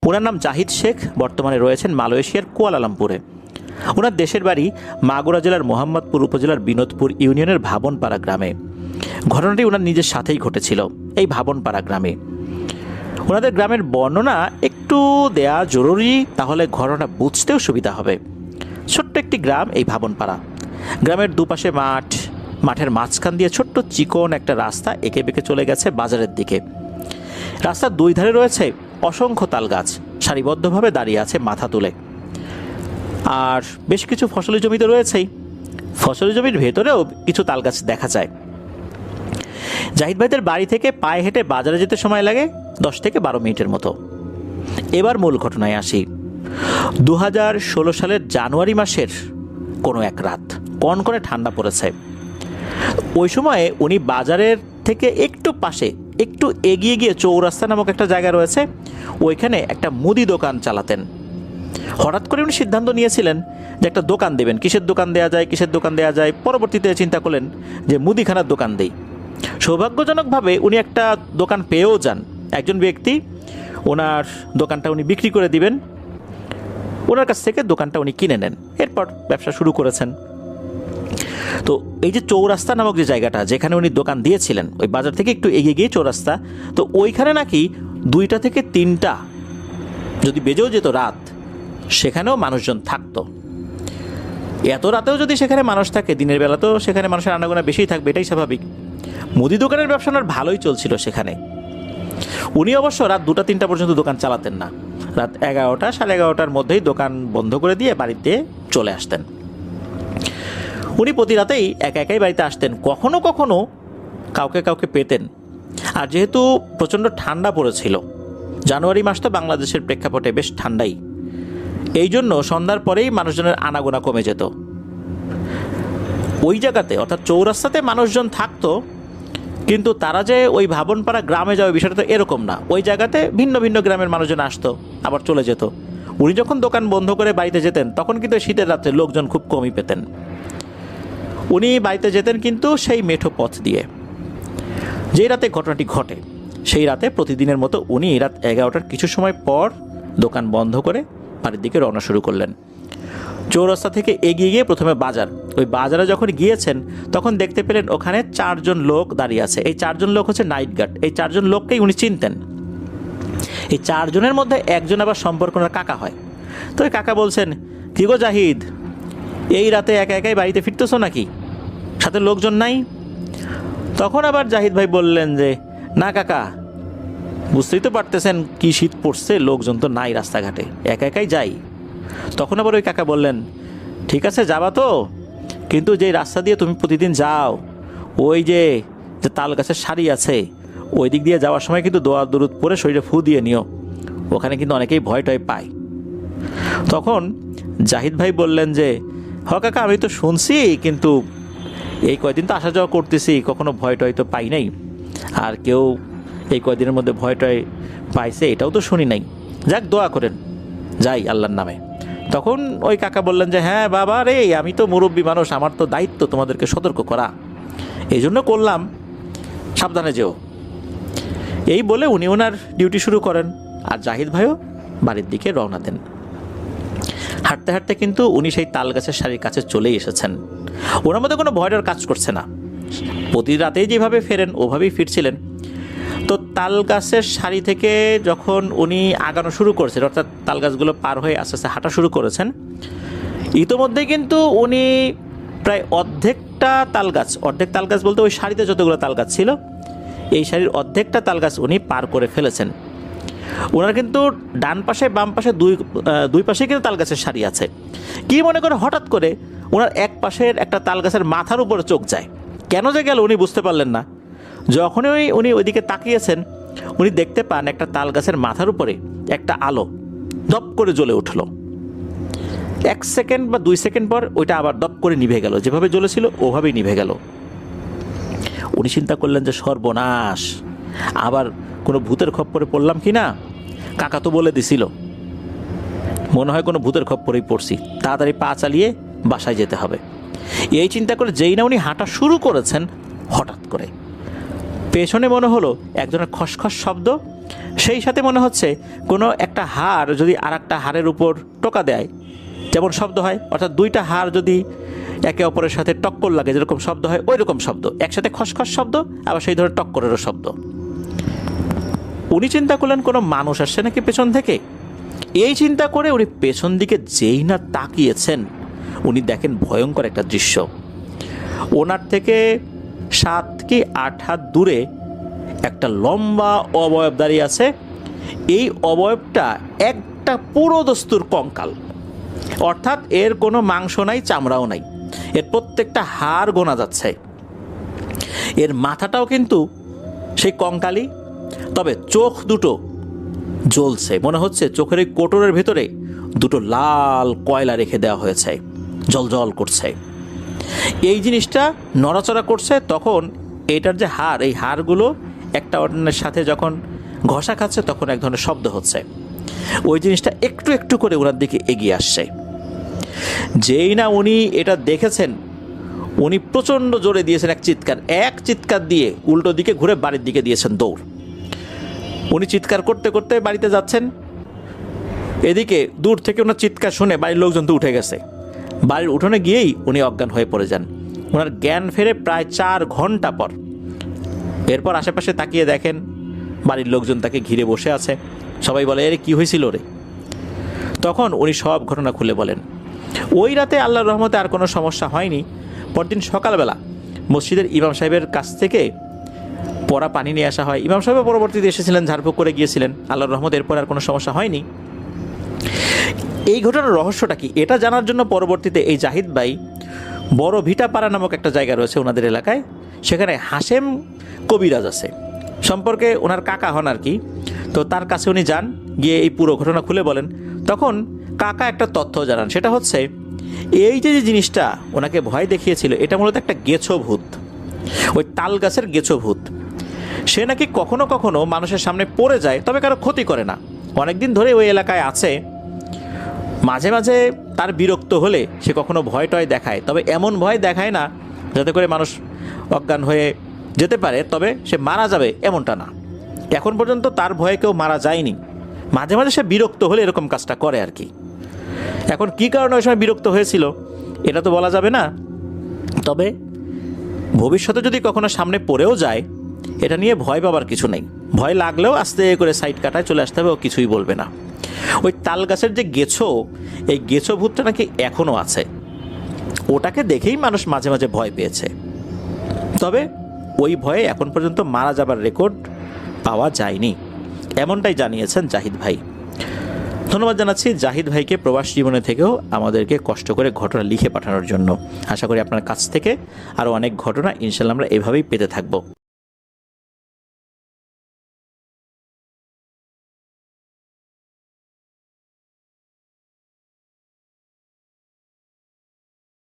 ওনার নাম জাহিদ শেখ, বর্তমানে রয়েছেন মালয়েশিয়ার কুয়ালালামপুরে। ওনার দেশের বাড়ি মাগুরা জেলার মোহাম্মদপুর উপজেলার বিনোদপুর ইউনিয়নের ভাবনপাড়া গ্রামে। ঘটনাটি ওনার নিজের সাথেই ঘটেছিল এই ভাবনপাড়া গ্রামে। ওনাদের গ্রামের বর্ণনা একটু দেয়া জরুরি, তাহলে ঘটনা বুঝতেও সুবিধা হবে। ছোট্ট একটি গ্রাম এই ভাবনপাড়া। গ্রামের দুপাশে মাঠ, মাঠের মাঝখান দিয়ে ছোট্ট চিকন একটা রাস্তা এঁকে বেঁকে চলে গেছে বাজারের দিকে। রাস্তার দুই ধারে রয়েছে অসংখ্য তাল গাছ, সারিবদ্ধভাবে দাঁড়িয়ে আছে মাথা তুলে। আর বেশ কিছু ফসলি জমি তো রয়েছেই, ফসলি জমির ভেতরেও কিছু তাল গাছ দেখা যায়। জাহিদ ভাইদের বাড়ি থেকে পায়ে হেঁটে বাজারে যেতে সময় লাগে 10 থেকে 12 মিনিটের মতো। এবার মূল ঘটনায় আসি। 2016 সালের জানুয়ারি মাসের কোনো এক রাত কনকনে ঠান্ডা পড়েছে। ওই সময়ে উনি বাজারের থেকে একটু পাশে, একটু এগিয়ে গিয়ে চৌরাস্তা নামক একটা জায়গা রয়েছে, ওইখানে একটা মুদি দোকান চালাতেন। হঠাৎ করে উনি সিদ্ধান্ত নিয়েছিলেন যে একটা দোকান দেবেন। কিসের দোকান দেওয়া যায়, কিসের দোকান দেওয়া যায়, পরবর্তীতে চিন্তা করলেন যে মুদিখানার দোকান দেই। সৌভাগ্যজনকভাবে উনি একটা দোকান পেয়েও যান। একজন ব্যক্তি ওনার দোকানটা উনি বিক্রি করে দিবেন, ওনার কাছ থেকে দোকানটা উনি কিনে নেন, এরপর ব্যবসা শুরু করেছেন। তো এই যে চৌরাস্তা নামক যে জায়গাটা যেখানে উনি দোকান দিয়েছিলেন, ওই বাজার থেকে একটু এগিয়ে গিয়ে চৌরাস্তা, তো ওইখানে নাকি 2টা থেকে 3টা যদি বেজেও যেত রাত, সেখানেও মানুষজন থাকতো। এত রাতেও যদি সেখানে মানুষ থাকে, দিনের বেলা তো সেখানে মানুষের আনাগোনা বেশিই থাকবে, এটাই স্বাভাবিক। মুদি দোকানের ব্যবসা ওনার ভালোই চলছিল সেখানে। উনি অবশ্য রাত 2টা-3টা পর্যন্ত দোকান চালাতেন না। রাত 11টা, 11:30টার মধ্যেই দোকান বন্ধ করে দিয়ে বাড়িতে চলে আসতেন। উনি প্রতি রাতেই একা একাই বাড়িতে আসতেন, কখনো কখনো কাউকে কাউকে পেতেন। আর যেহেতু প্রচণ্ড ঠান্ডা পড়েছিল, জানুয়ারি মাস তো বাংলাদেশের প্রেক্ষাপটে বেশ ঠান্ডাই, এই জন্য সন্ধ্যার পরেই মানুষজনের আনাগোনা কমে যেত। ওই জায়গাতে অর্থাৎ চৌরাস্তাতে মানুষজন থাকতো, কিন্তু তারা যে ওই ভাবনপাড়া গ্রামে যাবে বিষয়টা তো এরকম না। ওই জায়গাতে ভিন্ন ভিন্ন গ্রামের মানুষজন আসতো, আবার চলে যেত। উনি যখন দোকান বন্ধ করে বাড়িতে যেতেন, তখন কিন্তু শীতের রাত্রে লোকজন খুব কমই পেতেন। উনি বাড়িতে যেতেন কিন্তু সেই মেঠো পথ দিয়ে। যেই রাতে ঘটনাটি ঘটে, সেই রাতে প্রতিদিনের মতো উনি রাত 11টার কিছু সময় পর দোকান বন্ধ করে বাড়ির দিকে রওনা শুরু করলেন। চৌরাস্তা থেকে এগিয়ে গিয়ে প্রথমে বাজার, ওই বাজারে যখন গিয়েছেন তখন দেখতে পেলেন ওখানে 4 জন লোক দাঁড়িয়ে আছে। এই 4 জন লোক হচ্ছে নাইট গার্ড। এই 4 জন লোককেই উনি চিনতেন। এই 4 জনের মধ্যে একজন আবার সম্পর্ক ওনার কাকা হয়। তো ওই কাকা বলছেন, কি গো জাহিদ, এই রাতে একা একাই বাড়িতে ফিরতেছো নাকি, সাথে লোকজন নাই? তখন আবার জাহিদ ভাই বললেন যে, না কাকা, বুঝতেই তো পারতেছেন কি শীত পড়ছে, লোকজন তো নাই রাস্তাঘাটে, একা একাই যাই। তখন আবার ওই কাকা বললেন, ঠিক আছে যাবা তো, কিন্তু যেই রাস্তা দিয়ে তুমি প্রতিদিন যাও, ওই যে তাল গাছের সারি আছে, ওই দিক দিয়ে যাওয়ার সময় কিন্তু দোয়া দরুদ পরে শরীরে ফু দিয়ে নিও, ওখানে কিন্তু অনেকেই ভয় টয় পায়। তখন জাহিদ ভাই বললেন যে, হ কাকা, আমি তো শুনছি, কিন্তু এই কয়দিন তো আসা যাওয়া করতেছি, কখনো ভয় টয় তো পাই নাই, আর কেউ এই কয়দিনের মধ্যে ভয় টয় পাইছে এটাও তো শুনি নাই, যাক দোয়া করেন, যাই আল্লাহর নামে। তখন ওই কাকা বললেন যে, হ্যাঁ বাবা রে, আমি তো মুরব্বী মানুষ, আমার তো দায়িত্ব তোমাদেরকে সতর্ক করা, এই জন্য করলাম, সাবধানে যেও। এই বলে উনি ওনার ডিউটি শুরু করেন, আর জাহিদ ভাইও বাড়ির দিকে রওনা দেন। হাঁটতে হাঁটতে কিন্তু উনি সেই তাল গাছের সারির কাছে চলেই এসেছেন। ওনার মধ্যে কোনো ভয়ের কাজ করছে না, প্রতি রাতেই যেভাবে ফেরেন ওভাবেই ফিরছিলেন। তো তাল গাছের সারি থেকে যখন উনি আগানো শুরু করেছেন, অর্থাৎ তাল গাছগুলো পার হয়ে আস্তে আস্তে হাঁটা শুরু করেছেন, ইতোমধ্যেই কিন্তু উনি প্রায় অর্ধেক তাল গাছ বলতে ওই সারিতে যতগুলো তাল গাছ ছিল, এই সারির অর্ধেকটা তাল গাছ উনি পার করে ফেলেছেন। ওনার কিন্তু ডান পাশে বাম পাশে দুই পাশে কিন্তু তাল গাছের সারি আছে। কি মনে করে হঠাৎ করে ওনার এক পাশের একটা তাল গাছের মাথার উপরে চোখ যায়, কেন যে গেল উনি বুঝতে পারলেন না। যখনই উনি ওইদিকে তাকিয়েছেন, উনি দেখতে পান একটা তাল গাছের মাথার উপরে একটা আলো দপ করে জ্বলে উঠল। 1 সেকেন্ড বা 2 সেকেন্ড পর ওইটা আবার দপ করে নিভে গেল, যেভাবে জ্বলেছিল ওভাবেই নিভে গেল। উনি চিন্তা করলেন যে সর্বনাশ, আবার কোনো ভূতের খপ্পরে পড়লাম কি না, কাকা তো বলে দিছিল, মনে হয় কোনো ভূতের খপ্পরেই পড়ছি, তাড়াতাড়ি পা চালিয়ে বাসায় যেতে হবে। এই চিন্তা করে যেই না উনি হাঁটা শুরু করেছেন, হঠাৎ করে পেছনে মনে হলো একজনের খসখস শব্দ, সেই সাথে মনে হচ্ছে কোনো একটা হাড় যদি আর একটা হাড়ের উপর টোকা দেয় যেমন শব্দ হয়, অর্থাৎ দুইটা হাড় যদি একে অপরের সাথে টক্কর লাগে যেরকম শব্দ হয় ওই রকম শব্দ, একসাথে খসখস শব্দ, আবার সেই ধরনের টক্করেরও শব্দ। উনি চিন্তা করলেন কোনো মানুষ আসছে নাকি পেছন থেকে। এই চিন্তা করে উনি পেছন দিকে যেই না তাকিয়েছেন, উনি দেখেন ভয়ঙ্কর একটা দৃশ্য। ওনার থেকে 7 কি 8 হাত দূরে একটা লম্বা অবয়ব দাঁড়িয়ে আছে। এই অবয়বটা একটা পুরো দস্তুর কঙ্কাল, অর্থাৎ এর কোনো মাংস নাই, চামড়াও নাই, এর প্রত্যেকটা হাড় গোনা যাচ্ছে। এর মাথাটাও কিন্তু সেই কঙ্কালই, তবে চোখ দুটো জ্বলছে, মনে হচ্ছে চোখের এই কোটরের ভেতরে দুটো লাল কয়লা রেখে দেওয়া হয়েছে, জল করছে। এই জিনিসটা নড়াচড়া করছে, তখন এটার যে হাড়, এই হাড়গুলো একটা অন্যের সাথে যখন ঘষা খাচ্ছে তখন এক ধরনের শব্দ হচ্ছে। ওই জিনিসটা একটু একটু করে ওনার দিকে এগিয়ে আসছে। যেই না উনি এটা দেখেছেন, উনি প্রচণ্ড জোরে দিয়েছেন এক চিৎকার দিয়ে উল্টো দিকে ঘুরে বাড়ির দিকে দিয়েছেন দৌড়। উনি চিৎকার করতে করতে বাড়িতে যাচ্ছেন, এদিকে দূর থেকে ওনার চিৎকার শুনে বাড়ির লোকজন তো উঠে গেছে। বাড়ির উঠোনে গিয়েই উনি অজ্ঞান হয়ে পড়ে যান। ওনার জ্ঞান ফেরে প্রায় 4 ঘন্টা পর। এরপর আশেপাশে তাকিয়ে দেখেন বাড়ির লোকজন তাকে ঘিরে বসে আছে। সবাই বলে, এর কি হয়েছিল রে? তখন উনি সব ঘটনা খুলে বলেন। ওই রাতে আল্লাহর রহমতে আর কোনো সমস্যা হয়নি। পরদিন সকালবেলা মসজিদের ইমাম সাহেবের কাছ থেকে পড়া পানি নিয়ে আসা হয়। ইমাম সাহেব পরবর্তীতে এসেছিলেন, ঝাড়ফুঁক করে গিয়েছিলেন। আল্লাহর রহমতে এরপর আর কোনো সমস্যা হয়নি। এই ঘটনার রহস্যটা কি, এটা জানার জন্য পরবর্তীতে এই জাহিদ ভাই বড় ভিটাপাড়া নামক একটা জায়গা রয়েছে ওনাদের এলাকায়, সেখানে হাশেম কবিরাজ আছে, সম্পর্কে ওনার কাকা হন আর কি। তো তার কাছে উনি যান, গিয়ে এই পুরো ঘটনা খুলে বলেন। তখন কাকা একটা তথ্য জানান, সেটা হচ্ছে এই যে জিনিসটা ওনাকে ভয় দেখিয়েছিল, এটা মূলত একটা গেছো ভূত, ওই তাল গাছের গেছো ভূত। সে নাকি কখনো কখনো মানুষের সামনে পড়ে যায়, তবে কারো ক্ষতি করে না। অনেকদিন ধরে ওই এলাকায় আছে। মাঝে মাঝে তার বিরক্ত হলে সে কখনো ভয় টয় দেখায়, তবে এমন ভয় দেখায় না যাতে করে মানুষ অজ্ঞান হয়ে যেতে পারে, তবে সে মারা যাবে এমনটা না। এখন পর্যন্ত তার ভয়ে কেউ মারা যায়নি। মাঝে মাঝে সে বিরক্ত হলে এরকম কাজটা করে আর কি। এখন কি কারণে ওই সময় বিরক্ত হয়েছিল এটা তো বলা যাবে না, তবে ভবিষ্যতে যদি কখনো সামনে পড়েও যায়, এটা নিয়ে ভয় পাবার কিছু নেই। ভয় লাগলেও আস্তে করে সাইড কাটায় চলে আসতে হবে, ও কিছুই বলবে না। ওই তাল গাছের যে গেছো, এই গেছো ভূতটা নাকি এখনও আছে। ওটাকে দেখেই মানুষ মাঝে মাঝে ভয় পেয়েছে, তবে ওই ভয়ে এখন পর্যন্ত মারা যাবার রেকর্ড পাওয়া যায়নি, এমনটাই জানিয়েছেন জাহিদ ভাই। ধন্যবাদ জানাচ্ছি জাহিদ ভাইকে প্রবাস জীবনে থেকেও আমাদেরকে কষ্ট করে ঘটনা লিখে পাঠানোর জন্য। আশা করি আপনার কাছ থেকে আরও অনেক ঘটনা ইনশাল্লাহ আমরা এভাবেই পেতে থাকব।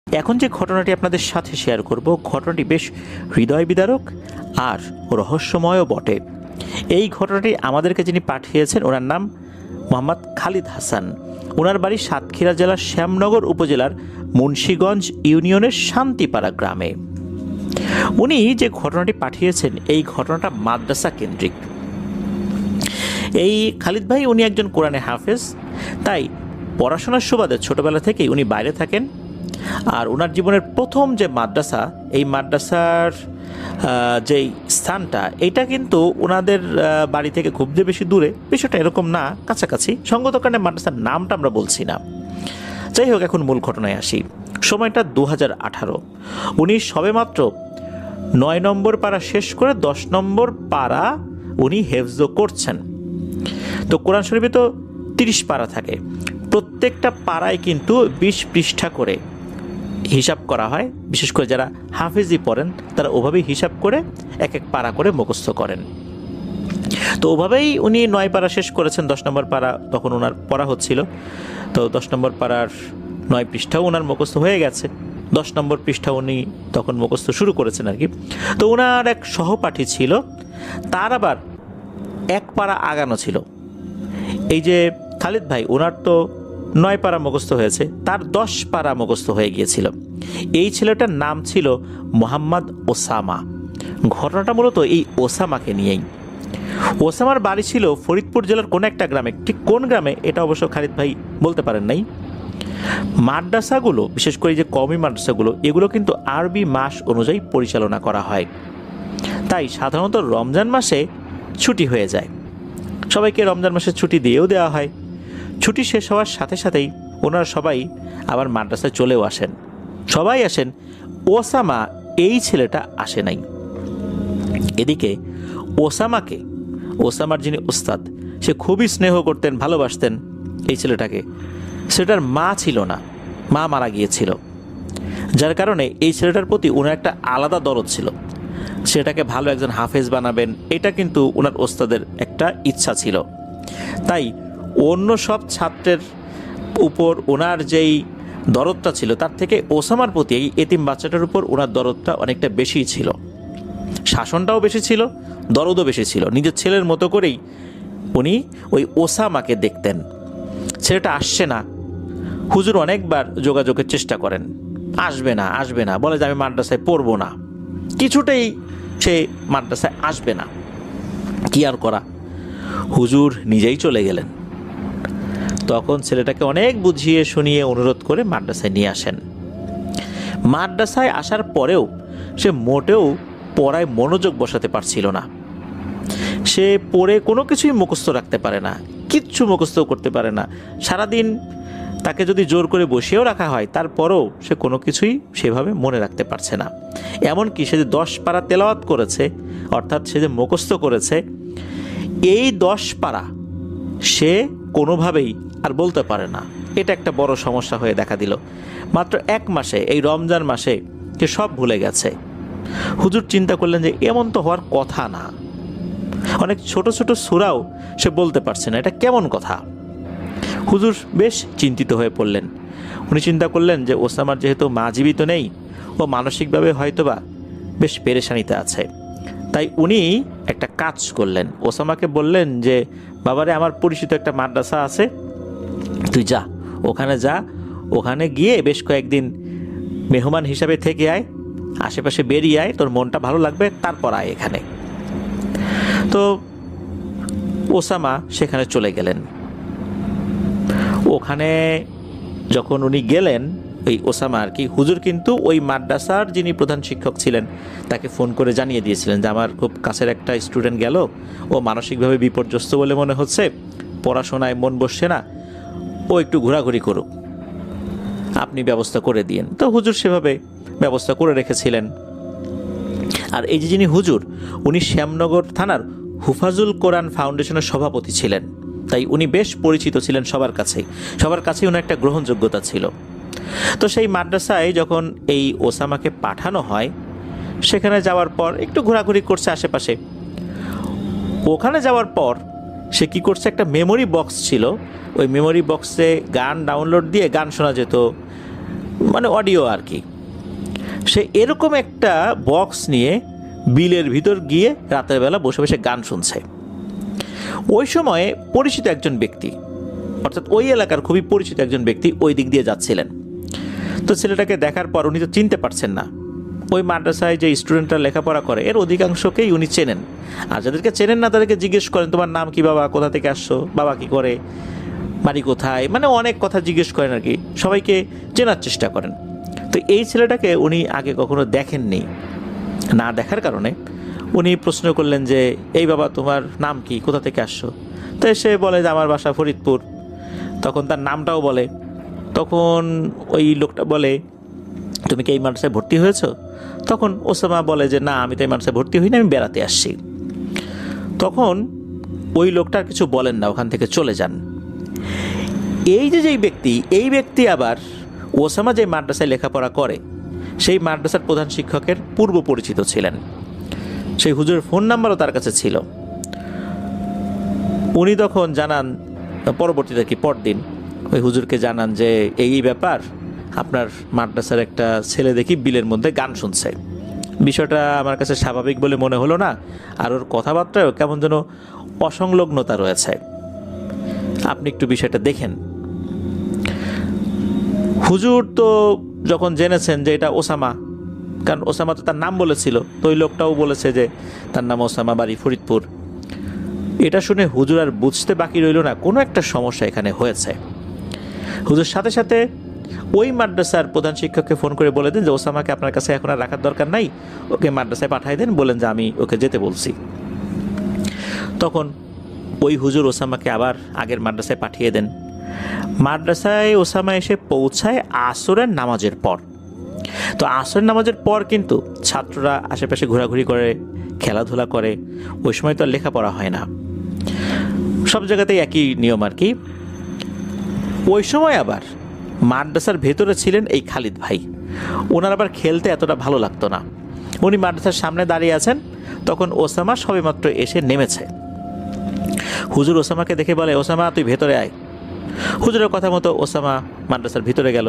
এখন যে ঘটনাটি আপনাদের সাথে শেয়ার করব, ঘটনাটি বেশ হৃদয় বিদারক আর রহস্যময়ও বটে। এই ঘটনাটি আমাদেরকে যিনি পাঠিয়েছেন ওনার নাম মোহাম্মদ খালিদ হাসান। ওনার বাড়ি সাতক্ষীরা জেলার শ্যামনগর উপজেলার মুন্সীগঞ্জ ইউনিয়নের শান্তিপাড়া গ্রামে। উনি যে ঘটনাটি পাঠিয়েছেন এই ঘটনাটা মাদ্রাসা কেন্দ্রিক। এই খালিদ ভাই উনি একজন কোরআনে হাফেজ, তাই পড়াশোনার সুবাদে ছোটবেলা থেকেই উনি বাইরে থাকেন। আর ওনার জীবনের প্রথম যে মাদ্রাসা, এই মাদ্রাসার যেই স্থানটা, এইটা কিন্তু ওনাদের বাড়ি থেকে খুব যে বেশি দূরে, বিষয়টা এরকম না, কাছাকাছি। সঙ্গত কারণে মাদ্রাসার নামটা আমরা বলছি না। যাই হোক, এখন মূল ঘটনায় আসি। সময়টা 2018। উনি সবেমাত্র 9 নম্বর পারা শেষ করে 10 নম্বর পারা উনি হেফজ করছেন। তো কোরআন শরীফে তো 30 পারা থাকে, প্রত্যেকটা পাড়ায় কিন্তু 20 পৃষ্ঠা করে হিসাব করা হয়। বিশেষ করে যারা হাফেজি পড়েন তারা ওভাবেই হিসাব করে এক এক পারা করে মুখস্থ করেন। তো ওভাবেই উনি 9 পারা শেষ করেছেন। 10 নম্বর পারা তখন ওনার পড়া হচ্ছিল। তো 10 নম্বর পারার 9 পৃষ্ঠাও ওনার মুখস্থ হয়ে গেছে। 10 নম্বর পৃষ্ঠা উনি তখন মুখস্থ শুরু করেছেন আর কি। তো ওনার এক সহপাঠী ছিল, তার আবার 1 পারা আগানো ছিল। এই যে খালিদ ভাই, ওনার তো 9 পারা মুখস্থ হয়েছে, তার 10 পারা মুখস্থ হয়ে গিয়েছিল। এই ছেলেটার নাম ছিল মোহাম্মদ ওসামা। ঘটনাটা মূলত এই ওসামাকে নিয়েই। ওসামার বাড়ি ছিল ফরিদপুর জেলার কোন একটা গ্রামে, ঠিক কোন গ্রামে এটা অবশ্য খালিদ ভাই বলতে পারেন নাই। মাদ্রাসাগুলো, বিশেষ করে যে কওমি মাদ্রাসাগুলো, এগুলো কিন্তু আরবি মাস অনুযায়ী পরিচালনা করা হয়। তাই সাধারণত রমজান মাসে ছুটি হয়ে যায়, সবাইকে রমজান মাসে ছুটি দিয়েও দেওয়া হয়। ছুটি শেষ হওয়ার সাথে সাথেই ওনারা সবাই আবার মাদ্রাসায় চলেও আসেন, সবাই আসেন। ওসামা এই ছেলেটা আসে নাই। এদিকে ওসামাকে, ওসামার যিনি উস্তাদ, সে খুবই স্নেহ করতেন, ভালোবাসতেন এই ছেলেটাকে। ছেলেটার মা ছিল না, মা মারা গিয়েছিল, যার কারণে এই ছেলেটার প্রতি ওনার একটা আলাদা দরদ ছিল। সেটাকে ভালো একজন হাফেজ বানাবেন, এটা কিন্তু ওনার ওস্তাদের একটা ইচ্ছা ছিল। তাই অন্য সব ছাত্রের উপর ওনার যেই দরদটা ছিল, তার থেকে ওসামার প্রতি এই এতিম বাচ্চাটার উপর ওনার দরদটা অনেকটা বেশি ছিল। শাসনটাও বেশি ছিল, দরদও বেশি ছিল। নিজের ছেলের মতো করেই উনি ওই ওসামাকে দেখতেন। ছেলেটা আসছে না, হুজুর অনেকবার যোগাযোগের চেষ্টা করেন, আসবে না আসবে না, বলে যে আমি মাদ্রাসায় পড়বো না, কিছুতেই সে মাদ্রাসায় আসবে না। কি আর করা, হুজুর নিজেই চলে গেলেন। তখন ছেলেটাকে অনেক বুঝিয়ে শুনিয়ে অনুরোধ করে মাদ্রাসায় নিয়ে আসেন। মাদ্রাসায় আসার পরেও সে মোটেও পড়ায় মনোযোগ বসাতে পারছিল না। সে পড়ে কোনো কিছুই মুখস্থ রাখতে পারে না, কিচ্ছু মুখস্থ করতে পারে না। সারাদিন তাকে যদি জোর করে বসিয়েও রাখা হয়, তারপরও সে কোনো কিছুই সেভাবে মনে রাখতে পারছে না। এমনকি সে যে 10 পারা তেলাওয়াত করেছে, অর্থাৎ সে যে মুখস্থ করেছে, এই 10 পারা সে কোনোভাবেই আর বলতে পারে না। এটা একটা বড় সমস্যা হয়ে দেখা দিল। মাত্র 1 মাসে, এই রমজান মাসে, সে সব ভুলে গেছে। হুজুর চিন্তা করলেন যে এমন তো হওয়ার কথা না, অনেক ছোট ছোট সূরাও সে বলতে পারছে না, এটা কেমন কথা। হুজুর বেশ চিন্তিত হয়ে পড়লেন। উনি চিন্তা করলেন যে ওসামার যেহেতু মা জীবিত নেই, ও মানসিকভাবে হয়তোবা বেশ পেরেশানিতে আছে। তাই উনি একটা কাজ করলেন, ওসামাকে বললেন যে বাবারে, আমার পরিচিত একটা মাদ্রাসা আছে, তুই যা, ওখানে যা, ওখানে গিয়ে বেশ কয়েকদিন মেহমান হিসাবে থেকে আয়, আশেপাশে বেরিয়ে আয়, তোর মনটা ভালো লাগবে, তারপর আয় এখানে। তো ওসামা সেখানে চলে গেলেন। ওখানে যখন উনি গেলেন, ওই ওসামা আর কি, হুজুর কিন্তু ওই মাদ্রাসার যিনি প্রধান শিক্ষক ছিলেন তাকে ফোন করে জানিয়ে দিয়েছিলেন যে আমার খুব কাছের একটা স্টুডেন্ট গেল, ও মানসিকভাবে বিপর্যস্ত বলে মনে হচ্ছে, পড়াশোনায় মন বসছে না, ও একটু ঘোরাঘুরি করুক, আপনি ব্যবস্থা করে দিন। তো হুজুর সেভাবে ব্যবস্থা করে রেখেছিলেন। আর এই যে যিনি হুজুর, উনি শ্যামনগর থানার হুফাজুল কোরআন ফাউন্ডেশনের সভাপতি ছিলেন। তাই উনি বেশ পরিচিত ছিলেন সবার কাছেই ওনার একটা গ্রহণযোগ্যতা ছিল। তো সেই মাদ্রাসায় যখন এই ওসামাকে পাঠানো হয়, সেখানে যাওয়ার পর একটু ঘোরাঘুরি করছে আশেপাশে। ওখানে যাওয়ার পর সে কি করছে, একটা মেমোরি বক্স ছিল, ওই মেমোরি বক্সে গান ডাউনলোড দিয়ে গান শোনা যেত, মানে অডিও আর কি। সে এরকম একটা বক্স নিয়ে বিলের ভিতর গিয়ে রাতের বেলা বসে বসে গান শুনছে। ওই সময়ে পরিচিত একজন ব্যক্তি, অর্থাৎ ওই এলাকার খুবই পরিচিত একজন ব্যক্তি ওই দিক দিয়ে যাচ্ছিলেন। তো ছেলেটাকে দেখার পর উনি তো চিনতে পারছেন না। ওই মাদ্রাসায় যে স্টুডেন্টরা লেখাপড়া করে এর অধিকাংশকেই উনি চেনেন, আর যাদেরকে চেনেন না তাদেরকে জিজ্ঞেস করেন তোমার নাম কি বাবা, কোথা থেকে আসছো, বাবা কি করে, বাড়ি কোথায়, মানে অনেক কথা জিজ্ঞেস করেন আর কি, সবাইকে চেনার চেষ্টা করেন। তো এই ছেলেটাকে উনি আগে কখনো দেখেননি, না দেখার কারণে উনি প্রশ্ন করলেন যে এই বাবা তোমার নাম কি, কোথা থেকে আসছো। তো সে বলে যে আমার বাসা ফরিদপুর। তখন তার নামটাও বলে। তখন ওই লোকটা বলে তুমি কি এই মাদ্রাসায় ভর্তি হয়েছো? তখন ওসামা বলে যে না, আমি তো এই মাদ্রাসায় ভর্তি হইনি, আমি বেড়াতে আসছি। তখন ওই লোকটার কিছু বলেন না, ওখান থেকে চলে যান। এই যে যেই ব্যক্তি, এই ব্যক্তি আবার ওসামা যে মাদ্রাসায় লেখাপড়া করে সেই মাদ্রাসার প্রধান শিক্ষকের পূর্ব পরিচিত ছিলেন। সেই হুজুরের ফোন নাম্বারও তার কাছে ছিল। উনি তখন জানান, পরবর্তীতে কি পরদিন ওই হুজুরকে জানান যে এই ব্যাপার, আপনার মাদ্রাসার একটা ছেলে দেখি বিলের মধ্যে গান শুনছে। বিষয়টা আমার কাছে স্বাভাবিক বলে মনে হলো না, আর ওর কথাবার্তায়ও কেমন যেন অসংলগ্নতা রয়েছে, আপনি একটু বিষয়টা দেখেন। হুজুর তো যখন জেনেছেন যে এটা ওসামা, কারণ ওসামা তো তার নাম বলেছিল, তো ওই লোকটাও বলেছে যে তার নাম ওসামা, বাড়ি ফরিদপুর। এটা শুনে হুজুর আর বুঝতে বাকি রইল না কোনো একটা সমস্যা এখানে হয়েছে। হুজুর সাথে সাথে ওই মাদ্রাসার প্রধান শিক্ষককে ফোন করে বলে দেন যে ওসামাকে আপনার কাছে এখন আর রাখার দরকার নাই, ওকে মাদ্রাসায় পাঠিয়ে দেন, বলেন যে আমি ওকে যেতে বলছি। তখন ওই হুজুর ওসামাকে আবার আগের মাদ্রাসায় পাঠিয়ে দেন। মাদ্রাসায় ওসামা এসে পৌঁছায় আসরের নামাজের পর। তো আসরের নামাজের পর কিন্তু ছাত্ররা আশেপাশে ঘোরাঘুরি করে, খেলাধুলা করে, ওই সময় তো আর লেখাপড়া হয় না, সব জায়গাতেই একই নিয়ম আর কি। ওই সময় আবার মাদ্রাসার ভেতরে ছিলেন এই খালিদ ভাই। ওনার আবার খেলতে এতটা ভালো লাগতো না। উনি মাদ্রাসার সামনে দাঁড়িয়ে আছেন, তখন ওসামা সবেমাত্র এসে নেমেছে। হুজুর ওসামাকে দেখে বলে, ওসামা তুই ভেতরে আয়। হুজুরের কথা মতো ওসামা মাদ্রাসার ভিতরে গেল।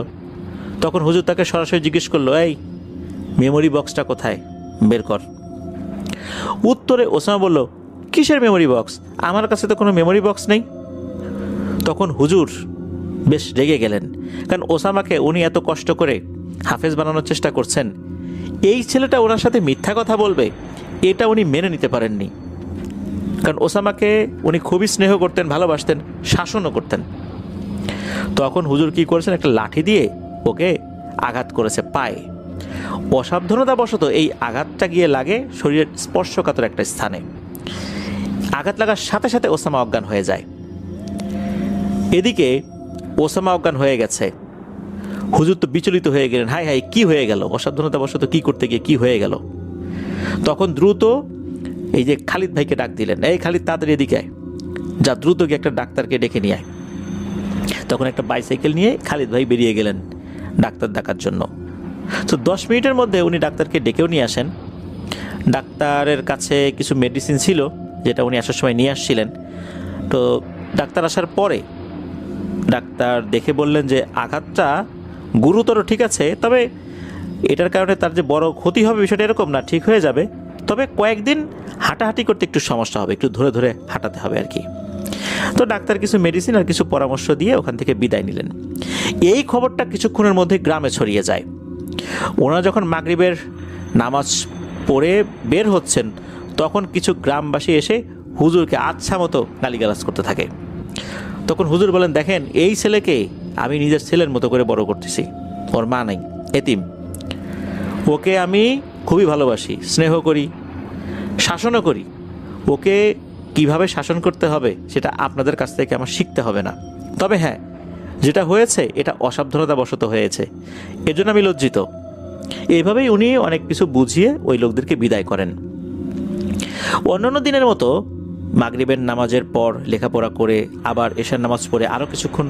তখন হুজুর তাকে সরাসরি জিজ্ঞেস করলো, এই মেমোরি বক্সটা কোথায়, বের কর। উত্তরে ওসামা বলল, কিসের মেমোরি বক্স, আমার কাছে তো কোনো মেমোরি বক্স নেই। তখন হুজুর বেশ রেগে গেলেন, কারণ ওসামাকে উনি এত কষ্ট করে হাফেজ বানানোর চেষ্টা করছেন, এই ছেলেটা ওনার সাথে মিথ্যা কথা বলবে এটা উনি মেনে নিতে পারেননি। কারণ ওসামাকে উনি খুবই স্নেহ করতেন, ভালোবাসতেন, শাসনও করতেন। তখন হুজুর কি করেছেন, একটা লাঠি দিয়ে ওকে আঘাত করেছে পায়ে। অসাবধানতাবশত এই আঘাতটা গিয়ে লাগে শরীরের স্পর্শকাতর একটা স্থানে। আঘাত লাগার সাথে সাথে ওসামা অজ্ঞান হয়ে যায়। এদিকে ওসামা অজ্ঞান হয়ে গেছে, হুজুর তো বিচলিত হয়ে গেলেন, হাই হাই কি হয়ে গেল, অসাবধানতাবশত কি করতে গিয়ে কি হয়ে গেল। তখন দ্রুত এই যে খালিদ ভাইকে ডাক দিলেন, এই খালিদ তাড়াতাড়ি এদিকে আয়, যা দ্রুত গিয়ে একটা ডাক্তারকে ডেকে নিয়ে আয়। তখন একটা বাইসাইকেল নিয়ে খালিদ ভাই বেরিয়ে গেলেন ডাক্তার ডাকার জন্য। তো 10 মিনিটের মধ্যে উনি ডাক্তারকে ডেকেও নিয়ে আসেন। ডাক্তারের কাছে কিছু মেডিসিন ছিল যেটা উনি আসার সময় নিয়ে আসছিলেন। তো ডাক্তার আসার পরে ডাক্তার দেখে বললেন যে আঘাতটা গুরুতর, ঠিক আছে, তবে এটার কারণে তার যে বড় ক্ষতি হবে বিষয়টা এরকম না, ঠিক হয়ে যাবে, তবে কয়েকদিন হাঁটাহাঁটি করতে একটু সমস্যা হবে, একটু ধরে ধরে হাঁটাতে হবে আর কি। তো ডাক্তার কিছু মেডিসিন আর কিছু পরামর্শ দিয়ে ওখান থেকে বিদায় নিলেন। এই খবরটা কিছুক্ষণের মধ্যে গ্রামে ছড়িয়ে যায়। ওনারা যখন মাগরিবের নামাজ পড়ে বের হচ্ছেন, তখন কিছু গ্রামবাসী এসে হুজুরকে আচ্ছা মতো গালিগালাজ করতে থাকে। তখন হুজুর বলেন, দেখেন এই ছেলেকে আমি নিজের ছেলের মতো করে বড় করতেছি, ওর মা নাই, এতিম, ওকে আমি খুবই ভালোবাসি, স্নেহ করি, শাসনও করি। ওকে কিভাবে শাসন করতে হবে সেটা আপনাদের কাছ থেকে আমার শিখতে হবে না। তবে হ্যাঁ, যেটা হয়েছে এটা অসাবধানতাবশত হয়েছে, এজন্য আমি লজ্জিত। এইভাবেই উনি অনেক কিছু বুঝিয়ে ওই লোকদেরকে বিদায় করেন। অন্যান্য দিনের মতো মাগরিবের নামাজের পর লেখাপড়া করে আবার এশার নামাজ পড়ে আরও কিছুক্ষণ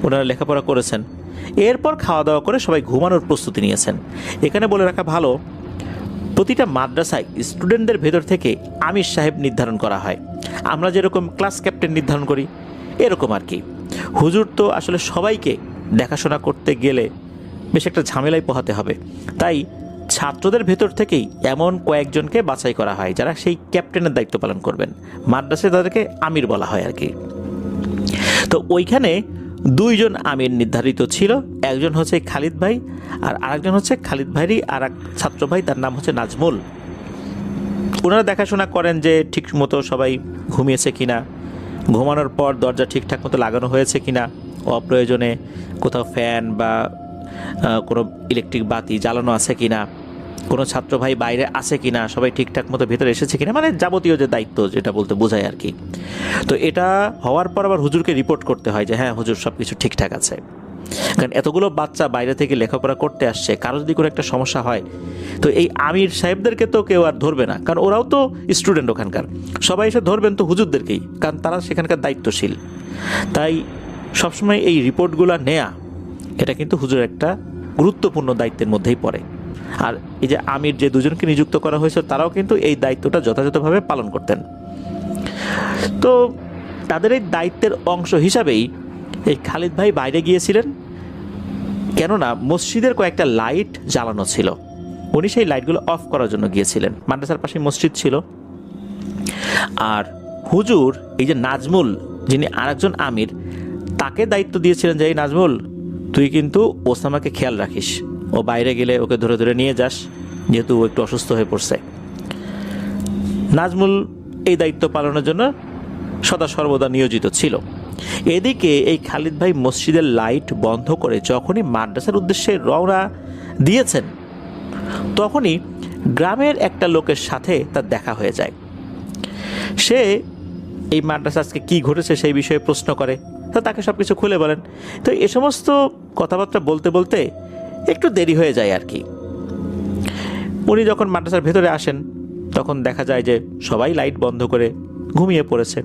ওনারা লেখাপড়া করেছেন। এরপর খাওয়া দাওয়া করে সবাই ঘুমানোর প্রস্তুতি নিয়েছেন। এখানে বলে রাখা ভালো, প্রতিটা মাদ্রাসায় স্টুডেন্টদের ভেতর থেকে আমির সাহেব নির্ধারণ করা হয়। আমরা যেরকম ক্লাস ক্যাপ্টেন নির্ধারণ করি এরকম আর কি। হুজুর তো আসলে সবাইকে দেখাশোনা করতে গেলে বেশ একটা ঝামেলায় পোহাতে হবে, তাই ছাত্রদের ভেতর থেকেই এমন কয়েকজনকে বাছাই করা হয় যারা সেই ক্যাপ্টেনের দায়িত্ব পালন করবেন। মাদ্রাসায় তাদেরকে আমির বলা হয় আর কি। তো ওইখানে 2 জন আমির নির্ধারিত ছিল, একজন হচ্ছে খালিদ ভাই আর আরেকজন হচ্ছে খালিদ ভাইরই আর এক ছাত্র ভাই, তার নাম হচ্ছে নাজমুল। ওনারা দেখাশোনা করেন যে ঠিক মতো সবাই ঘুমিয়েছে কিনা, ঘুমানোর পর দরজা ঠিকঠাক মতো লাগানো হয়েছে কিনা, অপ্রয়োজনে কোথাও ফ্যান বা কোনো ইলেকট্রিক বাতি জ্বালানো আছে কিনা, কোনো ছাত্র ভাই বাইরে আছে কিনা, সবাই ঠিকঠাক মতো ভেতরে এসেছে কিনা, মানে যাবতীয় যে দায়িত্ব যেটা বলতে বোঝায় আর কি। তো এটা হওয়ার পর আবার হুজুরকে রিপোর্ট করতে হয় যে হ্যাঁ হুজুর সব কিছু ঠিকঠাক আছে। কারণ এতগুলো বাচ্চা বাইরে থেকে লেখাপড়া করতে আসছে, কারো যদি কোনো একটা সমস্যা হয় তো এই আমির সাহেবদেরকে তো কেউ আর ধরবে না, কারণ ওরাও তো স্টুডেন্ট ওখানকার, সবাই এসে ধরবেন তো হুজুরদেরকেই, কারণ তারা সেখানকার দায়িত্বশীল। তাই সবসময় এই রিপোর্টগুলো নেয়া এটা কিন্তু হুজুরের একটা গুরুত্বপূর্ণ দায়িত্বের মধ্যেই পড়ে। আর এই যে আমির যে 2 জনকে নিযুক্ত করা হয়েছে তারাও কিন্তু এই দায়িত্বটা যথাযথভাবে পালন করতেন। তো তাদের এই দায়িত্বের অংশ হিসাবেই এই খালিদ ভাই বাইরে গিয়েছিলেন, কেননা মসজিদের কয়েকটা লাইট জ্বালানো ছিল, উনি সেই লাইটগুলো অফ করার জন্য গিয়েছিলেন। মাদ্রাসার পাশে মসজিদ ছিল। আর হুজুর এই যে নাজমুল, যিনি আরেকজন আমির, তাকে দায়িত্ব দিয়েছিলেন যে এই নাজমুল তুই কিন্তু ওসামাকে খেয়াল রাখিস, ও বাইরে গেলে ওকে ধরে ধরে নিয়ে যাস, যেহেতু ও একটু অসুস্থ হয়ে পড়ছে। নাজমুল এই দায়িত্ব পালনের জন্য সদা সর্বদা নিয়োজিত ছিল। এদিকে এই খালিদ ভাই মসজিদের লাইট বন্ধ করে যখনই মাদ্রাসার উদ্দেশ্যে রওনা দিয়েছেন, তখনই গ্রামের একটা লোকের সাথে তার দেখা হয়ে যায়। সে এই মাদ্রাসা আজকে কী ঘটেছে সেই বিষয়ে প্রশ্ন করে, তো তাকে সব কিছু খুলে বলেন। তো এ সমস্ত কথাবার্তা বলতে বলতে একটু দেরি হয়ে যায় আর কি। উনি যখন মাদ্রাসার ভেতরে আসেন তখন দেখা যায় যে সবাই লাইট বন্ধ করে ঘুমিয়ে পড়েছে।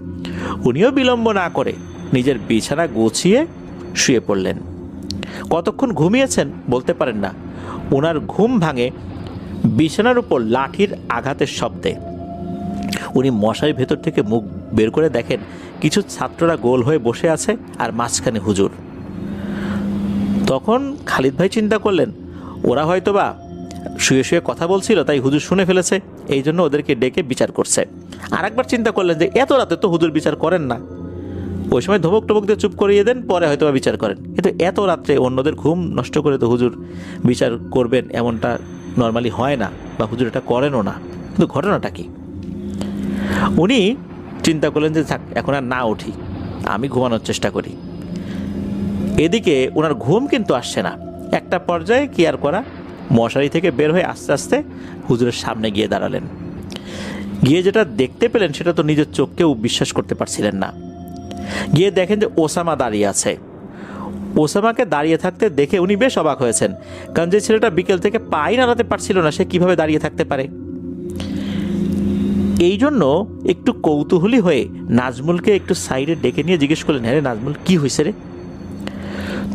উনিও বিলম্ব না করে নিজের বিছানা গুছিয়ে শুয়ে পড়লেন। কতক্ষণ ঘুমিয়েছেন বলতে পারেন না। ওনার ঘুম ভাঙে বিছানার উপর লাঠির আঘাতের শব্দে। উনি মশারির ভেতর থেকে মুখ বের করে দেখেন কিছু ছাত্ররা গোল হয়ে বসে আছে আর মাঝখানে হুজুর। তখন খালিদ ভাই চিন্তা করলেন ওরা হয়তোবা শুয়ে শুয়ে কথা বলছিল, তাই হুজুর শুনে ফেলেছে, এই জন্য ওদেরকে ডেকে বিচার করছে। আর একবার চিন্তা করলেন যে এত রাতে তো হুজুর বিচার করেন না, ওই সময় ধমক টমক দিয়ে চুপ করিয়ে দেন, পরে হয়তো বিচার করেন। কিন্তু এত রাত্রে অন্যদের ঘুম নষ্ট করে তো হুজুর বিচার করবেন এমনটা নর্মালি হয় না, বা হুজুর এটা করেনও না। কিন্তু ঘটনাটা কি? উনি চিন্তা করলেন যে থাক, এখন আর না উঠি, আমি ঘুমানোর চেষ্টা করি। এদিকে ওনার ঘুম কিন্তু আসছে না। একটা পর্যায়ে কি আর করা, মশারি থেকে বের হয়ে আস্তে আস্তে হুজুরের সামনে গিয়ে দাঁড়ালেন। গিয়ে যেটা দেখতে পেলেন সেটা তো নিজের চোখকেও বিশ্বাস করতে পারছিলেন না। গিয়ে দেখেন যে ওসামা দাঁড়িয়ে আছে। ওসামাকে দাঁড়িয়ে থাকতে দেখে উনি বেশ অবাক হয়েছেন, কারণ যে ছেলেটা বিকেল থেকে পাই নাড়াতে পারছিল না, সে কিভাবে দাঁড়িয়ে থাকতে পারে। এই জন্য একটু কৌতূহলী হয়ে নাজমুলকে একটু সাইডে ডেকে নিয়ে জিজ্ঞেস করলেন, হ্যাঁ রে নাজমুল, কি হয়েছে রে?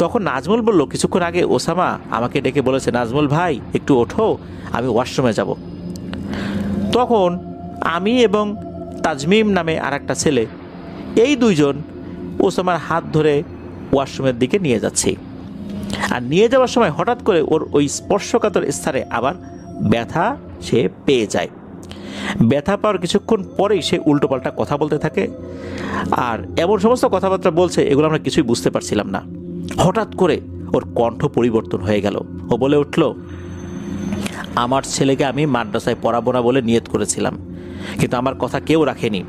তখন নাজমুল বলল, কিছুক্ষণ আগে ওসামা আমাকে ডেকে বলেছে, নাজমুল ভাই একটু ওঠো, আমি ওয়াশরুমে যাব। তখন আমি এবং তাজমিম নামে আর একটা ছেলে, এই দুইজন ওসামার হাত ধরে ওয়াশরুমের দিকে নিয়ে যাচ্ছি। আর নিয়ে যাওয়ার সময় হঠাৎ করে ওর ওই স্পর্শকাতর স্থানে আবার ব্যথা সে পেয়ে যায়। ব্যথা পাওয়ার কিছুক্ষণ পরেই সে উল্টোপাল্টা কথা বলতে থাকে, আর এমন সমস্ত কথাবার্তা বলছে এগুলো আমরা কিছুই বুঝতে পারছিলাম না। হঠাৎ করে ওর কণ্ঠ পরিবর্তন হয়ে গেল। ও বলে উঠল, আমার ছেলেকে আমি মাদ্রাসায় পড়াবো না বলে নিয়ত করেছিলাম, কিন্তু আমার কথা কেউ রাখেনি।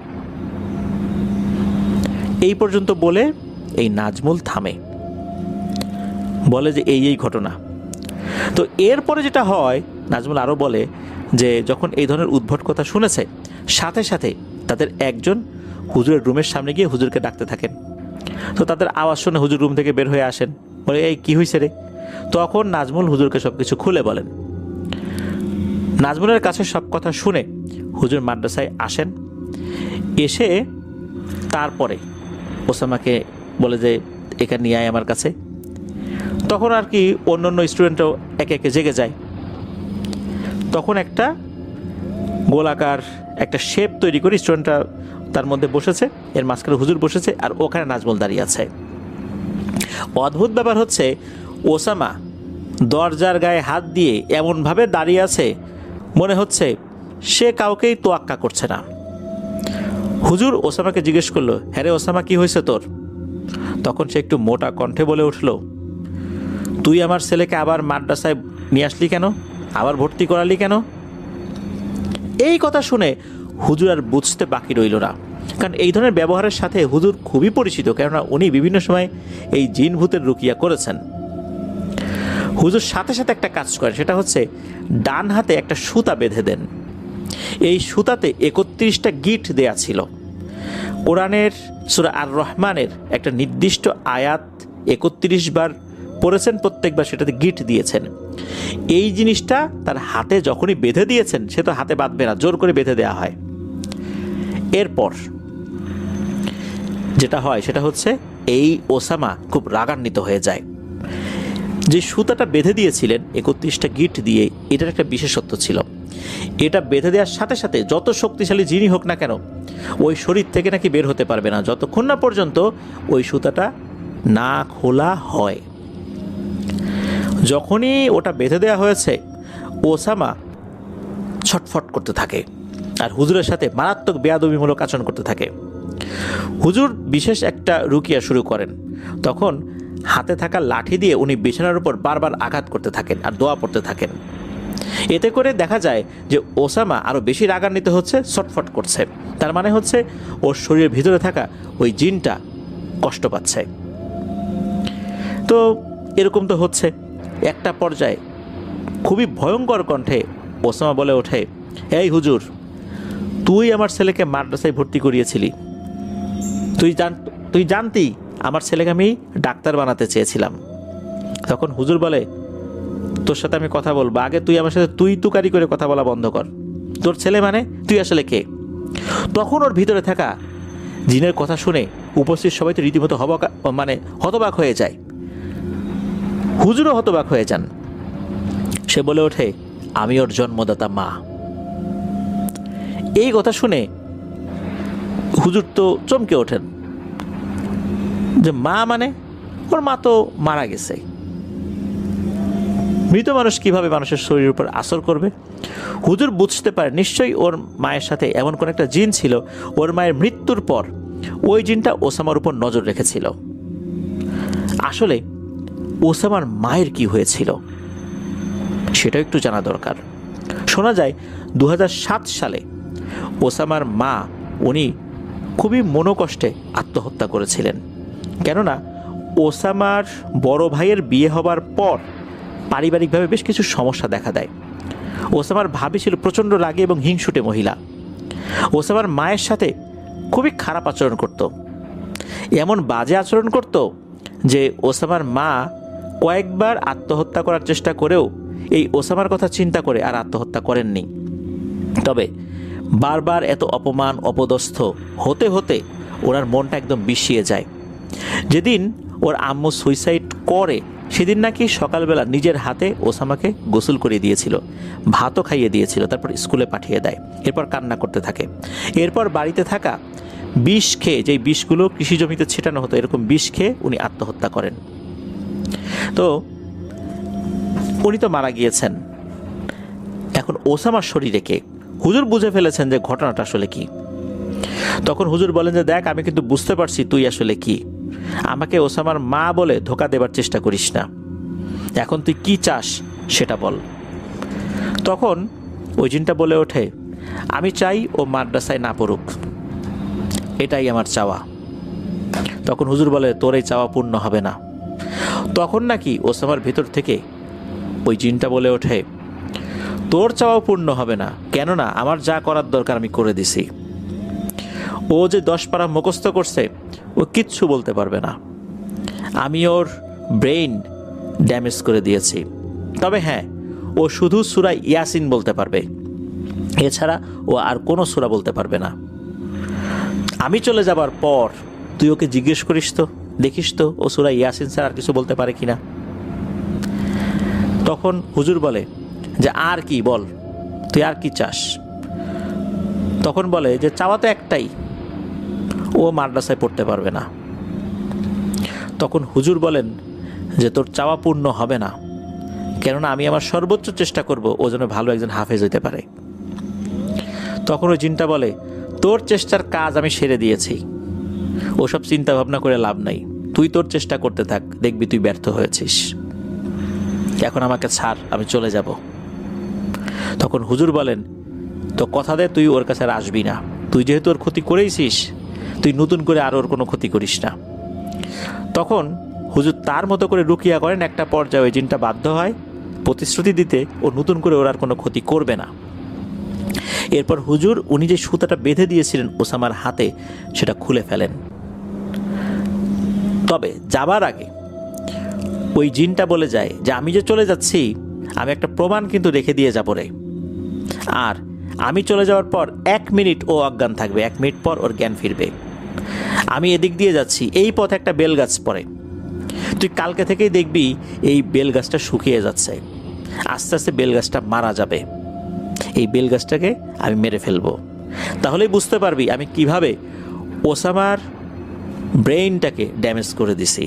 এই পর্যন্ত বলে এই নাজমুল থামে, বলে যে এই ঘটনা। তো এরপরে যেটা হয়, নাজমুল আরও বলে যে যখন এই ধরনের উদ্ভট কথা শুনেছে, সাথে সাথে তাদের একজন হুজুরের রুমের সামনে গিয়ে হুজুরকে ডাকতে থাকেন। তো তাদের আওয়াজ শুনে হুজুর রুম থেকে বের হয়ে আসেন, বলে এই কী হয়েছে রে? তখন নাজমুল হুজুরকে সব কিছু খুলে বলেন। নাজমুলের কাছে সব কথা শুনে হুজুর মাদ্রাসায় আসেন। এসে তারপরে ওসামাকে বলে যে এখানে নিয়ে আয় আমার কাছে। তখন আর কি অন্য অন্য স্টুডেন্টরাও একে একে জেগে যায়। তখন একটা গোলাকার একটা শেপ তৈরি করে স্টুডেন্টরা তার মধ্যে বসেছে, এর মাঝখানে হুজুর বসেছে, আর ওখানে নাজমুল দাঁড়িয়ে আছে। অদ্ভুত ব্যাপার হচ্ছে, ওসামা দরজার গায়ে হাত দিয়ে এমনভাবে দাঁড়িয়ে আছে মনে হচ্ছে সে কাউকেই তোয়াক্কা করছে না। হুজুর ওসামাকে জিজ্ঞেস করলো, হ্যাঁ রে ওসামা, কি হয়েছে তোর? তখন সে একটু মোটা কণ্ঠে বলে উঠল, তুই আমার ছেলেকে আবার মাদ্রাসায় নিয়ে আসলি কেন? আবার ভর্তি করালি কেন? এই কথা শুনে হুজুর আর বুঝতে বাকি রইল না, কারণ এই ধরনের ব্যবহারের সাথে হুজুর খুবই পরিচিত, কেননা উনি বিভিন্ন সময় এই জিন ভূতের রুকিয়া করেছেন। হুজুর সাথে সাথে একটা কাজ করেন, সেটা হচ্ছে ডান হাতে একটা সুতা বেঁধে দেন। এই সুতাতে 31টা গিট দেয়া ছিল। কোরআনের সূরা আর রহমানের একটা নির্দিষ্ট আয়াত 31 বার পড়েছেন, প্রত্যেকবার সেটাতে গিট দিয়েছেন। এই জিনিসটা তার হাতে যখনই বেঁধে দিয়েছেন, সে তো হাতে বাঁধবে না, জোর করে বেঁধে দেওয়া হয়। এরপর যেটা হয় সেটা হচ্ছে এই ওসামা খুব রাগান্বিত হয়ে যায়। যে সুতাটা বেঁধে দিয়েছিলেন 31টা গিট দিয়ে, এটার একটা বিশেষত্ব ছিল। এটা বেঁধে দেওয়ার সাথে সাথে যত শক্তিশালী জিনই হোক না কেন, ওই শরীর থেকে নাকি বের হতে পারবে না যতক্ষণ না পর্যন্ত ওই সুতাটা না খোলা হয়। যখনই ওটা বেঁধে দেওয়া হয়েছে, ওসামা ছটফট করতে থাকে আর হুজুরের সাথে মারাত্মক বেয়াদবিমূলক আচরণ করতে থাকে। হুজুর বিশেষ একটা রুকিয়া শুরু করেন। তখন হাতে থাকা লাঠি দিয়ে উনি বিছানার উপর বারবার আঘাত করতে থাকেন আর দোয়া পড়তে থাকেন। এতে করে দেখা যায় যে ওসামা আরও বেশি রাগান্বিত হচ্ছে, ছটফট করছে। তার মানে হচ্ছে ওর শরীরের ভিতরে থাকা ওই জিনটা কষ্ট পাচ্ছে। তো এরকম তো হচ্ছে। একটা পর্যায়ে খুবই ভয়ঙ্কর কণ্ঠে ওসামা বলে ওঠে, এই হুজুর, তুই আমার ছেলেকে মাদ্রাসায় ভর্তি করিয়েছিলি, তুই জানতি আমার ছেলেকে আমি ডাক্তার বানাতে চেয়েছিলাম। তখন হুজুর বলে, তোর সাথে আমি কথা বলবো, আগে তুই আমার সাথে তুই তুকারি করে কথা বলা বন্ধ কর। তোর ছেলে মানে তুই আসলে কে? তখন ওর ভিতরে থাকা জিনের কথা শুনে উপস্থিত সবাই তো রীতিমতো হতবাক হয়ে যায়। হুজুরও হতবাক হয়ে যান। সে বলে ওঠে, আমি ওর জন্মদাতা মা। এই কথা শুনে হুজুর তো চমকে ওঠেন যে মা মানে? ওর মা তো মারা গেছে। মৃত মানুষ কিভাবে মানুষের শরীরের উপর আসর করবে? হুজুর বুঝতে পারে নিশ্চয়ই ওর মায়ের সাথে এমন কোন একটা জিন ছিল, ওর মায়ের মৃত্যুর পর ওই জিনটা ওসামার উপর নজর রেখেছিল। আসলে ওসামার মায়ের কি হয়েছিল সেটাও একটু জানা দরকার। শোনা যায় 2007 সালে ওসামার মা উনি খুবই মনোকষ্টে আত্মহত্যা করেছিলেন। কেননা ওসামার বড় ভাইয়ের বিয়ে হবার পর পারিবারিকভাবে বেশ কিছু সমস্যা দেখা দেয়। ওসামার ভাবি ছিল প্রচণ্ড রাগী এবং হিংসুটে মহিলা। ওসামার মায়ের সাথে খুবই খারাপ আচরণ করত, এমন বাজে আচরণ করত যে ওসামার মা কয়েকবার আত্মহত্যা করার চেষ্টা করেও এই ওসামার কথা চিন্তা করে আর আত্মহত্যা করেননি। তবে বারবার এত অপমান অপদস্থ হতে হতে ওনার মনটা একদম বিষিয়ে যায়। যেদিন ওর আম্মু সুইসাইড করে সেদিন নাকি সকালবেলা নিজের হাতে ওসামাকে গোসল করিয়ে দিয়েছিল, ভাতও খাইয়ে দিয়েছিল, তারপর স্কুলে পাঠিয়ে দেয়। এরপর কান্না করতে থাকে। এরপর বাড়িতে থাকা বিষ খেয়ে, যেই বিষগুলো কৃষি জমিতে ছেটানো হতো, এরকম বিষ খেয়ে উনি আত্মহত্যা করেন। তো উনি তো মারা গিয়েছেন। এখন ওসামার শরীরে কে? হুজুর বুঝে ফেলেছেন যে ঘটনাটা আসলে কি। তখন হুজুর বলেন যে, দেখ, আমি কিন্তু বুঝতে পারছি তুই আসলে কি। আমাকে ওসামার মা বলে ধোকা দেবার চেষ্টা করিস না। এখন তুই কি চাস সেটা বল। তখন ওই জিনটা বলে ওঠে, আমি চাই ও মাদ্রাসায় না পড়ুক, এটাই আমার চাওয়া। তখন হুজুর বলে, তোর এই চাওয়া পূর্ণ হবে না। তখন নাকি ওসামার ভেতর থেকে ওই জিনটা বলে ওঠে, তোর চাওয়াও পূর্ণ হবে না, কেননা আমার যা করার দরকার আমি করে দিছি। ও যে 10 পারা মুখস্থ করছে ও কিচ্ছু বলতে পারবে না। আমি ওর ব্রেইন ড্যামেজ করে দিয়েছি। তবে হ্যাঁ, ও শুধু সূরা ইয়াসিন বলতে পারবে, এছাড়া ও আর কোনো সূরা বলতে পারবে না। আমি চলে যাবার পর তুই ওকে জিজ্ঞেস করিস তো, দেখিস তো ও সূরা ইয়াসিন ছাড়া আর কিছু বলতে পারে কিনা। তখন হুজুর বলে যে, আর কি বল, তুই আর কি চাস? তখন বলে যে, চাওয়া তো একটাই, ও মাদ্রাসায় পড়তে পারবে না। তখন হুজুর বলেন যে, তোর চাওয়া পূর্ণ হবে না, কেননা আমি আমার সর্বোচ্চ চেষ্টা করব ও যেন ভালো একজন হাফেজ হইতে পারে। তখন ওই জিনটা বলে, তোর চেষ্টার কাজ আমি সেরে দিয়েছি, ওসব চিন্তা ভাবনা করে লাভ নাই, তুই তোর চেষ্টা করতে থাক, দেখবি তুই ব্যর্থ হয়েছিস। এখন আমাকে ছাড়, আমি চলে যাব। তখন হুজুর বলেন, তো কথা দে তুই ওর কাছে আর আসবি না। তুই যেহেতু ওর ক্ষতি করেইছিস, তুই নতুন করে আর ওর কোনো ক্ষতি করিস না। তখন হুজুর তার মতো করে রুকিয়া করেন। একটা পর্যায়ে ওই জিনটা বাধ্য হয় প্রতিশ্রুতি দিতে ও নতুন করে ওর আর কোনো ক্ষতি করবে না। এরপর হুজুর উনি যে সুতাটা বেঁধে দিয়েছিলেন ওসামার হাতে সেটা খুলে ফেলেন। তবে যাবার আগে ওই জিনটা বলে যায় যে, আমি যে চলে যাচ্ছি আমি একটা প্রমাণ কিন্তু রেখে দিয়ে যাব রে। আর আমি চলে যাওয়ার পর 1 মিনিট ও অজ্ঞান থাকবে, 1 মিনিট পর ওর জ্ঞান ফিরবে। আমি এদিক দিয়ে যাচ্ছি, এই পথে একটা বেল গাছ পড়ে, তুই কালকে থেকেই দেখবি এই বেল গাছটা শুকিয়ে যাচ্ছে, আস্তে আস্তে বেল গাছটা মারা যাবে। এই বেল গাছটাকে আমি মেরে ফেলবো, তাহলেই বুঝতে পারবি আমি কিভাবে ওসামার ব্রেইনটাকে ড্যামেজ করে দিছি।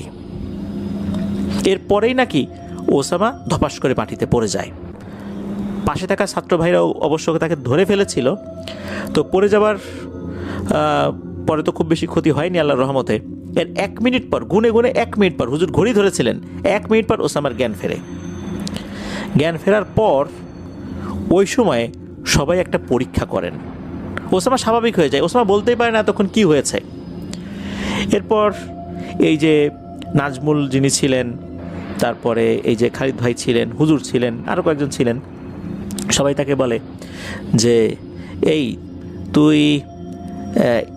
এরপরেই নাকি ওসামা ধপাস করে মাটিতে পড়ে যায়। পাশে থাকা ছাত্র ভাইরাও অবশ্য তাকে ধরে ফেলেছিল। তো পড়ে যাবার পরে তো খুব বেশি ক্ষতি হয়নি আল্লাহর রহমতে। এর 1 মিনিট পর, গুনে গুনে 1 মিনিট পর, হুজুর ঘড়ি ধরেছিলেন, 1 মিনিট পর ওসামার জ্ঞান ফেরে। জ্ঞান ফেরার পর ওই সময়ে সবাই একটা পরীক্ষা করেন। ওসামা স্বাভাবিক হয়ে যায়, ওসামা বলতেই পারে না তখন কি হয়েছে। এরপর এই যে নাজমুল যিনি ছিলেন, তারপরে এই যে খালিদ ভাই ছিলেন, হুজুর ছিলেন, আরও কয়েকজন ছিলেন, সবাই তাকে বলে যে এই তুই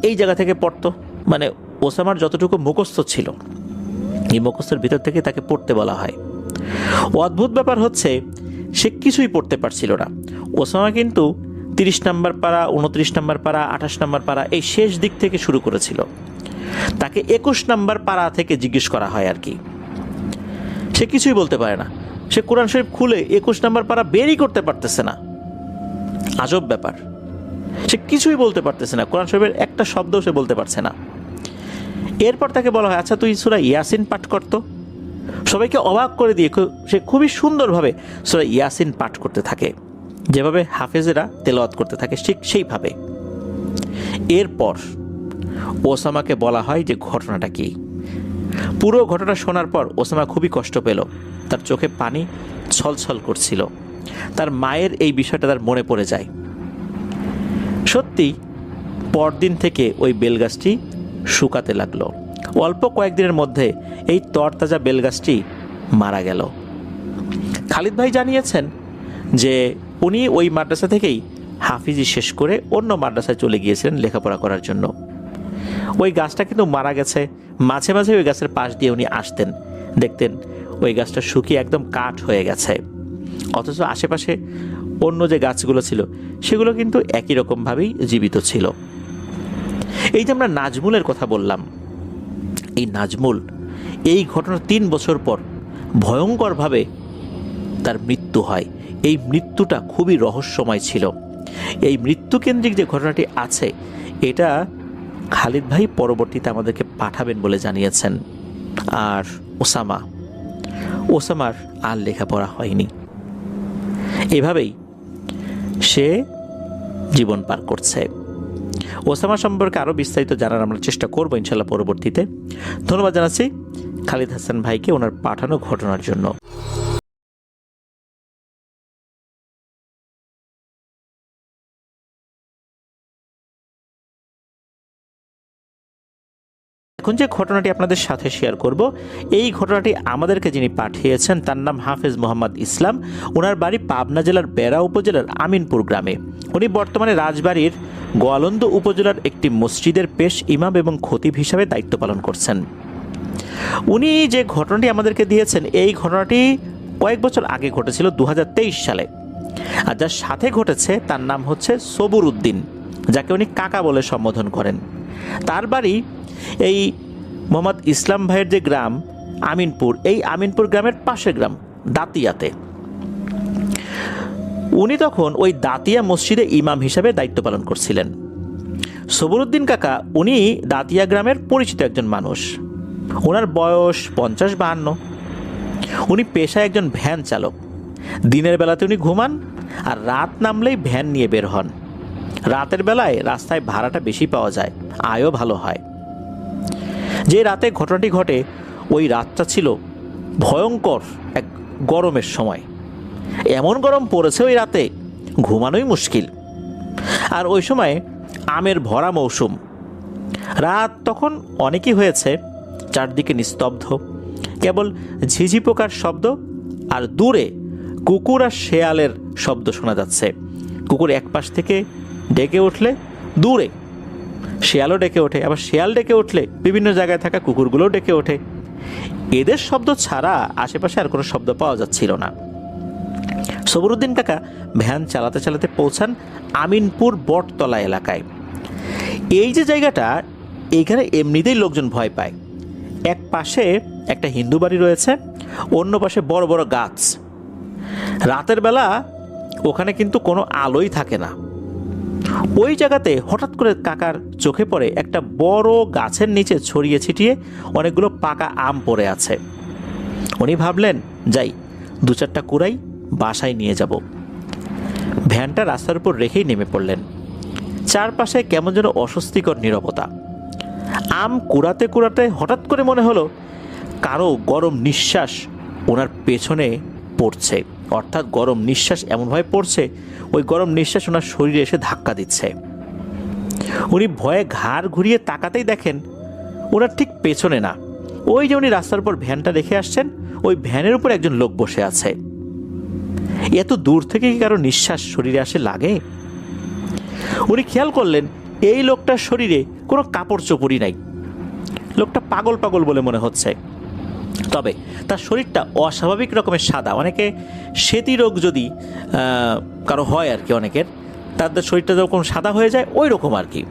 এই জায়গা থেকে পড়তো, মানে ওসামার যতটুকু মুখস্থ ছিল এই মুখস্থের ভিতর থেকে তাকে পড়তে বলা হয়। অদ্ভুত ব্যাপার হচ্ছে সে কিছুই পড়তে পারছিল না। ওসামা কিন্তু 30 নম্বর পারা, 29 নম্বর পারা, 28 নম্বর পারা এই শেষ দিক থেকে শুরু করেছিল। তাকে 21 নম্বর পারা থেকে জিজ্ঞেস করা হয় আর কি। সে কিছুই বলতে পারে না, সে কোরআন শরীফ খুলে 21 নম্বর পারা বেরই করতে পারতেছে না। আজব ব্যাপার, সে কিছুই বলতে পারতেছে না, কোরআন শরীফের একটা শব্দও সে বলতে পারছে না। এরপর তাকে বলা হয়, আচ্ছা তুই সূরা ইয়াসিন পাঠ করতো। সবাইকে অবাক করে দিয়ে সে খুবই সুন্দরভাবে সূরা ইয়াসিন পাঠ করতে থাকে, যেভাবে হাফেজেরা তেলাওয়াত করতে থাকে ঠিক সেইভাবে। এরপর ওসামাকে বলা হয় যে ঘটনাটা কি। পুরো ঘটনা শোনার পর ওসামা খুবই কষ্ট পেল, তার চোখে পানি ছলছল করছিল। তার মায়ের এই বিষয়টা তার মনে পড়ে যায়। সত্যি পরদিন থেকে ওই বেলগাছটি শুকাতে লাগলো। অল্প কয়েকদিনের মধ্যে এই তরতাজা বেলগাছটি মারা গেল। খালিদ ভাই জানিয়েছেন যে উনি ওই মাদ্রাসা থেকেই হাফিজি শেষ করে অন্য মাদ্রাসায় চলে গিয়েছিলেন লেখাপড়া করার জন্য। ওই গাছটা কিন্তু মারা গেছে। মাঝে মাঝে ওই গাছের পাশ দিয়ে উনি আসতেন, দেখতেন ওই গাছটা শুকিয়ে একদম কাঠ হয়ে গেছে, অথচ আশেপাশে অন্য যে গাছগুলো ছিল সেগুলো কিন্তু একই রকমভাবেই জীবিত ছিল। এই যে আমরা নাজমুলের কথা বললাম, এই নাজমুল এই ঘটনার 3 বছর পর ভয়ঙ্করভাবে তার মৃত্যু হয়। এই মৃত্যুটা খুবই রহস্যময় ছিল। এই মৃত্যুকেন্দ্রিক যে ঘটনাটি আছে এটা খালিদ ভাই পরবর্তীতে আমাদেরকে পাঠাবেন বলে জানিয়েছেন। আর ওসামার আর লেখাপড়া হয়নি, এভাবেই সে জীবন পার করছে। ওসামা সম্পর্কে আরও বিস্তারিত জানার আমরা চেষ্টা করবো ইনশাল্লাহ পরবর্তীতে। ধন্যবাদ জানাচ্ছি খালিদ হাসান ভাইকে ওনার পাঠানো ঘটনার জন্য। এখন যে ঘটনাটি আপনাদের সাথে শেয়ার করব, এই ঘটনাটি আমাদেরকে যিনি পাঠিয়েছেন তার নাম হাফেজ মোহাম্মদ ইসলাম। ওনার বাড়ি পাবনা জেলার বেড়া উপজেলার আমিনপুর গ্রামে। উনি বর্তমানে রাজবাড়ির গোয়ালন্দ উপজেলার একটি মসজিদের পেশ ইমাম এবং খতিব হিসাবে দায়িত্ব পালন করছেন। উনি যে ঘটনাটি আমাদেরকে দিয়েছেন এই ঘটনাটি কয়েক বছর আগে ঘটেছিল 2023 সালে। আর যার সাথে ঘটেছে তার নাম হচ্ছে সবুর উদ্দিন, যাকে উনি কাকা বলে সম্বোধন করেন। তার বাড়ি এই মোহাম্মদ ইসলাম ভাইয়ের যে গ্রাম আমিনপুর, এই আমিনপুর গ্রামের পাশের গ্রাম দাতিয়াতে। উনি তখন ওই দাতিয়া মসজিদে ইমাম হিসাবে দায়িত্ব পালন করছিলেন। সবুরউদ্দিন কাকা উনি দাতিয়া গ্রামের পরিচিত একজন মানুষ। ওনার বয়স 50-52। উনি পেশায় একজন ভ্যান চালক। দিনের বেলাতে উনি ঘুমান আর রাত নামলেই ভ্যান নিয়ে বের হন। রাতের বেলায় রাস্তায় ভাড়াটা বেশি পাওয়া যায়, আয়ও ভালো হয়। যে রাতে ঘটনাটি ঘটে ওই রাতটা ছিল ভয়ঙ্কর এক গরমের সময়। এমন গরম পড়েছে ওই রাতে ঘুমানোই মুশকিল। আর ওই সময় আমের ভরা মৌসুম। রাত তখন অনেকই হয়েছে, চারদিকে নিস্তব্ধ, কেবল ঝিঝি পোকার শব্দ আর দূরে কুকুর আর শেয়ালের শব্দ শোনা যাচ্ছে। কুকুর এক পাশ থেকে ডেকে উঠলে দূরে শেয়ালও ডেকে ওঠে, আবার শেয়াল ডেকে উঠলে বিভিন্ন জায়গায় থাকা কুকুরগুলোও ডেকে ওঠে। এদের শব্দ ছাড়া আশেপাশে আর কোনো শব্দ পাওয়া যাচ্ছিল না। সবুরউদ্দিন কাকা ভ্যান চালাতে চালাতে পৌঁছান আমিনপুর বটতলা এলাকায়। এই যে জায়গাটা, এইখানে এমনিতেই লোকজন ভয় পায়। এক পাশে একটা হিন্দু বাড়ি রয়েছে, অন্য পাশে বড় বড় গাছ। রাতের বেলা ওখানে কিন্তু কোনো আলোই থাকে না। ওই জায়গাতে হঠাৎ করে কাকার চোখে পড়ে একটা বড় গাছের নিচে ছড়িয়ে ছিটিয়ে অনেকগুলো পাকা আম পড়ে আছে। উনি ভাবলেন যাই 2-4টা কুড়াই বাসায় নিয়ে যাব। ভ্যানটা রাস্তার উপর রেখেই নেমে পড়লেন। চারপাশে কেমন যেন অস্বস্তিকর নীরবতা। আম কুড়াতে কুড়াতে হঠাৎ করে মনে হলো কারো গরম নিঃশ্বাস ওনার পেছনে পড়ছে, অর্থাৎ গরম নিঃশ্বাস এমনভাবে পড়ছে, ওই গরম নিঃশ্বাস ওনার শরীরে এসে ধাক্কা দিচ্ছে। উনি ভয়ে ঘাড় ঘুরিয়ে তাকাতেই দেখেন ওনার ঠিক পেছনে না, ওই যে উনি রাস্তার উপর ভ্যানটা রেখে আসছেন, ওই ভ্যানের উপর একজন লোক বসে আছে। এত দূর থেকে কি কারো নিঃশ্বাস শরীরে আসে লাগে? উনি খেয়াল করলেন এই লোকটার শরীরে কোনো কাপড় চোপড়ই নাই। লোকটা পাগল পাগল বলে মনে হচ্ছে, তবে তার শরীরটা অস্বাভাবিক রকমের সাদা। অনেকে সেতী রোগ যদি কারো হয় আর কি, অনেকের তাদের শরীরটা যখন সাদা হয়ে যায় ওই রকম আর কি।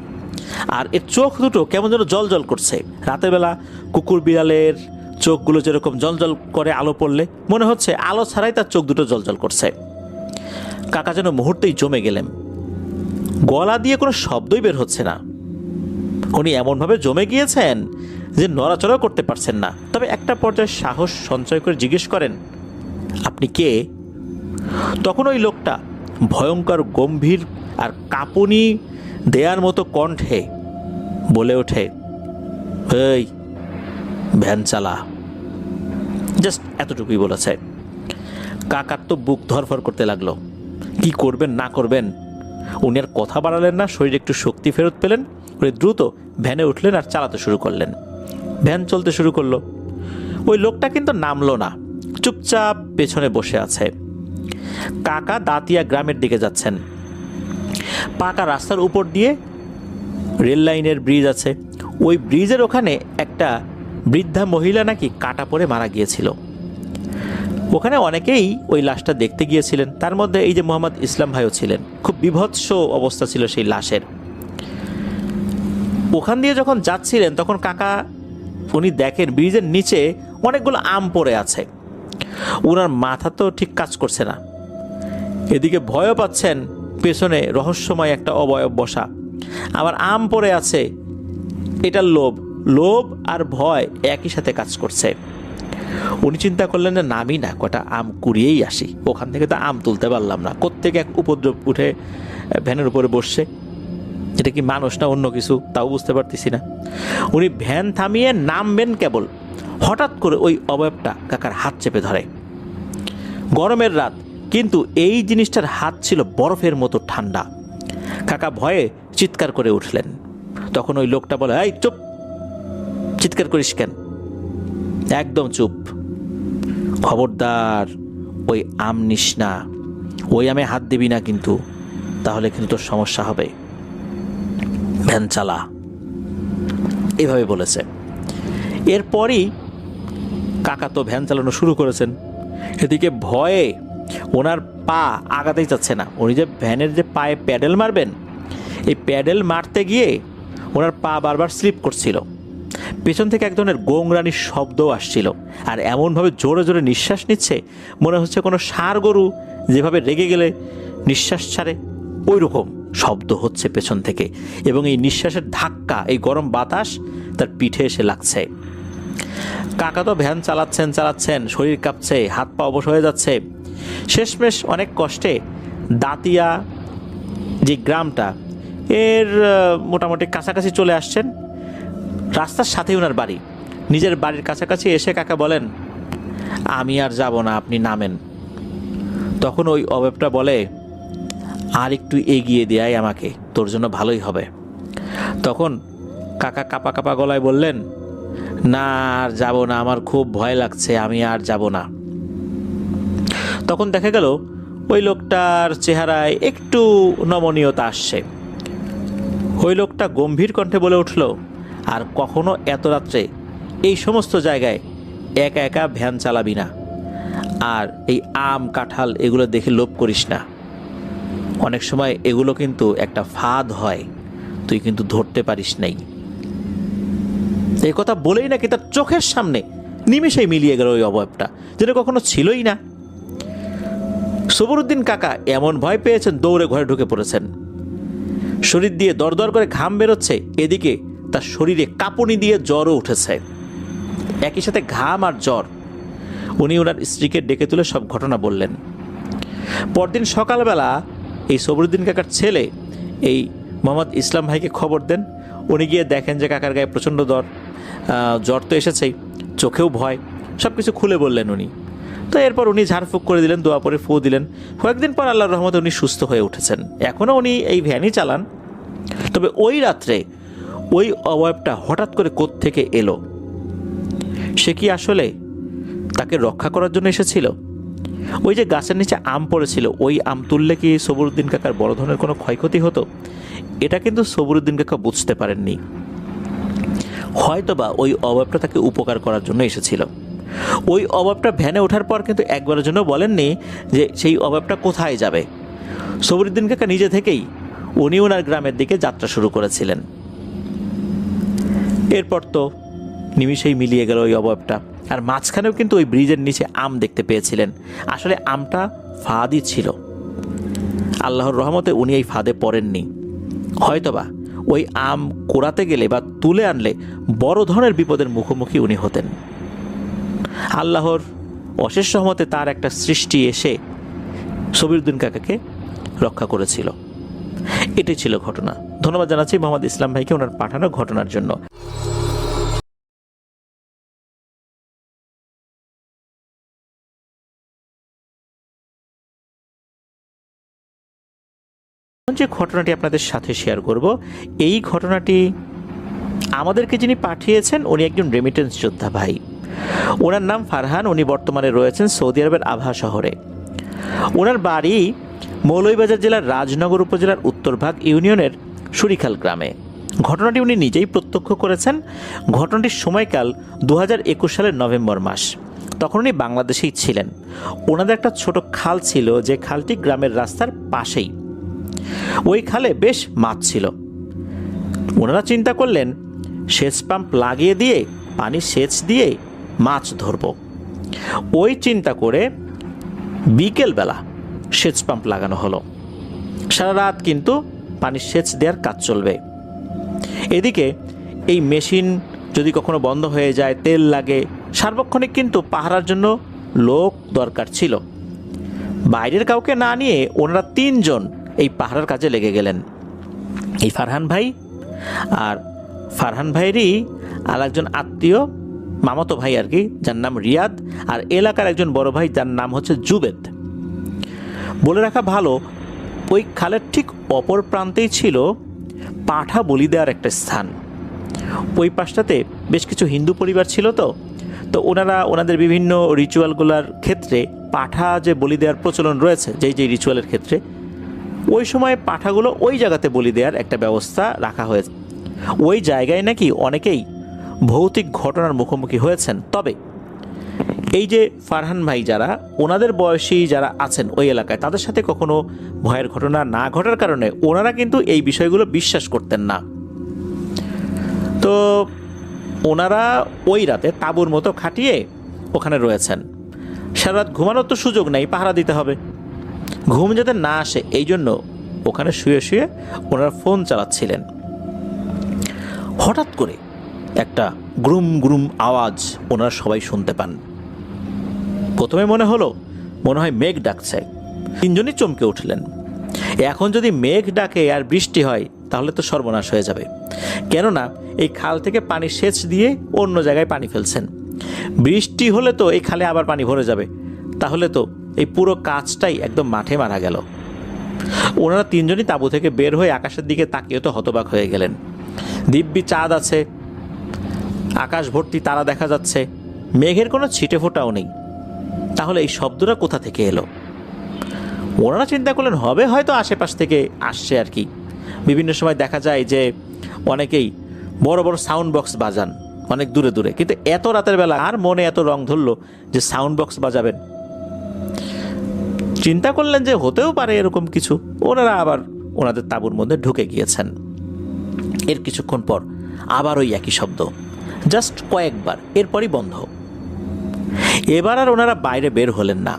আর এর চোখ দুটো কেমন যেন জল জল করছে। রাতের বেলা কুকুর বিড়ালের চোখগুলো যেরকম জল জল করে আলো পড়লে, মনে হচ্ছে আলো ছাড়াই তার চোখ দুটো জল জল করছে। কাকা যেন মুহূর্তেই জমে গেলেন, গলা দিয়ে কোনো শব্দই বের হচ্ছে না। উনি এমনভাবে জমে গিয়েছেন যে নড়াচড়াও করতে পারছেন না। তবে একটা পর্যায়ে সাহস সঞ্চয় করে জিজ্ঞেস করেন, আপনি কে? তখন ওই লোকটা ভয়ঙ্কর গম্ভীর আর কাঁপুনি দেয়ার মতো কণ্ঠে বলে ওঠে, এই ভ্যান চালা। জাস্ট এতটুকুই বলেছে। কাকার তো বুক ধরফর করতে লাগলো, কি করবেন না করবেন। উনি আর কথা বাড়ালেন না, শরীরে একটু শক্তি ফেরত পেলেন। উনি দ্রুত ভ্যানে উঠলেন আর চালাতে শুরু করলেন। ভ্যান চলতে শুরু করলো। ওই লোকটা কিন্তু নামলো না, চুপচাপ পেছনে বসে আছে। কাকা দাতিয়া গ্রামের দিকে যাচ্ছেন। পাকা রাস্তার উপর দিয়ে রেল লাইনের ব্রিজ আছে। ওই ব্রিজের ওখানে একটা বৃদ্ধা মহিলা নাকি কাটা পড়ে মারা গিয়েছিল। ওখানে অনেকেই ওই লাশটা দেখতে গিয়েছিলেন, তার মধ্যে এই যে মোহাম্মদ ইসলাম ভাইও ছিলেন। খুব বিভৎস অবস্থা ছিল সেই লাশের। ওখান দিয়ে যখন যাচ্ছিলেন তখন কাকা উনি দেখেন ব্রিজের নিচে অনেকগুলো আম পড়ে আছে। ওনার মাথা তো ঠিক কাজ করছে না, এদিকে ভয়ও পাচ্ছেন, পেছনে রহস্যময় একটা অবয়ব বসা, আবার আম পড়ে আছে। এটা লোভ আর ভয় একই সাথে কাজ করছে। উনি চিন্তা করলেন যে নামি না, কটা আম কুড়িয়েই আসি। ওখান থেকে তো আম তুলতে পারলাম না, কোত্থেকে এক উপদ্রব উঠে ভ্যানের উপরে বসছে। এটা কি মানুষ না অন্য কিছু তাও বুঝতে পারতেছি না। উনি ভ্যান থামিয়ে নামবেন কেবল, হঠাৎ করে ওই অবয়বটা কাকার হাত চেপে ধরে। গরমের রাত, কিন্তু এই জিনিসটার হাত ছিল বরফের মতো ঠান্ডা। কাকা ভয়ে চিৎকার করে উঠলেন। তখন ওই লোকটা বলে, এই চুপ, চিৎকার করিস কেন, একদম চুপ, খবরদার ওই আম নিস না, ওই আমে হাত দিবি না কিন্তু, তাহলে কিন্তু তোর সমস্যা হবে, ভ্যান চালা। এভাবে বলেছে। এরপরই কাকা তো ভ্যান চালানো শুরু করেছেন। এদিকে ভয়ে ওনার পা আগাতেই যাচ্ছে না। উনি যে ভ্যানের যে পায়ে প্যাডেল মারবেন, এই প্যাডেল মারতে গিয়ে ওনার পা বারবার স্লিপ করছিল। পেছন থেকে এক ধরনের গোংরানির শব্দও আসছিল, আর এমনভাবে জোরে জোরে নিঃশ্বাস নিচ্ছে, মনে হচ্ছে কোনো ষাঁড় গরু যেভাবে রেগে গেলে নিঃশ্বাস ছাড়ে ওই রকম শব্দ হচ্ছে পেছন থেকে। এবং এই নিঃশ্বাসের ধাক্কা, এই গরম বাতাস তার পিঠে এসে লাগছে। কাকা তো ভ্যান চালাচ্ছেন, শরীর কাঁপছে, হাত পা অবশ হয়ে যাচ্ছে। শেষমেশ অনেক কষ্টে দাতিয়া যে গ্রামটা, এর মোটামুটি কাছাকাছি চলে আসছেন। রাস্তার সাথেই ওনার বাড়ি। নিজের বাড়ির কাছাকাছি এসে কাকা বলেন, আমি আর যাব না, আপনি নামেন। তখন ওই অবয়বটা বলে, আর একটু এগিয়ে দেয় আমাকে, তোর জন্য ভালোই হবে। তখন কাকা কাপা কাপা গলায় বললেন, না আর যাব না, আমার খুব ভয় লাগছে, আমি আর যাব না। তখন দেখা গেল ওই লোকটার চেহারায় একটু নমনীয়তা আসছে। ওই লোকটা গম্ভীর কণ্ঠে বলে উঠল, আর কখনো এত রাত্রে এই সমস্ত জায়গায় একা একা ভ্যান চালাবি না, আর এই আম কাঁঠাল এগুলো দেখে লোভ করিস না। অনেক সময় এগুলো কিন্তু একটা ফাঁদ হয়, তুই কিন্তু ধরতে পারিস নাই। এই কথা বলেই নাকি তার চোখের সামনে নিমেষেই মিলিয়ে গেল ওই অবয়বটা, যেটা কখনো ছিলই না। সবরুদ্দিন কাকা এমন ভয় পেয়েছেন, দৌড়ে ঘরে ঢুকে পড়েছেন। শরীর দিয়ে দরদর করে ঘাম বেরোচ্ছে, এদিকে তার শরীরে কাঁপুনি দিয়ে জ্বরও উঠেছে, একই সাথে ঘাম আর জ্বর। উনি ওনার স্ত্রীকে ডেকে তুলে সব ঘটনা বললেন। পরদিন সকালবেলা এই সবরুদ্দিন কাকার ছেলে এই মোহাম্মদ ইসলাম ভাইকে খবর দেন। উনি গিয়ে দেখেন যে কাকার গায়ে প্রচণ্ড জ্বর তো এসেছেই, চোখেও ভয়, সব কিছু খুলে বললেন উনি। তো এরপর উনি ঝাড়ফুঁক করে দিলেন, দোয়া পরে ফু দিলেন। কয়েকদিন পর আল্লাহর রহমতে উনি সুস্থ হয়ে উঠেছেন, এখনও উনি এই ভ্যানই চালান। তবে ওই রাত্রে ওই অবয়বটা হঠাৎ করে কোত্থেকে এলো? সে কি আসলে তাকে রক্ষা করার জন্য এসেছিল? ওই যে গাছের নিচে আম পড়েছিল, ওই আম তুললে কি সবুরউদ্দিন কাকার বড় ধরনের কোনো ক্ষয়ক্ষতি হতো? এটা কিন্তু সবুরউদ্দিন কাকা বুঝতে পারেননি। হয়তোবা ওই অবয়বটা তাকে উপকার করার জন্য এসেছিল। ওই অবয়বটা ভ্যানে ওঠার পর কিন্তু একবারের জন্য বলেননি যে সেই অবয়বটা কোথায় যাবে। সবুরউদ্দিন কাকা নিজে থেকেই উনি ওনার গ্রামের দিকে যাত্রা শুরু করেছিলেন। এরপর তো নিমিষেই মিলিয়ে গেল ওই অবয়বটা। আর মাঝখানেও কিন্তু ওই ব্রিজের নিচে আম দেখতে পেয়েছিলেন। আসলে আমটা ফাঁদই ছিল। আল্লাহর রহমতে উনি এই ফাঁদে পড়েননি। হয়তোবা ওই আম কোড়াতে গেলে বা তুলে আনলে বড় ধরনের বিপদের মুখোমুখি উনি হতেন। আল্লাহর অশেষ রহমতে তার একটা সৃষ্টি এসে সবিরউদ্দিন কাকাকে রক্ষা করেছিল। এটাই ছিল ঘটনা। ধন্যবাদ জানাচ্ছি মোহাম্মদ ইসলাম ভাইকে ওনার পাঠানো ঘটনার জন্য। যে ঘটনাটি আপনাদের সাথে শেয়ার করব, এই ঘটনাটি আমাদেরকে যিনি পাঠিয়েছেন উনি একজন রেমিটেন্স যোদ্ধা ভাই। ওনার নাম ফারহান। উনি বর্তমানে রয়েছেন সৌদি আরবের আভা শহরে। ওনার বাড়ি মৌলভীবাজার জেলার রাজনগর উপজেলার উত্তরভাগ ইউনিয়নের সুরিখাল গ্রামে। ঘটনাটি উনি নিজেই প্রত্যক্ষ করেছেন। ঘটনাটির সময়কাল 2021 সালের নভেম্বর মাস। তখন উনি বাংলাদেশেই ছিলেন। ওনাদের একটা ছোট খাল ছিল, যে খালটি গ্রামের রাস্তার পাশেই। ওই খালে বেশ মাছ ছিল। ওনারা চিন্তা করলেন সেচ পাম্প লাগিয়ে দিয়ে পানি সেচ দিয়ে মাছ ধরব। ওই চিন্তা করে বিকেলবেলা সেচ পাম্প লাগানো হলো। সারা রাত কিন্তু পানি সেচ দেওয়ার কাজ চলবে। এদিকে এই মেশিন যদি কখনো বন্ধ হয়ে যায়, তেল লাগে, সার্বক্ষণিক কিন্তু পাহারার জন্য লোক দরকার ছিল। বাইরের কাউকে না নিয়ে ওনারা 3 জন এই পাহারার কাজে লেগে গেলেন। এই ফারহান ভাই আর ফারহান ভাইয়েরই আর একজন আত্মীয়, মামাতো ভাই আর কি, যার নাম রিয়াদ, আর এলাকার একজন বড় ভাই যার নাম হচ্ছে জুবেদ। বলে রাখা ভালো, ওই খালের ঠিক অপর প্রান্তেই ছিল পাঠা বলি দেওয়ার একটা স্থান। ওই পাশটাতে বেশ কিছু হিন্দু পরিবার ছিল। তো ওনারা ওনাদের বিভিন্ন রিচুয়ালগুলোর ক্ষেত্রে পাঠা যে বলি দেওয়ার প্রচলন রয়েছে, যেই রিচুয়ালের ক্ষেত্রে ওই সময় পাঠাগুলো ওই জায়গাতে বলি দেওয়ার একটা ব্যবস্থা রাখা হয়েছে। ওই জায়গায় নাকি অনেকেই ভৌতিক ঘটনার মুখোমুখি হয়েছেন। তবে এই যে ফারহান ভাই, যারা ওনাদের বয়সী যারা আছেন ওই এলাকায়, তাদের সাথে কখনো ভয়ের ঘটনা না ঘটার কারণে ওনারা কিন্তু এই বিষয়গুলো বিশ্বাস করতেন না। তো ওনারা ওই রাতে তাঁবুর মতো খাটিয়ে ওখানে রয়েছেন। সারা রাত ঘুমানোর তো সুযোগ নেই, পাহারা দিতে হবে। ঘুম যাতে না আসে এই জন্য ওখানে শুয়ে শুয়ে ওনারা ফোন চালাচ্ছিলেন। হঠাৎ করে একটা গ্রুম গ্রুম আওয়াজ ওনারা সবাই শুনতে পান। প্রথমে মনে হয় মেঘ ডাকছে। 3 জনই চমকে উঠলেন। এখন যদি মেঘ ডাকে আর বৃষ্টি হয় তাহলে তো সর্বনাশ হয়ে যাবে। কেননা এই খাল থেকে পানি সেচ দিয়ে অন্য জায়গায় পানি ফেলছেন। বৃষ্টি হলে তো এই খালে আবার পানি ভরে যাবে, তাহলে তো এই পুরো কাজটাই একদম মাঠে মারা গেল। ওনারা 3 জনই তাঁবু থেকে বের হয়ে আকাশের দিকে তাকিয়ে তো হতবাক হয়ে গেলেন। দিব্যি চাঁদ আছে, আকাশ ভর্তি তারা দেখা যাচ্ছে, মেঘের কোনো ছিটে ফোঁটাও নেই। তাহলে এই শব্দটা কোথা থেকে এলো? ওনারা চিন্তা করলেন হবে হয়তো আশেপাশ থেকে আসছে আর কি। বিভিন্ন সময় দেখা যায় যে অনেকেই বড় বড় সাউন্ড বক্স বাজান অনেক দূরে দূরে, কিন্তু এত রাতের বেলা আর মনে এত রং ধরলো যে সাউন্ড বক্স বাজাবেন। চিন্তা করলেন যে হতেও পারে এরকম কিছু। ওনারা আবার ওনাদের তাঁবুর মধ্যে ঢুকে গিয়েছেন। এর কিছুক্ষণ পর আবার ওই একই শব্দ, জাস্ট কয়েকবার, এরপরই বন্ধ। এবার আর ওনারা বাইরে বের হলেন না।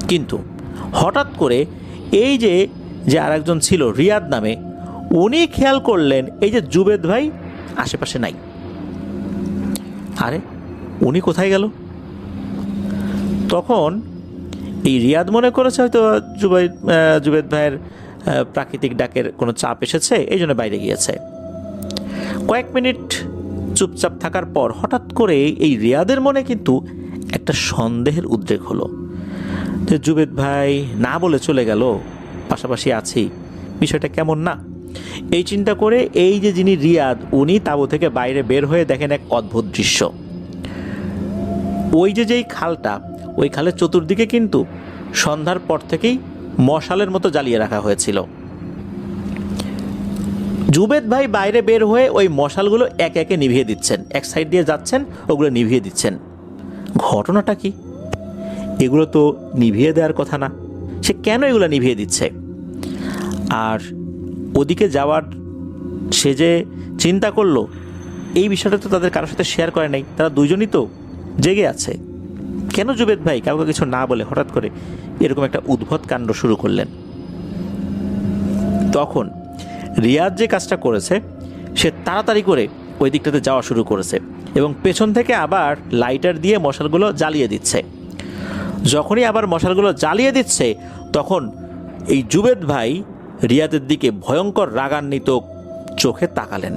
কিন্তু হঠাৎ করে এই যে আরেকজন ছিল রিয়াদ নামে, উনি খেয়াল করলেন এই যে জুবেদ ভাই আশেপাশে নাই। আরে উনি কোথায় গেল? তখন এই রিয়াদ মনে করেছে হয়তো জুবেদ ভাইয়ের প্রাকৃতিক ডাকের কোনো চাপ এসেছে, এই জন্য বাইরে গিয়েছে। কয়েক মিনিট চুপচাপ থাকার পর হঠাৎ করে এই রিয়াদের মনে কিন্তু একটা সন্দেহের উদ্রেক হলো যে জুবেদ ভাই না বলে চলে গেল, পাশাপাশি আছি, বিষয়টা কেমন না। এই চিন্তা করে এই যে যিনি রিয়াদ, উনি তাঁবু থেকে বাইরে বের হয়ে দেখেন এক অদ্ভুত দৃশ্য। ওই যেই খালটা, ওই খালের চতুর্দিকে কিন্তু সন্ধ্যার পর থেকেই মশালের মতো জ্বালিয়ে রাখা হয়েছিল। জুবেদ ভাই বাইরে বের হয়ে ওই মশালগুলো একে একে নিভিয়ে দিচ্ছেন, এক সাইড দিয়ে যাচ্ছেন, ওগুলো নিভিয়ে দিচ্ছেন। ঘটনাটা কি? এগুলো তো নিভিয়ে দেওয়ার কথা না, সে কেন এগুলো নিভিয়ে দিচ্ছে? আর ওদিকে যাওয়ার সে যে চিন্তা করলো, এই বিষয়টা তো তাদের কারোর সাথে শেয়ার করে নাই, তারা দুইজনই তো জেগে আছে। কেন জুবেদ ভাই কাউকে কিছু না বলে হঠাৎ করে এরকম একটা উদ্ভট কাণ্ড শুরু করলেন? তখন রিয়াদ যে কাজটা করেছে, সে তাড়াতাড়ি করে ওই দিকটাতে যাওয়া শুরু করেছে এবং পেছন থেকে আবার লাইটার দিয়ে মশালগুলো জ্বালিয়ে দিচ্ছে। যখনই আবার মশালগুলো জ্বালিয়ে দিচ্ছে, তখন এই জুবেদ ভাই রিয়াদের দিকে ভয়ঙ্কর রাগান্বিত চোখে তাকালেন।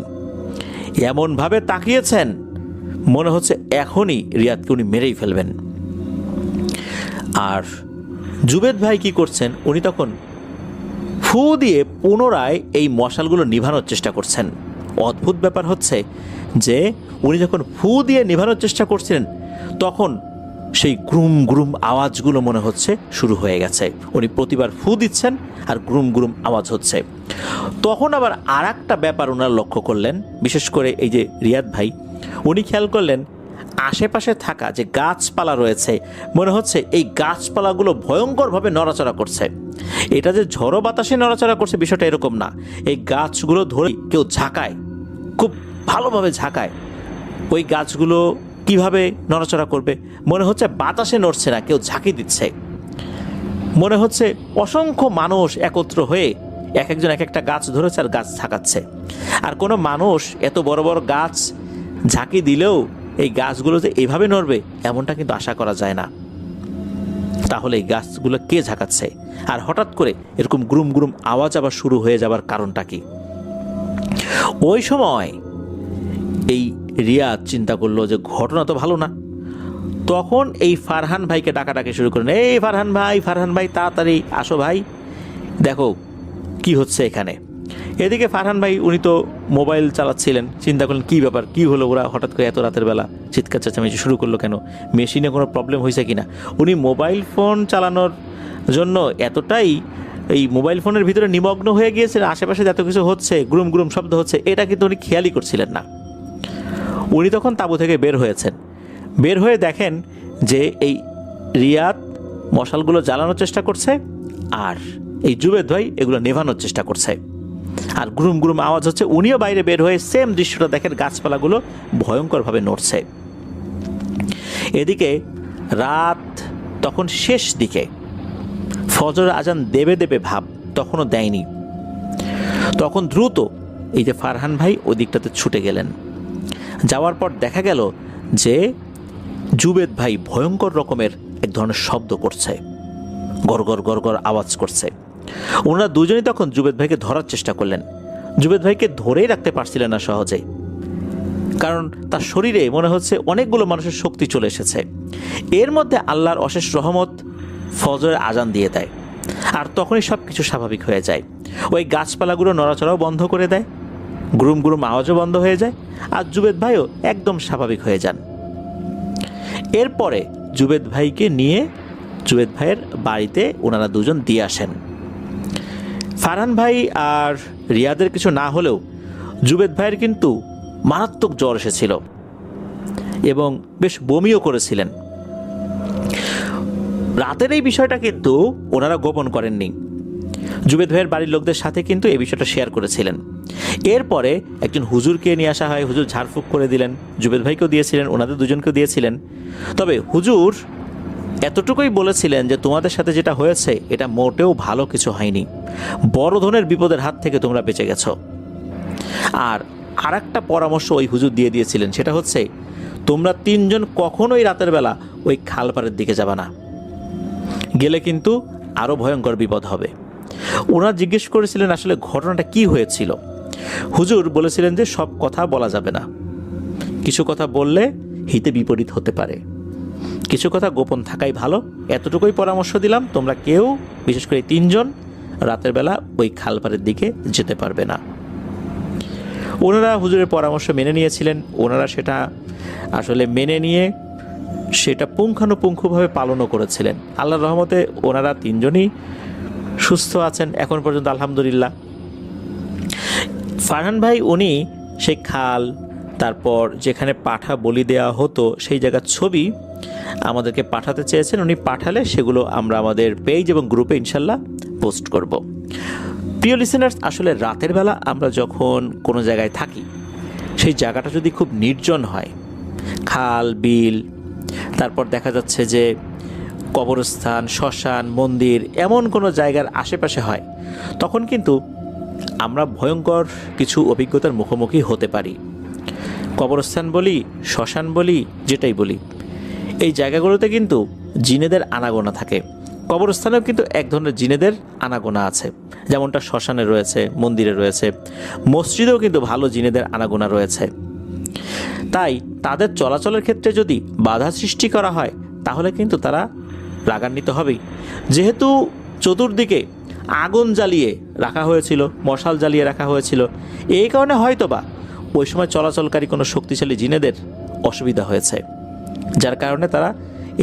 এমনভাবে তাকিয়েছেন মনে হচ্ছে এখনই রিয়াদকে উনি মেরেই ফেলবেন। আর জুবেদ ভাই কি করছেন, উনি তখন ফু দিয়ে পুনরায় এই মশালগুলো নিভানোর চেষ্টা করছেন। অদ্ভুত ব্যাপার হচ্ছে যে উনি যখন ফু দিয়ে নিভানোর চেষ্টা করছিলেন, তখন সেই গ্রুম গ্রুম আওয়াজগুলো মনে হচ্ছে শুরু হয়ে গেছে। উনি প্রতিবার ফু দিচ্ছেন আর গ্রুম গ্রুম আওয়াজ হচ্ছে। তখন আবার আর একটা ব্যাপার ওনার লক্ষ্য করলেন, বিশেষ করে এই যে রিয়াদ ভাই, উনি খেয়াল করলেন আশেপাশে থাকা যে গাছপালা রয়েছে, মনে হচ্ছে এই গাছপালাগুলো ভয়ঙ্করভাবে নড়াচড়া করছে। এটা যে ঝড়ো বাতাসে নড়াচড়া করছে বিষয়টা এরকম না, এই গাছগুলো ধরে কেউ ঝাঁকায়, খুব ভালোভাবে ঝাঁকায়। ওই গাছগুলো কিভাবে নড়াচড়া করবে? মনে হচ্ছে বাতাসে নড়ছে না, কেউ ঝাঁকি দিচ্ছে। মনে হচ্ছে অসংখ্য মানুষ একত্র হয়ে এক একজন এক একটা গাছ ধরেছে আর গাছ ঝাঁকাচ্ছে। আর কোনো মানুষ এত বড় বড় গাছ ঝাঁকি দিলেও এই গাছগুলো যে এইভাবে নড়বে এমনটা কিন্তু আশা করা যায় না। তাহলে এই গাছগুলো কে ঝাঁকাচ্ছে? আর হঠাৎ করে এরকম গ্রুম গ্রুম আওয়াজ আবার শুরু হয়ে যাবার কারণটা কি? ওই সময় এই রিয়াদ চিন্তা করলো যে ঘটনা তো ভালো না। তখন এই ফারহান ভাইকে ডাকাডাকি শুরু করেন, এই ফারহান ভাই তাড়াতাড়ি আসো ভাই, দেখো কি হচ্ছে এখানে। এদিকে ফারহান ভাই উনি তো মোবাইল চালাচ্ছিলেন, চিন্তা করলেন কী ব্যাপার, কী হলো, ওরা হঠাৎ করে এত রাতের বেলা চিৎকার চেঁচামেচি শুরু করলো কেন, মেশিনে কোনো প্রবলেম হয়েছে কিনা। উনি মোবাইল ফোন চালানোর জন্য এতটাই এই মোবাইল ফোনের ভিতরে নিমগ্ন হয়ে গিয়েছিলেন, আশেপাশে এত কিছু হচ্ছে, গ্রুম গ্রুম শব্দ হচ্ছে, এটা কিন্তু উনি খেয়ালই করছিলেন না। উনি তখন তাঁবু থেকে বের হয়েছেন, বের হয়ে দেখেন যে এই রিয়াদ মশালগুলো জ্বালানোর চেষ্টা করছে আর এই জুবেদ ভাই এগুলো নেভানোর চেষ্টা করছে, আর গ্রুম গ্রুম আওয়াজ হচ্ছে। উনিও বাইরে বের হয়ে সেম দৃশ্যটা দেখেন, গাছপালাগুলো ভয়ঙ্করভাবে নড়ছে। এদিকে রাত তখন শেষ দিকে, ফজর আজান দেবে দেবে ভাব, তখনও দেয়নি। তখন দ্রুত এই যে ফারহান ভাই ওই দিকটাতে ছুটে গেলেন। যাওয়ার পর দেখা গেল যে জুবেদ ভাই ভয়ঙ্কর রকমের এক ধরনের শব্দ করছে, গড়গড় গড়গড় আওয়াজ করছে। ওনারা দুজনেই তখন জুবেদ ভাইকে ধরার চেষ্টা করলেন। জুবেদ ভাইকে ধরেই রাখতে পারছিলেন না সহজে, কারণ তার শরীরে মনে হচ্ছে অনেকগুলো মানুষের শক্তি চলে এসেছে। এর মধ্যে আল্লাহর অশেষ রহমত, ফজরের আজান দিয়ে দেয়, আর তখনই সব কিছু স্বাভাবিক হয়ে যায়। ওই গাছপালাগুলো নড়াচড়াও বন্ধ করে দেয়, গ্রুম গ্রুম আওয়াজও বন্ধ হয়ে যায়, আর জুবেদ ভাইও একদম স্বাভাবিক হয়ে যান। এরপরে জুবেদ ভাইকে নিয়ে জুবেদ ভাইয়ের বাড়িতে ওনারা দুজন দিয়ে আসেন। ফারহান ভাই আর রিয়াদের কিছু না হলেও জুবেদ ভাইয়ের কিন্তু মারাত্মক জ্বর এসেছিল এবং বেশ বমিও করেছিলেন। রাতের এই বিষয়টা কিন্তু ওনারা গোপন করেননি, জুবেদ ভাইয়ের বাড়ির লোকদের সাথে কিন্তু এই বিষয়টা শেয়ার করেছিলেন। এরপরে একজন হুজুরকে নিয়ে আসা হয়, হুজুর ঝাড়ফুঁক করে দিলেন, জুবেদ ভাইকেও দিয়েছিলেন, ওনাদের দুজনকেও দিয়েছিলেন। তবে হুজুর এতটুকুই বলেছিলেন যে তোমাদের সাথে যেটা হয়েছে এটা মোটেও ভালো কিছু হয়নি, বড় ধরনের বিপদের হাত থেকে তোমরা বেঁচে গেছো। আর আরেকটা পরামর্শ ওই হুজুর দিয়ে দিয়েছিলেন, সেটা হচ্ছে তোমরা তিনজন কখনোই রাতের বেলা ওই খালপাড়ের দিকে যাবা না, গেলে কিন্তু আরও ভয়ঙ্কর বিপদ হবে। ওনারা জিজ্ঞেস করেছিলেন আসলে ঘটনাটা কি হয়েছিল। হুজুর বলেছিলেন যে সব কথা বলা যাবে না, কিছু কথা বললে হিতে বিপরীত হতে পারে। কিছু কথা গোপন থাকাই ভালো। এতটুকুই পরামর্শ দিলাম, তোমরা কেউ, বিশেষ করে 3 জন, রাতের বেলা ওই খালপাড়ের দিকে যেতে পারবে না। ওনারা হুজুরের পরামর্শ মেনে নিয়েছিলেন। ওনারা সেটা আসলে মেনে নিয়ে সেটা পুঙ্খানুপুঙ্খভাবে পালনও করেছিলেন। আল্লাহর রহমতে ওনারা 3জনই সুস্থ আছেন এখন পর্যন্ত, আলহামদুলিল্লাহ। ফারহান ভাই উনি সেই খাল, তারপর যেখানে পাঠা বলি দেওয়া হতো সেই জায়গার ছবি আমাদেরকে পাঠাতে চেয়েছেন। উনি পাঠালে সেগুলো আমরা আমাদের পেজ এবং গ্রুপে ইনশাল্লাহ পোস্ট করব। প্রিয় লিসেনার্স, আসলে রাতের বেলা আমরা যখন কোনো জায়গায় থাকি, সেই জায়গাটা যদি খুব নির্জন হয়, খাল, বিল, তারপর দেখা যাচ্ছে যে কবরস্থান, শ্মশান, মন্দির, এমন কোনো জায়গার আশেপাশে হয়, তখন কিন্তু আমরা ভয়ঙ্কর কিছু অভিজ্ঞতার মুখোমুখি হতে পারি। কবরস্থান বলি, শ্মশান বলি, যেটাই বলি, এই জায়গাগুলোতে কিন্তু জিনেদের আনাগোনা থাকে। কবরস্থানেও কিন্তু এক ধরনের জিনেদের আনাগোনা আছে, যেমনটা শ্মশানে রয়েছে, মন্দিরে রয়েছে, মসজিদেও কিন্তু ভালো জিনেদের আনাগোনা রয়েছে। তাই তাদের চলাচলের ক্ষেত্রে যদি বাধা সৃষ্টি করা হয়, তাহলে কিন্তু তারা রাগান্বিত হবেই। যেহেতু চতুর্দিকে আগুন জ্বালিয়ে রাখা হয়েছিল, মশাল জ্বালিয়ে রাখা হয়েছিল, এই কারণে হয়তোবা ওই সময় চলাচলকারী কোনো শক্তিশালী জিনেদের অসুবিধা হয়েছে, যার কারণে তারা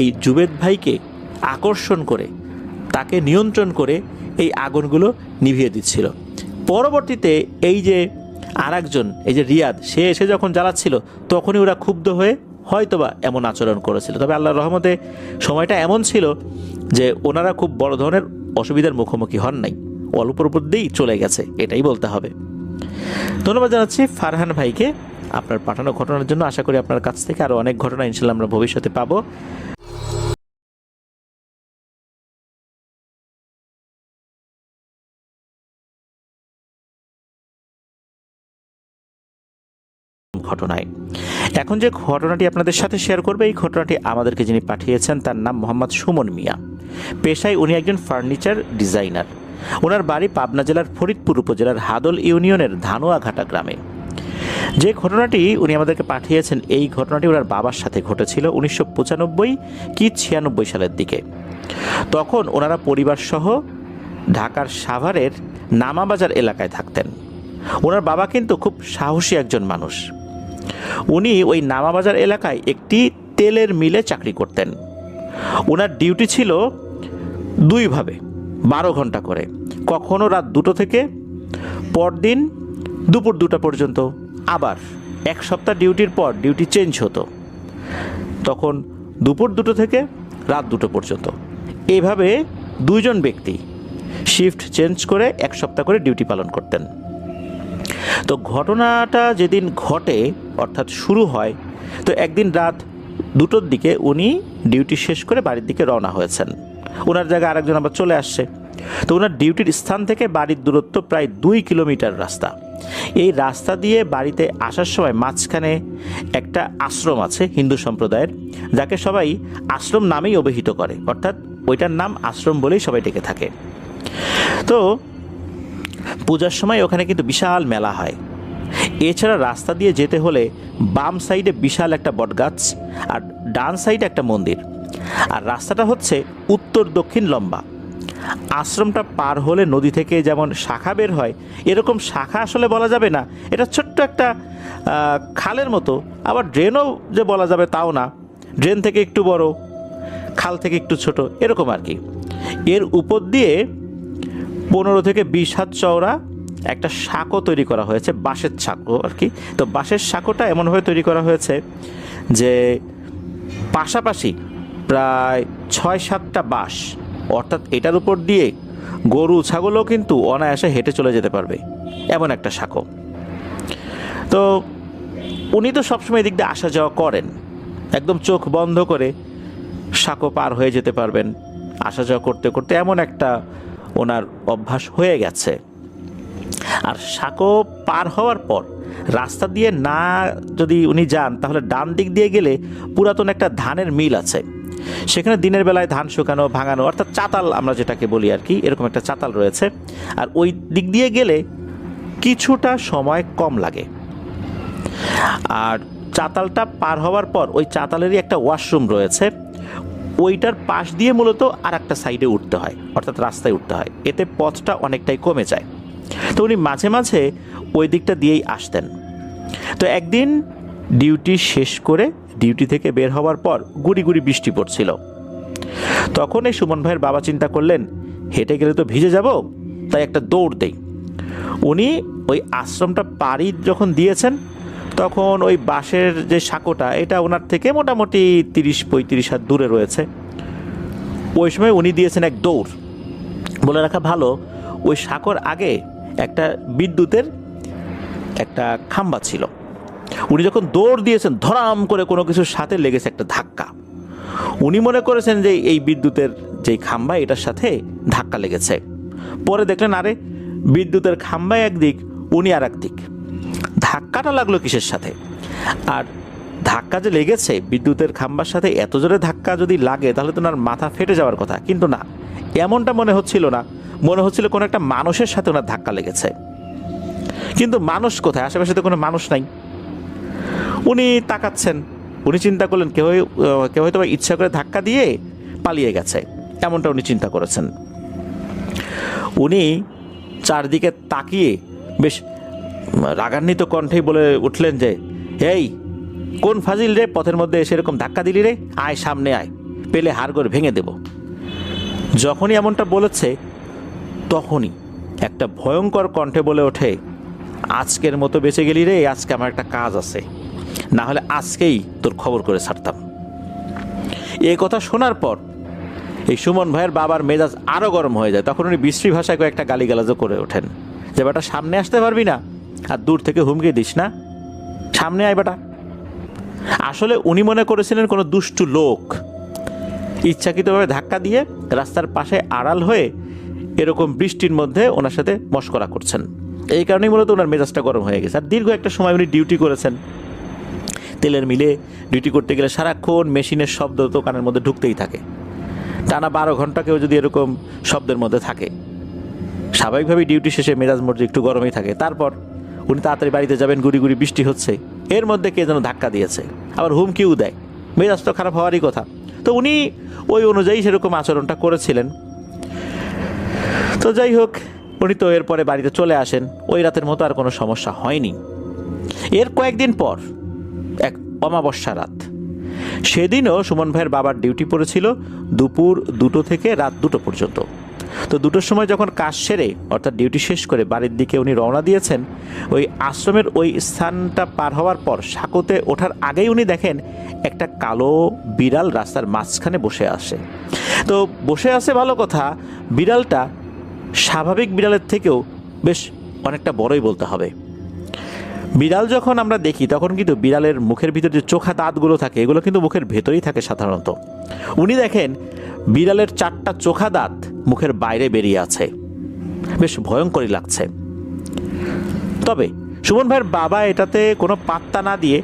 এই জুবেদ ভাইকে আকর্ষণ করে, তাকে নিয়ন্ত্রণ করে এই আগুনগুলো নিভিয়ে দিচ্ছিল। পরবর্তীতে এই যে আরেকজন, এই যে রিয়াদ, সে এসে যখন জ্বালাচ্ছিল, তখনই ওরা ক্ষুব্ধ হয়ে হয়তোবা এমন আচরণ করেছিল। তবে আল্লাহর রহমতে সময়টা এমন ছিল যে ওনারা খুব বড় ধরনের অসুবিধার মুখোমুখি হন নাই, অল্পর উপর দিয়েই চলে গেছে, এটাই বলতে হবে। ধন্যবাদ জানাচ্ছি ফারহান ভাইকে আপনার পাঠানো ঘটনার জন্য। আশা করি আপনার কাছ থেকে আরও অনেক ঘটনা ইনশাল্লাহ আমরা ভবিষ্যতে পাবো। ঘটনায় এখন যে ঘটনাটি আপনাদের সাথে শেয়ার করবে, এই ঘটনাটি আমাদেরকে যিনি পাঠিয়েছেন তার নাম মোহাম্মদ সুমন মিয়া। পেশায় উনি একজন ফার্নিচার ডিজাইনার। ওনার বাড়ি পাবনা জেলার ফরিদপুর উপজেলার হাদল ইউনিয়নের ধানুয়াঘাটা গ্রামে। যে ঘটনাটি উনি আমাদেরকে পাঠিয়েছেন, এই ঘটনাটি ওনার বাবার সাথে ঘটেছিল 1995 কি 96 সালের দিকে। তখন ওনারা পরিবার সহ ঢাকার সাভারের নামাবাজার এলাকায় থাকতেন। ওনার বাবা কিন্তু খুব সাহসী একজন মানুষ। উনি ওই নামাবাজার এলাকায় একটি তেলের মিলে চাকরি করতেন। ওনার ডিউটি ছিল 2 ভাবে, 12 ঘন্টা করে। কখনো রাত 2টো থেকে পরদিন দুপুর 2টা পর্যন্ত, আবার 1 সপ্তাহ ডিউটির পর ডিউটি চেঞ্জ হতো, তখন দুপুর 2টো থেকে রাত 2টো পর্যন্ত। এইভাবে 2 জন ব্যক্তি শিফট চেঞ্জ করে 1 সপ্তাহ করে ডিউটি পালন করতেন। তো ঘটনাটা যেদিন ঘটে, অর্থাৎ শুরু হয়, তো একদিন রাত 2টোর দিকে উনি ডিউটি শেষ করে বাড়ির দিকে রওনা হয়েছেন। ওনার জায়গায় আরেকজন আবার চলে আসছে। তো ওনার ডিউটির স্থান থেকে বাড়ির দূরত্ব প্রায় 2 কিলোমিটার রাস্তা। এই রাস্তা দিয়ে বাড়িতে আসার সময় মাঝখানে একটা আশ্রম আছে হিন্দু সম্প্রদায়ের, যাকে সবাই আশ্রম নামেই অভিহিত করে, অর্থাৎ ওইটার নাম আশ্রম বলেই সবাই ডেকে থাকে। তো পূজার সময় ওখানে কিন্তু বিশাল মেলা হয়। এছাড়া রাস্তা দিয়ে যেতে হলে বাম সাইডে বিশাল একটা বটগাছ, আর ডান সাইডে একটা মন্দির, আর রাস্তাটা হচ্ছে উত্তর দক্ষিণ লম্বা। আশ্রমটা পার হলে নদী থেকে যেমন শাখা বের হয়, এরকম শাখা আসলে বলা যাবে না, এটা ছোট্ট একটা খালের মতো, আবার ড্রেনও যে বলা যাবে তাও না, ড্রেন থেকে একটু বড়, খাল থেকে একটু ছোট, এরকম আর কি। এর উপর দিয়ে 15 থেকে 20 হাত চওড়া একটা সাঁকো তৈরি করা হয়েছে, বাঁশের সাঁকো আর কি। তো বাঁশের সাঁকোটা এমনভাবে তৈরি করা হয়েছে যে পাশাপাশি প্রায় 6-7টা বাঁশ, অর্থাৎ এটার উপর দিয়ে গরু ছাগলও কিন্তু অনায়াসে হেঁটে চলে যেতে পারবে, এমন একটা সাঁকো। তো উনি তো সবসময় এদিক দিয়ে আসা যাওয়া করেন, একদম চোখ বন্ধ করে সাঁকো পার হয়ে যেতে পারবেন আসা যাওয়া করতে করতে, এমন একটা ওনার অভ্যাস হয়ে গেছে। আর সাঁকো পার হওয়ার পর রাস্তা দিয়ে না যদি উনি যান, তাহলে ডান দিক দিয়ে গেলে পুরাতন একটা ধানের মিল আছে, সেখানে দিনের বেলায় ধান শুকানো, ভাঙানো, অর্থাৎ চাতাল আমরা যেটাকে বলি আর কি, এরকম একটা চাতাল রয়েছে। আর ওই দিক দিয়ে গেলে কিছুটা সময় কম লাগে। আর চাতালটা পার হওয়ার পর ওই চাতালেরই একটা ওয়াশরুম রয়েছে, ওইটার পাশ দিয়ে মূলত আর একটা সাইডে উঠতে হয়, অর্থাৎ রাস্তায় উঠতে হয়, এতে পথটা অনেকটাই কমে যায়। তো উনি মাঝে মাঝে ওই দিকটা দিয়েই আসতেন। তো একদিন ডিউটি শেষ করে ডিউটি থেকে বের হওয়ার পর গুড়ি গুড়ি বৃষ্টি পড়ছিল। তখন এই সুমন ভাইয়ের বাবা চিন্তা করলেন, হেঁটে গেলে তো ভিজে যাব, তাই একটা দৌড় দেই। উনি ওই আশ্রমটা পাড়ি যখন দিয়েছেন, তখন ওই বাঁশের যে সাঁকোটা, এটা ওনার থেকে মোটামুটি 30-35 হাত দূরে রয়েছে। ওই সময় উনি দিয়েছেন এক দৌড়। বলে রাখা ভালো, ওই সাঁকোর আগে একটা বিদ্যুতের একটা খাম্বা ছিল। উনি যখন দৌড় দিয়েছেন, ধরাম করে কোনো কিছুর সাথে লেগেছে একটা ধাক্কা। উনি মনে করেছেন যে এই বিদ্যুতের যেই খাম্বা, এটার সাথে ধাক্কা লেগেছে। পরে দেখলেন আরে বিদ্যুতের খাম্বা একদিক, উনি আর একদিক। ধাক্কাটা লাগলো কিসের সাথে? আর ধাক্কা যে লেগেছে বিদ্যুতের খাম্বার সাথে, এত জোরে ধাক্কা যদি লাগে তাহলে তো ওনার মাথা ফেটে যাওয়ার কথা, কিন্তু না, এমনটা মনে হচ্ছিল না। মনে হচ্ছিল কোনো একটা মানুষের সাথে ওনার ধাক্কা লেগেছে। কিন্তু মানুষ কোথায়? আশেপাশে তো কোনো মানুষ নাই। উনি তাকাচ্ছেন, উনি চিন্তা করলেন কেউ হয়তো ইচ্ছা করে ধাক্কা দিয়ে পালিয়ে গেছে, এমনটা উনি চিন্তা করেছেন। উনি চারদিকে তাকিয়ে বেশ রাগান্বিত কণ্ঠেই বলে উঠলেন যে, এই কোন ফাজিল রে, পথের মধ্যে এসে এরকম ধাক্কা দিলি রে, আয় সামনে আয়, পেলে হাড়গোড় ভেঙে দেব। যখনই এমনটা বলেছে, তখনই একটা ভয়ঙ্কর কণ্ঠে বলে ওঠে, আজকের মতো বেঁচে গেলি রে, আজকে আমার একটা কাজ আছে, না হলে আজকেই তোর খবর করে ছাড়তাম। এই কথা শোনার পর এই সুমন ভাইয়ের বাবার মেজাজ আরও গরম হয়ে যায়। তখন উনি বিশ্রী ভাষায় কয়েকটা গালিগালাজও করে ওঠেন যে, বেটা সামনে আসতে পারবি না, আর দূর থেকে হুমকি দিস না, সামনে আয় বেটা। আসলে উনি মনে করেছিলেন কোনো দুষ্টু লোক ইচ্ছাকৃতভাবে ধাক্কা দিয়ে রাস্তার পাশে আড়াল হয়ে এরকম বৃষ্টির মধ্যে ওনার সাথে মশকরা করছেন। এই কারণেই মূলত ওনার মেজাজটা গরম হয়ে গেছে। আর দীর্ঘ একটা সময় উনি ডিউটি করেছেন। তেলের মিলে ডিউটি করতে গেলে সারাক্ষণ মেশিনের শব্দ তো কানের মধ্যে ঢুকতেই থাকে। টানা 12 ঘন্টা কেউ যদি এরকম শব্দের মধ্যে থাকে, স্বাভাবিকভাবেই ডিউটি শেষে মেজাজ মর্জি একটু গরমই থাকে। তারপর উনি তাড়াতাড়ি বাড়িতে যাবেন, গুড়ি গুড়ি বৃষ্টি হচ্ছে, এর মধ্যে কে যেন ধাক্কা দিয়েছে, আবার হুমকিও দেয়, মেজাজ তো খারাপ হওয়ারই কথা। তো উনি ওই অনুযায়ী সেরকম আচরণটা করেছিলেন। তো যাই হোক, উনি তো এরপরে বাড়িতে চলে আসেন। ওই রাতের মতো আর কোনো সমস্যা হয়নি। এর কয়েকদিন পর এক অমাবস্যা রাত, সেদিনও সুমন ভাইয়ের বাবার ডিউটি পড়েছিল দুপুর 2টো থেকে রাত 2টো পর্যন্ত। তো 2টোর সময় যখন কাজ সেরে, অর্থাৎ ডিউটি শেষ করে বাড়ির দিকে উনি রওনা দিয়েছেন, ওই আশ্রমের ওই স্থানটা পার হওয়ার পর সাঁকোতে ওঠার আগেই উনি দেখেন একটা কালো বিড়াল রাস্তার মাঝখানে বসে আসে। তো বসে আছে ভালো কথা, বিড়ালটা স্বাভাবিক বিড়ালের থেকেও বেশ অনেকটা বড়ই বলতে হবে। বিড়াল যখন আমরা দেখি তখন কিন্তু বিড়ালের মুখের ভিতর যে চোখা দাঁতগুলো থাকে, এগুলো কিন্তু মুখের ভেতরেই থাকে সাধারণত। উনি দেখেন বিড়ালের 4টা চোখা দাঁত মুখের বাইরে বেরিয়ে আছে, বেশ ভয়ঙ্করই লাগছে। তবে সুমন ভাইয়ের বাবা এটাতে কোনো পাত্তা না দিয়ে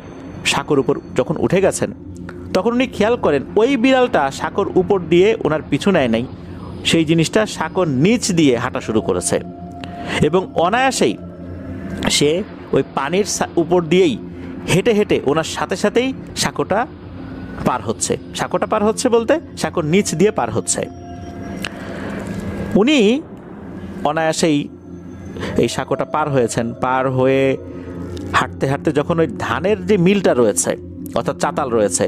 সাঁকোর উপর যখন উঠে গেছেন, তখন উনি খেয়াল করেন ওই বিড়ালটা সাঁকোর উপর দিয়ে ওনার পিছু নেয় নাই, সেই জিনিসটা সাঁকোর নিচ দিয়ে হাঁটা শুরু করেছে এবং অনায়াসেই সে ওই পানির উপর দিয়েই হেঁটে হেঁটে ওনার সাথে সাথেই সাঁকোটা পার হচ্ছে। সাঁকোটা পার হচ্ছে বলতে সাঁকোর নিচ দিয়ে পার হচ্ছে। উনি অনায়াসেই এই সাঁকোটা পার হয়েছেন। পার হয়ে হাঁটতে হাঁটতে যখন ওই ধানের যে মিলটা রয়েছে, অর্থাৎ চাতাল রয়েছে,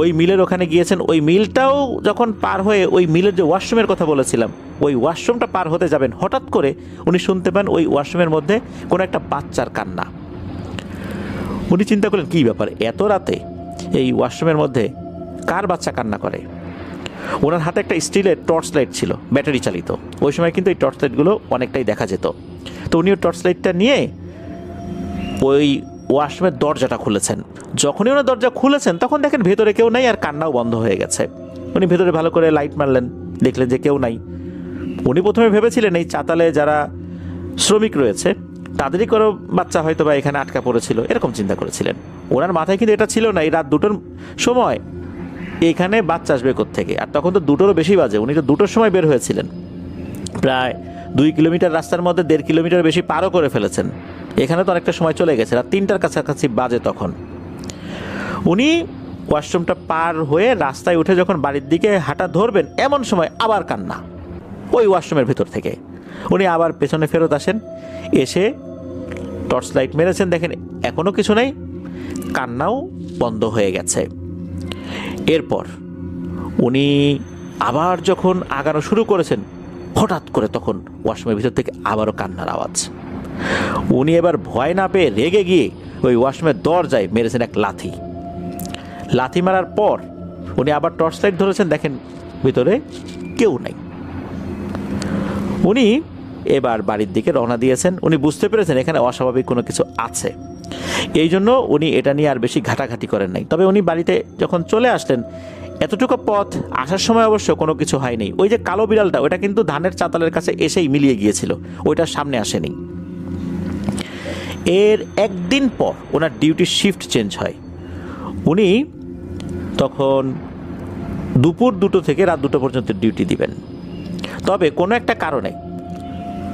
ওই মিলের ওখানে গিয়েছেন। ওই মিলটাও যখন পার হয়ে ওই মিলের যে ওয়াশরুমের কথা বলেছিলাম, ওই ওয়াশরুমটা পার হতে যাবেন, হঠাৎ করে উনি শুনতে পান ওই ওয়াশরুমের মধ্যে কোনো একটা বাচ্চার কান্না। উনি চিন্তা করলেন কী ব্যাপার, এত রাতে এই ওয়াশরুমের মধ্যে কার বাচ্চা কান্না করে। ওনার হাতে একটা স্টিলের টর্চ লাইট ছিল, ব্যাটারি চালিত। ওই সময় কিন্তু এই টর্চ লাইটগুলো অনেকটাই দেখা যেত। তো উনি ওই টর্চ লাইটটা নিয়ে ওই ওয়াশরুমের দরজাটা খুলেছেন। যখনই ওনার দরজা খুলেছেন তখন দেখেন ভেতরে কেউ নাই, আর কান্নাও বন্ধ হয়ে গেছে। উনি ভেতরে ভালো করে লাইট মারলেন, দেখলেন যে কেউ নাই। উনি প্রথমে ভেবেছিলেন এই চাতালে যারা শ্রমিক রয়েছে তাদেরই কোনো বাচ্চা হয়তো বা এখানে আটকা পড়েছিল, এরকম চিন্তা করেছিলেন। ওনার মাথায় কিন্তু এটা ছিল না এই রাত 2টোর সময় এখানে বাচ্চা আসবে কোত্থেকে। আর তখন তো 2টোরও বেশি বাজে, উনি তো 2টোর সময় বের হয়েছিলেন। প্রায় 2 কিলোমিটার রাস্তার মধ্যে 1.5 কিলোমিটার বেশি পারও করে ফেলেছেন। এখানে তো অনেকটা সময় চলে গেছে, রাত 3টার কাছাকাছি বাজে তখন। উনি ওয়াশরুমটা পার হয়ে রাস্তায় উঠে যখন বাড়ির দিকে হাঁটা ধরবেন, এমন সময় আবার কান্না ওই ওয়াশরুমের ভেতর থেকে। উনি আবার পেছনে ফেরত আসেন, এসে টর্চ লাইট মেরেছেন, দেখেন এখনও কিছু নেই, কান্নাও বন্ধ হয়ে গেছে। এরপর উনি আবার যখন আগানো শুরু করেছেন, হঠাৎ করে তখন ওয়াশরুমের ভিতর থেকে আবারও কান্নার আওয়াজ। উনি এবার ভয় না পেয়ে রেগে গিয়ে ওই ওয়াশরুমের দরজায় মেরেছেন এক লাথি। লাথি মারার পর উনি আবার টর্চ লাইট ধরেছেন, দেখেন ভিতরে কেউ নাই। উনি এবার বাড়ির দিকে রওনা দিয়েছেন। উনি বুঝতে পেরেছেন এখানে অস্বাভাবিক কোনো কিছু আছে, এই জন্য উনি এটা নিয়ে আর বেশি ঘাটাঘাটি করেন নাই। তবে উনি বাড়িতে যখন চলে আসলেন, এতটুকু পথ আসার সময় অবশ্য কোনো কিছু হয়নি। ওই যে কালো বিড়ালটা, ওটা কিন্তু ধানের চাতালের কাছে এসেই মিলিয়ে গিয়েছিল, ওইটার সামনে আসেনি। এর একদিন পর ওনার ডিউটির শিফট চেঞ্জ হয়। উনি তখন দুপুর 2টো থেকে রাত 2টো পর্যন্ত ডিউটি দিবেন। তবে কোনো একটা কারণে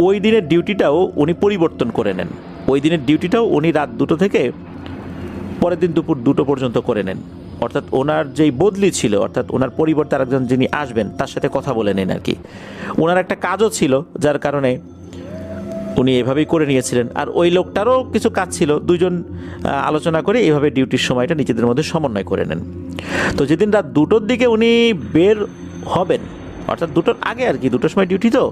ওই দিনের ডিউটিটাও উনি পরিবর্তন করে নেন। ওই দিনের ডিউটিটাও উনি রাত 2টো থেকে পরের দিন দুপুর 2টো পর্যন্ত করে নেন। অর্থাৎ ওনার যেই বদলি ছিল, অর্থাৎ ওনার পরিবর্তে আরেকজন যিনি আসবেন তার সাথে কথা বলে নেন আর কি। ওনার একটা কাজও ছিল, যার কারণে উনি এভাবেই করে নিয়েছিলেন। আর ওই লোকটারও কিছু কাজ ছিল, দুজন আলোচনা করে এইভাবে ডিউটির সময়টা নিজেদের মধ্যে সমন্বয় করে নেন। তো যেদিন রাত 2টোর দিকে উনি বের হবেন, অর্থাৎ 2টোর আগে আর কি, 2টোর সময় ডিউটি, তো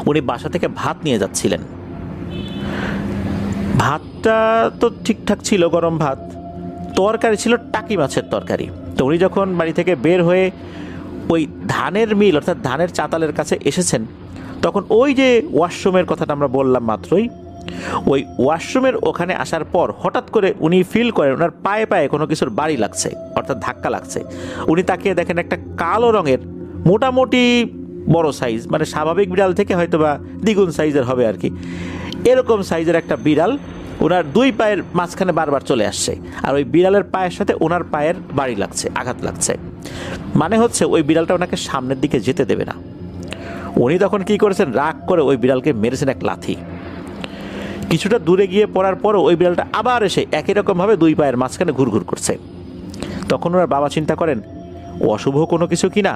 উনি বাসা থেকে ভাত নিয়ে যাচ্ছিলেন। ভাতটা তো ঠিকঠাক ছিল, গরম ভাত, তরকারি ছিল টাকি মাছের তরকারি। তো উনি যখন বাড়ি থেকে বের হয়ে ওই ধানের মিল অর্থাৎ ধানের চাতালের কাছে এসেছেন, তখন ওই যে ওয়াশরুমের কথাটা আমরা বললাম মাত্রই, ওই ওয়াশরুমের ওখানে আসার পর হঠাৎ করে উনি ফিল করেন ওনার পায়ে পায়ে কোনো কিছুর বাড়ি লাগছে, অর্থাৎ ধাক্কা লাগছে। উনি তাকিয়ে দেখেন একটা কালো রঙের মোটামুটি বড় সাইজ, মানে স্বাভাবিক বিড়াল থেকে হয়তো বা দ্বিগুণ সাইজের হবে আর কি, এরকম সাইজের একটা বিড়াল ওনার 2 পায়ের মাঝখানে বারবার চলে আসছে। আর ওই বিড়ালের পায়ের সাথে ওনার পায়ের বাড়ি লাগছে, আঘাত লাগছে। মানে হচ্ছে ওই বিড়ালটা ওনাকে সামনের দিকে যেতে দেবে না। উনি তখন কি করেছেন, রাগ করে ওই বিড়ালকে মেরেছেন এক লাথি। কিছুটা দূরে গিয়ে পড়ার পরও ওই বিড়ালটা আবার এসে একই রকমভাবে 2 পায়ের মাঝখানে ঘুরঘুর করছে। তখন ওনার বাবা চিন্তা করেন অশুভ কোনো কিছু কিনা।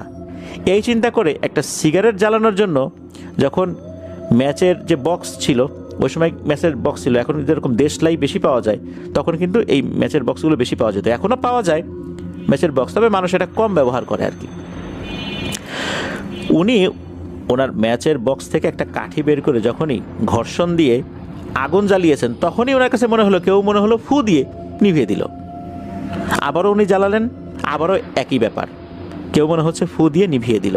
এই চিন্তা করে একটা সিগারেট জ্বালানোর জন্য যখন ম্যাচের যে বক্স ছিল, ওই সময় ম্যাচের বক্স ছিল, এখন যেরকম দেশলাই বেশি পাওয়া যায়, তখন কিন্তু এই ম্যাচের বক্সগুলো বেশি পাওয়া যেত। এখনও পাওয়া যায় ম্যাচের বক্স, তবে মানুষ এটা কম ব্যবহার করে আর কি। উনি ওনার ম্যাচের বক্স থেকে একটা কাঠি বের করে যখনই ঘর্ষণ দিয়ে আগুন জ্বালিয়েছেন, তখনই ওনার কাছে মনে হলো কেউ মনে হলো ফু দিয়ে নিভিয়ে দিল। আবারও উনি জ্বালালেন, আবারও একই ব্যাপার, কেউ মনে হচ্ছে ফু দিয়ে নিভিয়ে দিল।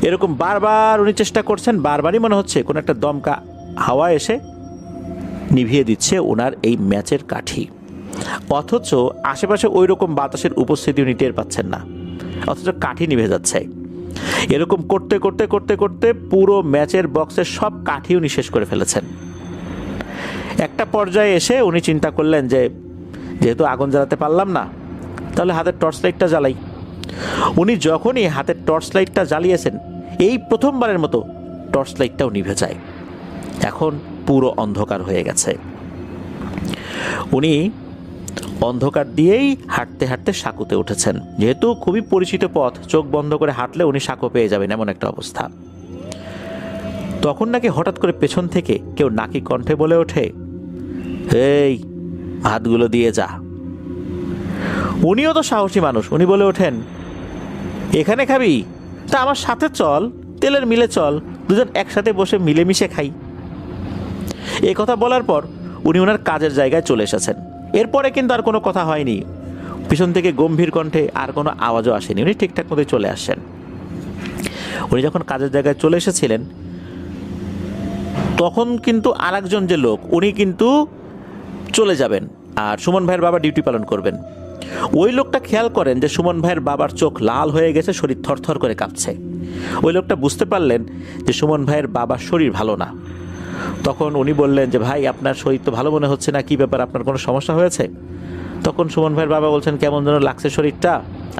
এরকম বারবার উনি চেষ্টা করছেন, বারবারই মনে হচ্ছে কোনো একটা দমকা হাওয়া এসে নিভিয়ে দিচ্ছে ওনার এই ম্যাচের কাঠি। অথচ আশেপাশে ওই রকম বাতাসের উপস্থিতি উনি টের পাচ্ছেন না, অথচ কাঠি নিভে যাচ্ছে। এরকম করতে করতে করতে করতে পুরো ম্যাচের বক্সের সব কাঠি উনি শেষ করে ফেলেছেন। একটা পর্যায়ে এসে উনি চিন্তা করলেন যে যেহেতু আগুন জ্বালাতে পারলাম না, তাহলে হাতের টর্চ লাইটটা জ্বালাই। উনি যখনই হাতের টর্চ লাইটটা জ্বালিয়েছেন, এই প্রথমবারের মতো টর্চ লাইটটাও নিভে যায়। এখন পুরো অন্ধকার হয়ে গেছে। উনি অন্ধকার দিয়েই হাঁটতে হাঁটতে সাঁকুতে উঠেছেন। যেহেতু খুবই পরিচিত পথ, চোখ বন্ধ করে হাঁটলে উনি সাঁকো পেয়ে যাবেন, এমন একটা অবস্থা। তখন নাকি হঠাৎ করে পেছন থেকে কেউ নাকি কণ্ঠে বলে ওঠে, এই ভাতগুলো দিয়ে যা। উনিও তো সাহসী মানুষ, উনি বলে ওঠেন, এখানে খাবি? তা আমার সাথে চল, তেলের মিলে চল, দুজন একসাথে বসে মিলেমিশে খাই। এই কথা বলার পর উনি ওনার কাজের জায়গায় চলে এসেছেন। এরপরে কিন্তু আর কোনো কথা হয়নি, পিছন থেকে গম্ভীর কণ্ঠে আর কোনো আওয়াজও আসেনি, উনি ঠিকঠাক মতো চলে আসেন। উনি যখন কাজের জায়গায় চলে এসেছিলেন, তখন কিন্তু আরেকজন যে লোক, উনি কিন্তু চলে যাবেন আর সুমন ভাইয়ের বাবা ডিউটি পালন করবেন। ওই লোকটা খেয়াল করেন যে সুমন ভাইয়ের বাবার চোখ লাল হয়ে গেছে, শরীর থরথর করে কাঁপছে। ওই লোকটা বুঝতে পারলেন যে সুমন ভাইয়ের বাবার শরীর ভালো না। তখন উনি বললেন যে ভাই, আপনার শরীর তো ভালো মনে হচ্ছে না, কি ব্যাপার, আপনার কোনো সমস্যা হয়েছে? তখন সুমন ভাইয়ের বাবা বলছেন, কেমন যেন লাগছে শরীরটা,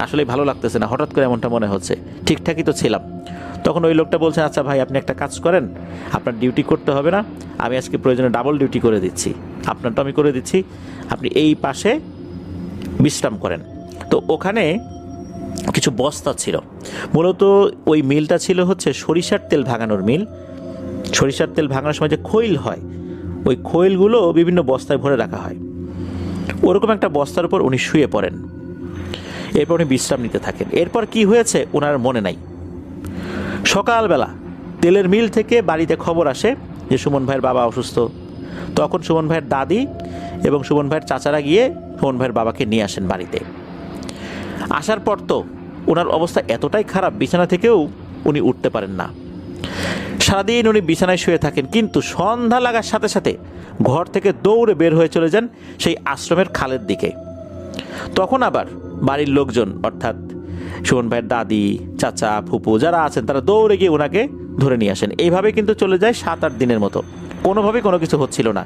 আসলে ভালো লাগতেছে না, হঠাৎ করে এমনটা মনে হচ্ছে, ঠিকঠাকই তো ছিলাম। তখন ওই লোকটা বলছেন, আচ্ছা ভাই, আপনি একটা কাজ করেন, আপনার ডিউটি করতে হবে না, আমি আজকে প্রয়োজনে ডাবল ডিউটি করে দিচ্ছি, আপনারটা আমি করে দিচ্ছি। আপনি এই পাশে বিশ্রাম করেন। তো ওখানে কিছু বস্তা ছিল, মূলত ওই মিলটা ছিল হচ্ছে সরিষার তেল ভাঙানোর মিল। সরিষার তেল ভাঙানোর সময় যে খৈল হয়, ওই খৈলগুলো বিভিন্ন বস্তায় ভরে রাখা হয়। ওরকম একটা বস্তার উপর উনি শুয়ে পড়েন, এরপর উনি বিশ্রাম নিতে থাকেন। এরপর কি হয়েছে ওনার মনে নাই। সকালবেলা তেলের মিল থেকে বাড়িতে খবর আসে যে সুমন ভাইয়ের বাবা অসুস্থ। তখন সুমন ভাইয়ের দাদি এবং সুমন ভাইয়ের চাচারা গিয়ে সুমন ভাইয়ের বাবাকে নিয়ে আসেন বাড়িতে। আসার পর তো ওনার অবস্থা এতটাই খারাপ, বিছানা থেকেও উনি উঠতে পারেন না। সারাদিন উনি বিছানায় শুয়ে থাকেন, কিন্তু সন্ধ্যা লাগার সাথে সাথে ঘর থেকে দৌড়ে বের হয়ে চলে যান সেই আশ্রমের খালের দিকে। তখন আবার বাড়ির লোকজন, অর্থাৎ সুমন ভাইয়ের দাদি, চাচা, ফুপু যারা আছেন, তারা দৌড়ে গিয়ে ওনাকে ধরে নিয়ে আসেন। এইভাবে কিন্তু চলে যায় 7-8 দিনের মতো, কোনোভাবেই কোনো কিছু হচ্ছিল না।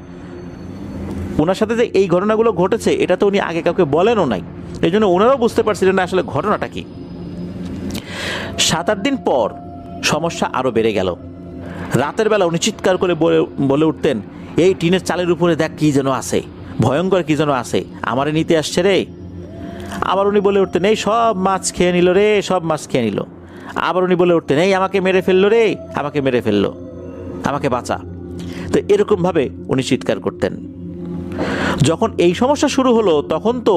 ওনার সাথে যে এই ঘটনাগুলো ঘটেছে এটা তো উনি আগে কাউকে বলেনও নাই, এই জন্য ওনারাও বুঝতে পারছিলেন না আসলে ঘটনাটা কি। 7-8 দিন পর সমস্যা আরও বেড়ে গেল। রাতের বেলা উনি চিৎকার করে বলে উঠতেন, এই টিনের চালের উপরে দেখ কি যেন আছে, ভয়ঙ্কর কি যেন আছে, আমারে নিতে আসছে রে। আবার উনি বলে উঠতেন, এই সব মাছ খেয়ে নিল রে, সব মাছ খেয়ে নিল। আবার উনি বলে উঠতেন, এই আমাকে মেরে ফেললো রে, আমাকে মেরে ফেললো, আমাকে বাঁচা। তো এরকমভাবে উনি চিৎকার করতেন। যখন এই সমস্যা শুরু হলো তখন তো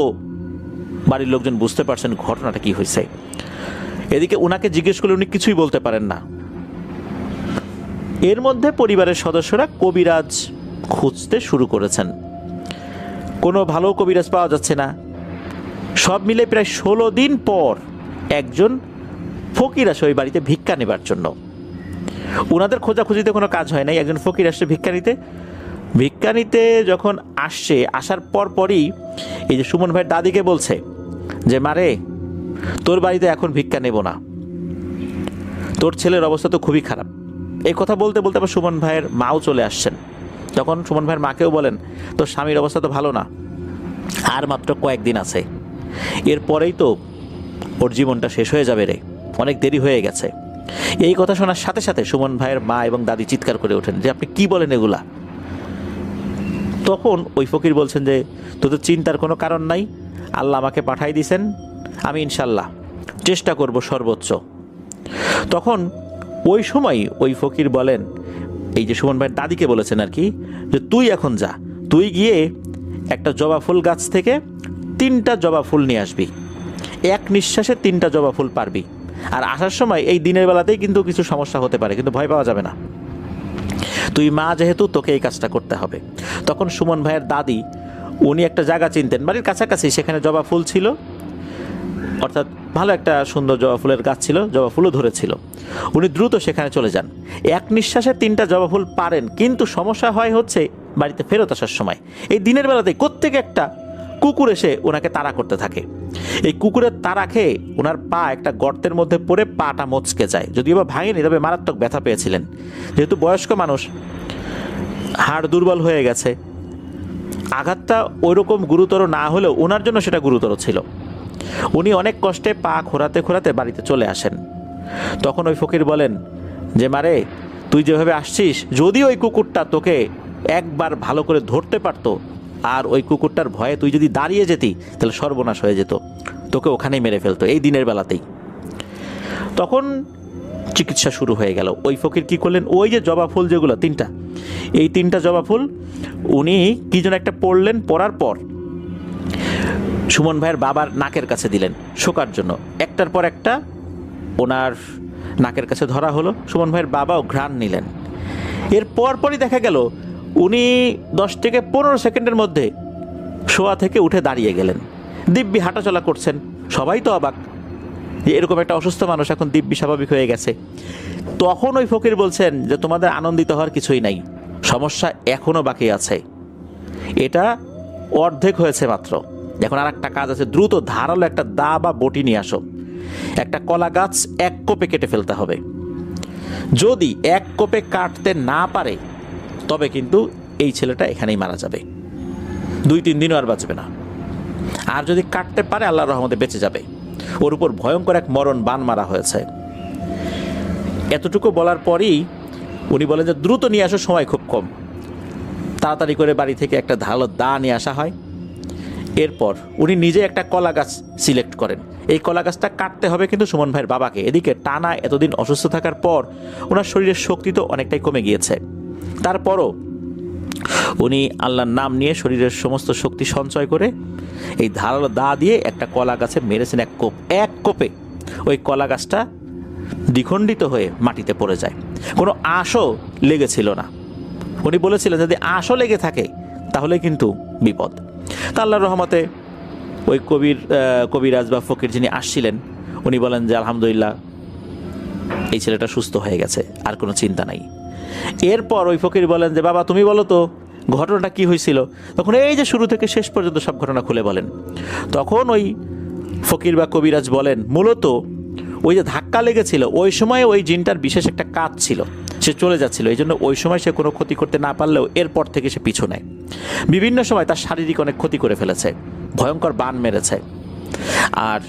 বাড়ির লোকজন বুঝতে পারছেন ঘটনাটা কি হয়েছে। এদিকে উনাকে জিজ্ঞেস করলে উনি কিছুই বলতে পারেন না। এর মধ্যে পরিবারের সদস্যরা কবিরাজ খুঁজতে শুরু করেছেন, কোনো ভালো কবিরাজ পাওয়া যাচ্ছে না। সব মিলে প্রায় 16 দিন পর একজন ফকির আসে ওই বাড়িতে ভিক্ষা নেবার জন্য। ওনাদের খোঁজাখুঁজিতে কোনো কাজ হয় নাই, একজন ফকির আসছে ভিক্ষা নিতে। ভিক্ষা নিতে যখন আসছে, আসার পরই এই যে সুমন ভাইয়ের দাদিকে বলছে যে, মারে তোর বাড়িতে এখন ভিক্ষা নেব না, তোর ছেলের অবস্থা তো খুবই খারাপ। এই কথা বলতে বলতে আবার সুমন ভাইয়ের মাও চলে আসছেন। তখন সুমন ভাইয়ের মাকেও বলেন, তোর স্বামীর অবস্থা তো ভালো না, আর মাত্র কয়েকদিন আছে, এরপরেই তো ওর জীবনটা শেষ হয়ে যাবে রে, অনেক দেরি হয়ে গেছে। এই কথা শোনার সাথে সাথে সুমন ভাইয়ের মা এবং দাদি চিৎকার করে ওঠেন যে, আপনি কি বলেন এগুলা। তখন ওই ফকির বলছেন যে, তোদের চিন্তার কোনো কারণ নাই, আল্লাহ আমাকে পাঠাই দিয়েছেন, আমি ইনশাল্লাহ চেষ্টা করব সর্বোচ্চ। তখন ওই সময় ওই ফকির বলেন, এই যে সুমন ভাইয়ের দাদিকে বলেছেন আর কি, যে তুই এখন যা, তুই গিয়ে একটা জবা ফুল গাছ থেকে 3টা জবা ফুল নিয়ে আসবি, এক নিঃশ্বাসে 3টা জবা ফুল পারবি। আর আসার সময় এই দিনের বেলাতেই কিন্তু কিছু সমস্যা হতে পারে, কিন্তু ভয় পাওয়া যাবে না, তুই মা যেহেতু তোকে এই কাজটা করতে হবে। তখন সুমন ভাইয়ের দাদি, উনি একটা জায়গা চিনতেন বাড়ির কাছাকাছি, সেখানে জবা ফুল ছিল, অর্থাৎ ভালো একটা সুন্দর জবা ফুলের গাছ ছিল, জবা ফুলও ধরেছিল। উনি দ্রুত সেখানে চলে যান, এক নিঃশ্বাসে 3টা জবা ফুল পারেন। কিন্তু সমস্যা হয় হচ্ছে বাড়িতে ফেরত আসার সময় এই দিনের বেলাতে কোত্থেকে একটা কুকুর এসে ওনাকে তাড়া করতে থাকে। এই কুকুরের তাড়া খেয়ে ওনার পা একটা গর্তের মধ্যে পড়ে পাটা মচকে যায়, যদিও বা ভাঙেনি, তবে মারাত্মক ব্যথা পেয়েছিলেন। যেহেতু বয়স্ক মানুষ, হাড় দুর্বল হয়ে গেছে, আঘাতটা ওইরকম গুরুতর না হলেও ওনার জন্য সেটা গুরুতর ছিল। উনি অনেক কষ্টে পা খোরাতে খোরাতে বাড়িতে চলে আসেন। তখন ওই ফকির বলেন যে, মারে তুই যেভাবে আসছিস, যদি ওই কুকুরটা তোকে একবার ভালো করে ধরতে পারতো, আর ওই কুকুরটার ভয়ে তুই যদি দাঁড়িয়ে যেতি, তাহলে সর্বনাশ হয়ে যেত, তোকে ওখানেই মেরে ফেলতো এই দিনের বেলাতেই। তখন চিকিৎসা শুরু হয়ে গেল। ওই ফকির কি করলেন, ওই যে জবা ফুল যেগুলো 3টা, এই 3টা জবা ফুল উনি কি যেন একটা পড়লেন, পড়ার পর সুমন ভাইয়ের বাবার নাকের কাছে দিলেন শোকার জন্য। একটার পর একটা ওনার নাকের কাছে ধরা হলো, সুমন ভাইয়ের বাবাও ঘ্রাণ নিলেন। এর পরপরই দেখা গেল উনি 10 থেকে 15 সেকেন্ডের মধ্যে শোয়া থেকে উঠে দাঁড়িয়ে গেলেন, দিব্যি হাঁটাচলা করছেন। সবাই তো অবাক যে এরকম একটা অসুস্থ মানুষ এখন দিব্যি স্বাভাবিক হয়ে গেছে। তখন ওই ফকির বলছেন যে, তোমাদের আনন্দিত হওয়ার কিছুই নাই, সমস্যা এখনও বাকি আছে, এটা অর্ধেক হয়েছে মাত্র, এখন আর একটা কাজ আছে, দ্রুত ধারালো একটা দা বা বটি নিয়ে আসো, একটা কলা গাছ 1 কোপে কেটে ফেলতে হবে। যদি 1 কোপে কাটতে না পারে তবে কিন্তু এই ছেলেটা এখানেই মারা যাবে, 2-3 দিনও আর বাঁচবে না। আর যদি কাটতে পারে আল্লাহর রহমতে বেঁচে যাবে। ওর উপর ভয়ঙ্কর এক মরণ বান মারা হয়েছে। এতটুকু বলার পরই উনি বলেন যে, দ্রুত নিয়ে আসো, সময় খুব কম। তাড়াতাড়ি করে বাড়ি থেকে একটা ধারালো দা নিয়ে আসা হয়। এরপর উনি নিজে একটা কলা গাছ সিলেক্ট করেন। এই কলা গাছটা কাটতে হবে কিন্তু সুমন ভাইয়ের বাবাকে। এদিকে টানা এতদিন অসুস্থ থাকার পর ওনার শরীরের শক্তি তো অনেকটাই কমে গিয়েছে। তারপরও উনি আল্লাহর নাম নিয়ে শরীরের সমস্ত শক্তি সঞ্চয় করে এই ধারালো দা দিয়ে একটা কলা গাছে মেরেছেন এক কোপে ওই কলা গাছটা দ্বিখণ্ডিত হয়ে মাটিতে পড়ে যায়। কোনো আঁশও লেগেছিল না। উনি বলেছিলেন যদি আঁশও লেগে থাকে তাহলে কিন্তু বিপদ। তা আল্লাহর রহমতে ওই কবিরাজ বা ফকির যিনি আসছিলেন উনি বলেন যে আলহামদুলিল্লাহ এই ছেলেটা সুস্থ হয়ে গেছে, আর কোনো চিন্তা নাই। এরপর ওই ফকির বলেন যে বাবা তুমি বলো তো ঘটনাটা কি হয়েছিল। তখন এই যে শুরু থেকে শেষ পর্যন্ত সব ঘটনা খুলে বলেন। তখন ওই ফকির বা কবিরাজ বলেন মূলত ওই যে ধাক্কা লেগেছিল ওই সময় ওই জিনটার বিশেষ একটা কাজ ছিল, সে চলে যাচ্ছিল, এই জন্য ওই সময় সে কোনো ক্ষতি করতে না পারলেও এরপর থেকে সে পিছু নেয়। বিভিন্ন সময় তার শারীরিক অনেক ক্ষতি করে ফেলেছে, ভয়ঙ্কর বান মেরেছে, আর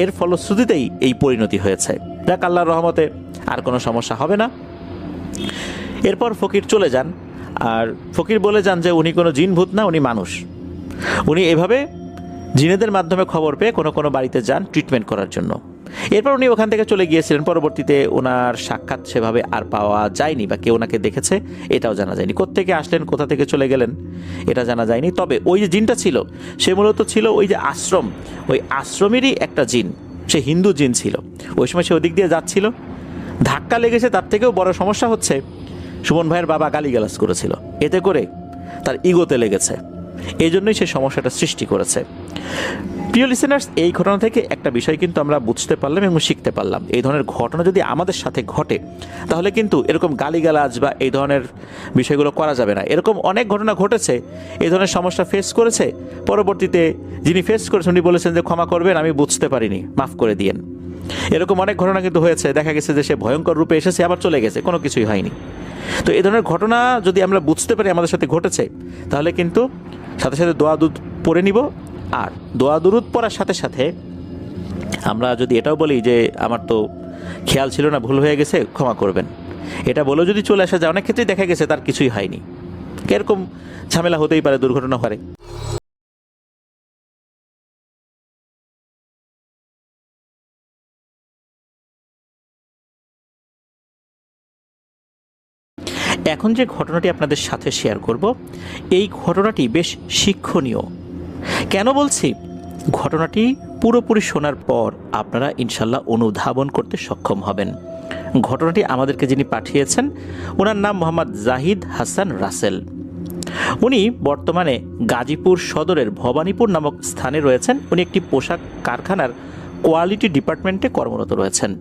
এর ফলশ্রুতিতেই এই পরিণতি হয়েছে। যাক আল্লাহর রহমতে আর কোনো সমস্যা হবে না। এরপর ফকির চলে যান, আর ফকির বলে যান যে উনি কোনো জিন ভূত না, উনি মানুষ। উনি এভাবে জিনেদের মাধ্যমে খবর পেয়ে কোনো কোনো বাড়িতে যান ট্রিটমেন্ট করার জন্য। এরপর উনি ওখান থেকে চলে গিয়েছিলেন। পরবর্তীতে ওনার সাক্ষাৎ সেভাবে আর পাওয়া যায়নি, বা কেউ ওনাকে দেখেছে এটাও জানা যায়নি। কোত্থেকে আসলেন, কোথা থেকে চলে গেলেন এটা জানা যায়নি। তবে ওই যে জিনটা ছিল সে মূলত ছিল ওই যে আশ্রম, ওই আশ্রমেরই একটা জিন, সে হিন্দু জিন ছিল। ওই সময় সে ওদিক দিয়ে যাচ্ছিল, ধাক্কা লেগেছে। তার থেকেও বড় সমস্যা হচ্ছে সুমন ভাইয়ের বাবা গালিগালাজ করেছিল, এতে করে তার ইগোতে লেগেছে, এই জন্যই সে সমস্যাটা সৃষ্টি করেছে। প্রিয় লিসেনার্স, এই ঘটনা থেকে একটা বিষয় কিন্তু আমরা বুঝতে পারলাম এবং শিখতে পারলাম। এই ধরনের ঘটনা যদি আমাদের সাথে ঘটে তাহলে কিন্তু এরকম গালিগালাজ বা এই ধরনের বিষয়গুলো করা যাবে না। এরকম অনেক ঘটনা ঘটেছে, এই ধরনের সমস্যা ফেস করেছে, পরবর্তীতে যিনি ফেস করেছেন উনি বলেছেন যে ক্ষমা করবেন, আমি বুঝতে পারিনি, মাফ করে দিয়েন। এরকম অনেক ঘটনা কিন্তু হয়েছে, দেখা গেছে যে সে ভয়ঙ্কর রূপে এসেছে আবার চলে গেছে, কোনো কিছুই হয়নি। তো এই ধরনের ঘটনা যদি আমরা বুঝতে পারি আমাদের সাথে ঘটেছে, তাহলে কিন্তু সাথে সাথে দোয়া দুরূদ পড়ে নিব। আর দোয়া দুরূদ পড়ার সাথে সাথে আমরা যদি এটাও বলি যে আমার তো খেয়াল ছিল না, ভুল হয়ে গেছে, ক্ষমা করবেন, এটা বলেও যদি চলে আসা যায়, অনেক ক্ষেত্রেই দেখা গেছে তার কিছুই হয়নি। এরকম ঝামেলা হতেই পারে, দুর্ঘটনা হয়। এখন যে ঘটনাটি আপনাদের সাথে শেয়ার করব, এই ঘটনাটি বেশ শিক্ষণীয়। কেন বলছি? ঘটনাটি পুরোপুরি শোনার পর আপনারা ইনশাল্লাহ অনুধাবন করতে সক্ষম হবেন। ঘটনাটি আমাদেরকে যিনি পাঠিয়েছেন ওনার নাম মোহাম্মদ জাহিদ হাসান রাসেল। উনি বর্তমানে গাজীপুর সদরের ভবানীপুর নামক স্থানে রয়েছেন। উনি একটি পোশাক কারখানার কোয়ালিটি ডিপার্টমেন্টে কর্মরত রয়েছেন।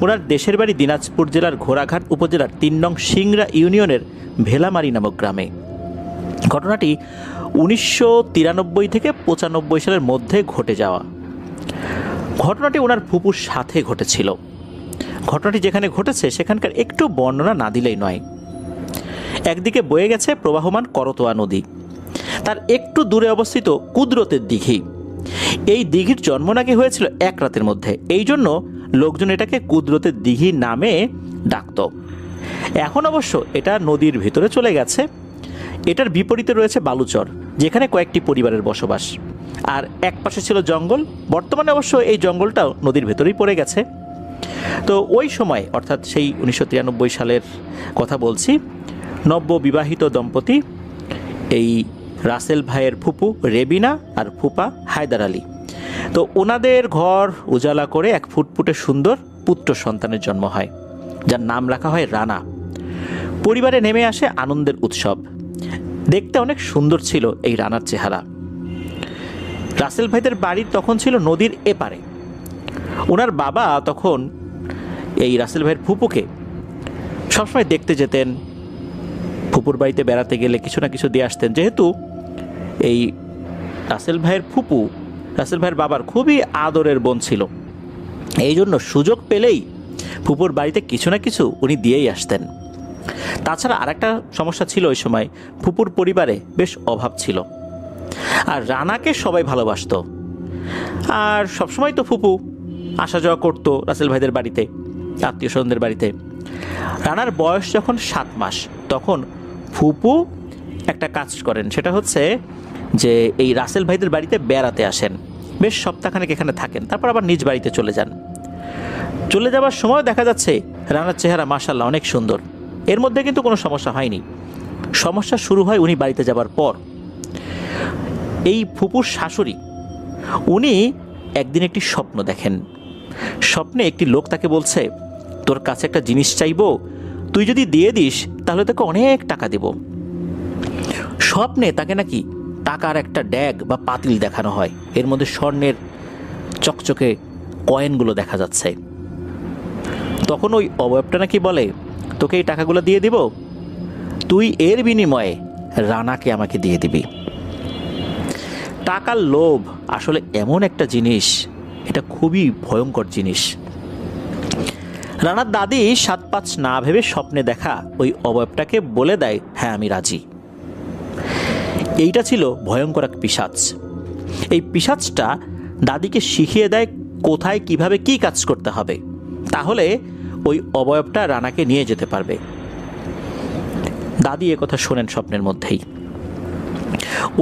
ওনার দেশের বাড়ি দিনাজপুর জেলার ঘোড়াঘাট উপজেলার ৩ নং সিংড়া ইউনিয়নের ভেলামারি নামক গ্রামে। ঘটনাটি 1993 থেকে 95 সালের মধ্যে ঘটে যাওয়া। ঘটনাটি ওনার ফুপুর সাথে ঘটেছিল। ঘটনাটি যেখানে ঘটেছে সেখানকার একটু বর্ণনা না দিলেই নয়। একদিকে বয়ে গেছে প্রবাহমান করতোয়া নদী, তার একটু দূরে অবস্থিত কুদরতের দিঘি। এই দিঘির জন্ম নাকি হয়েছিল এক রাতের মধ্যে, এই জন্য লোকজন এটাকে কুদরতের দিঘি নামে ডাকত। এখন অবশ্য এটা নদীর ভিতরে চলে গেছে। এটার বিপরীতে রয়েছে বালুচর, যেখানে কয়েকটি পরিবারের বসবাস, আর এক পাশে ছিল জঙ্গল। বর্তমানে অবশ্য এই জঙ্গলটাও নদীর ভেতরেই পড়ে গেছে। তো ওই সময়, অর্থাৎ সেই 1993 সালের কথা বলছি, নববিবাহিত দম্পতি এই রাসেল ভাইয়ের ফুপু রেবিনা আর ফুপা হায়দার আলী, তো ওনাদের ঘর উজালা করে এক ফুটফুটে সুন্দর পুত্র সন্তানের জন্ম হয়, যার নাম রাখা হয় রানা। পরিবারে নেমে আসে আনন্দের উৎসব। দেখতে অনেক সুন্দর ছিল এই রানার চেহারা। রাসেল ভাইদের বাড়ি তখন ছিল নদীর এপারে। ওনার বাবা তখন এই রাসেল ভাইয়ের ফুপুকে সবসময় দেখতে যেতেন, ফুপুর বাড়িতে বেড়াতে গেলে কিছু না কিছু দিয়ে আসতেন। যেহেতু এই রাসেল ভাইয়ের ফুপু রাসেল ভাইয়ের বাবার খুবই আদরের বোন ছিল, এই জন্য সুযোগ পেলেই ফুপুর বাড়িতে কিছু না কিছু উনি দিয়েই আসতেন। তাছাড়া আরেকটা সমস্যা ছিল, ওই সময় ফুপুর পরিবারে বেশ অভাব ছিল, আর রানাকে সবাই ভালোবাসত। আর সবসময় তো ফুপু আসা যাওয়া করতো রাসেল ভাইদের বাড়িতে, আত্মীয় স্বজনদের বাড়িতে। রানার বয়স যখন 7 মাস, তখন ফুপু একটা কাজ করেন, সেটা হচ্ছে যে এই রাসেল ভাইদের বাড়িতে বেড়াতে আসেন, বেশ সপ্তাহখানেক এখানে থাকেন, তারপর আবার নিজ বাড়িতে চলে যান। চলে যাওয়ার সময় দেখা যাচ্ছে রানার চেহারা মাশাআল্লাহ অনেক সুন্দর, এর মধ্যে কিন্তু কোনো সমস্যা হয়নি। সমস্যা শুরু হয় উনি বাড়িতে যাবার পর। এই ফুপুর শাশুড়ি উনি একদিন একটি স্বপ্ন দেখেন। স্বপ্নে একটি লোক তাকে বলছে, তোর কাছে একটা জিনিস চাইবো, তুই যদি দিয়ে দিস তাহলে তোকে অনেক টাকা দেব। স্বপ্নে তাকে নাকি টাকার একটা ড্যাগ বা পাতিল দেখানো হয়, এর মধ্যে স্বর্ণের চকচকে কয়েনগুলো দেখা যাচ্ছে। তখন ওই অবয়বটা নাকি বলে, তোকে এই টাকাগুলো দিয়ে দিব, তুই এর বিনিময়ে রানাকে আমাকে দিয়ে দিবি। টাকার লোভ আসলে এমন একটা জিনিস, এটা খুবই ভয়ঙ্কর জিনিস। রানার দাদি 7-5 না ভেবে স্বপ্নে দেখা ওই অবয়বটাকে বলে দেয়, হ্যাঁ আমি রাজি। এইটা ছিল ভয়ঙ্কর এক পিশাচ। এই পিশাচটা দাদিকে শিখিয়ে দেয় কোথায় কিভাবে কি কাজ করতে হবে, তাহলে ওই অবয়বটা রানাকে নিয়ে যেতে পারবে। দাদি কথা শোনেন স্বপ্নের মধ্যেই।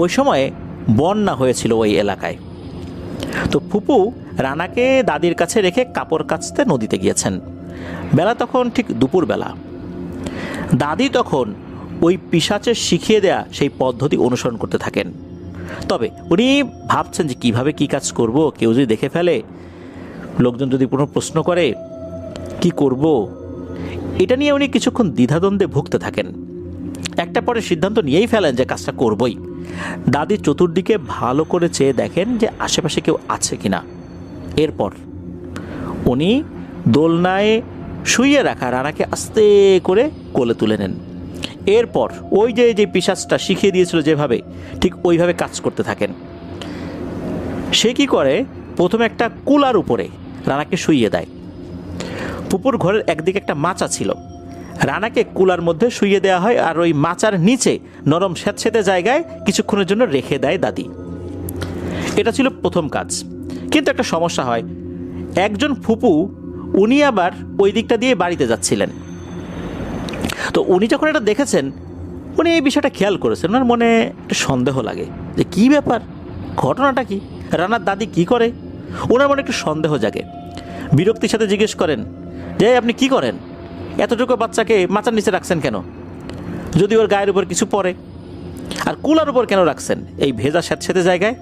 ওই সময়ে বন্যা হয়েছিল ওই এলাকায়। তো ফুপু রানাকে দাদির কাছে রেখে কাপড় কাচতে নদীতে গিয়েছেন। বেলা তখন ঠিক দুপুরবেলা। দাদি তখন ওই পিশাচের শিখিয়ে দেয়া সেই পদ্ধতি অনুসরণ করতে থাকেন। তবে উনি ভাবছেন যে কিভাবে কি কাজ করব, কেউ যদি দেখে ফেলে, লোকজন যদি কোনো প্রশ্ন করে, কি করব, এটা নিয়ে উনি কিছুক্ষণ দ্বিধাদ্বন্দ্বে ভুগতে থাকেন। একটা পরে সিদ্ধান্ত নিয়েই ফেলেন যে কাজটা করবই। দাদি চতুর্দিকে ভালো করে চেয়ে দেখেন যে আশেপাশে কেউ আছে কিনা। এরপর উনি দোলনায় শুইয়ে রাখা রানাকে আস্তে করে কোলে তুলে নেন। এরপর ওই যে পিশাচটা শিখিয়ে দিয়েছিল যেভাবে, ঠিক ওইভাবে কাজ করতে থাকেন। সে কি করে, প্রথমে একটা কুলার উপরে রানাকে শুইয়ে দেয়। পুপুর ঘরের একদিকে একটা মাচা ছিল, রানাকে কুলার মধ্যে শুইয়ে দেওয়া হয়, আর ওই মাচার নিচে নরম স্যাঁতসেঁতে জায়গায় কিছুক্ষণের জন্য রেখে দেয় দাদি। এটা ছিল প্রথম কাজ। কিন্তু একটা সমস্যা হয়, একজন ফুপু উনি আবার ওই দিকটা দিয়ে বাড়িতে যাচ্ছিলেন। তো উনি যখন এটা দেখেছেন, উনি এই বিষয়টা খেয়াল করেছেন। ওনার মনে একটা সন্দেহ লাগে যে কী ব্যাপার, ঘটনাটা কি, রানার দাদি কি করে। ওনার মনে একটু সন্দেহ জাগে। বিরক্তির সাথে জিজ্ঞেস করেন যে আপনি কি করেন, এতটুকু বাচ্চাকে মাচার নিচে রাখছেন কেন, যদি ওর গায়ের উপর কিছু পড়ে, আর কুলার উপর কেন রাখছেন এই ভেজা স্যাঁতসেঁতে জায়গায়।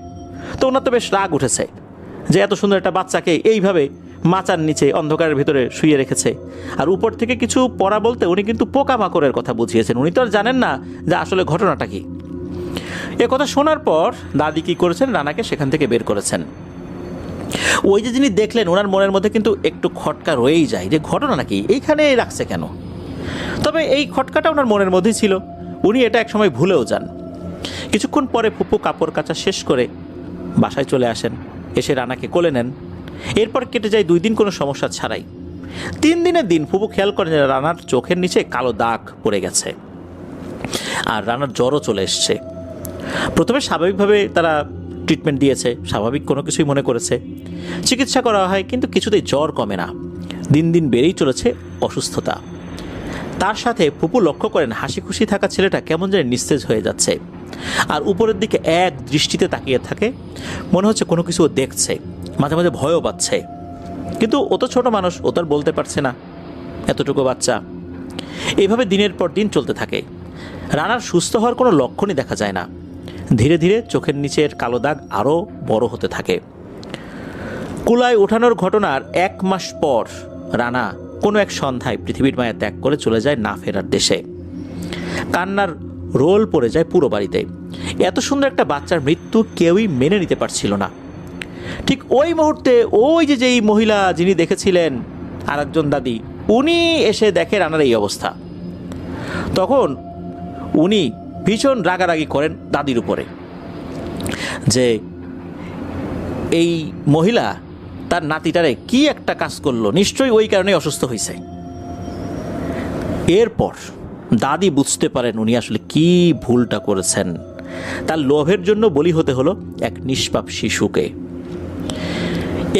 তো ওনার তো বেশ রাগ উঠেছে যে এত সুন্দর একটা বাচ্চাকে এইভাবে মাচার নিচে অন্ধকারের ভিতরে শুয়ে রেখেছে, আর উপর থেকে কিছু পড়া বলতে উনি কিন্তু পোকামাকড়ের কথা বুঝিয়েছেন। উনি তো আর জানেন না যে আসলে ঘটনাটা কি। এ কথা শোনার পর দাদি কি করেছেন, রানাকে সেখান থেকে বের করেছেন। ওই যে যিনি দেখলেন, ওনার মনের মধ্যে কিন্তু একটু খটকা রয়েই যায় যে ঘটনা নাকি, এইখানে রাখছে কেন। তবে এই খটকাটা ওনার মনের মধ্যেই ছিল, উনি এটা একসময় ভুলেও যান। কিছুক্ষণ পরে ফুপু কাপড় কাচা শেষ করে বাসায় চলে আসেন, এসে রানাকে কোলে নেন। এরপর কেটে যায় 2 দিন কোনো সমস্যা ছাড়াই। 3 দিনের দিন ফুপু খেয়াল করেন যে রানার চোখের নিচে কালো দাগ পড়ে গেছে, আর রানার জ্বরও চলে এসছে। প্রথমে স্বাভাবিকভাবে তারা ট্রিটমেন্ট দিয়েছে, স্বাভাবিক কোনো কিছুই মনে করেছে, চিকিৎসা করা হয়, কিন্তু কিছুতেই জ্বর কমে না। দিন দিন বেড়েই চলেছে অসুস্থতা। তার সাথে ফুপু লক্ষ্য করেন হাসি খুশি থাকা ছেলেটা কেমন যেন নিস্তেজ হয়ে যাচ্ছে, আর উপরের দিকে এক দৃষ্টিতে তাকিয়ে থাকে, মনে হচ্ছে কোনো কিছু দেখছে, মাঝে মাঝে ভয়ও পাচ্ছে। কিন্তু ও তো ছোট মানুষ, ও তো আর বলতে পারছে না, এতটুকু বাচ্চা। এইভাবে দিনের পর দিন চলতে থাকে। রানার সুস্থ হওয়ার কোনো লক্ষণই দেখা যায় না। ধীরে ধীরে চোখের নিচের কালো দাগ আরও বড় হতে থাকে। কুলায় ওঠানোর ঘটনার 1 মাস পর রানা কোনো এক সন্ধ্যায় পৃথিবীর মায়া ত্যাগ করে চলে যায় না ফেরার দেশে। কান্নার রোল পড়ে যায় পুরো বাড়িতে। এত সুন্দর একটা বাচ্চার মৃত্যু কেউই মেনে নিতে পারছিল না। ঠিক ওই মুহূর্তে ওই যেই মহিলা যিনি দেখেছিলেন আর একজন দাদি, উনি এসে দেখে রানার এই অবস্থা। তখন উনি ভীষণ রাগারাগি করেন দাদির উপরে যে এই মহিলা তার নাতিটারে কি একটা কাজ করলো, নিশ্চয়ই ওই কারণেই অসুস্থ হয়েছে। এরপর দাদি বুঝতে পারেন উনি আসলে কি ভুলটা করেছেন। তার লোভের জন্য বলি হতে হলো এক নিষ্পাপ শিশুকে।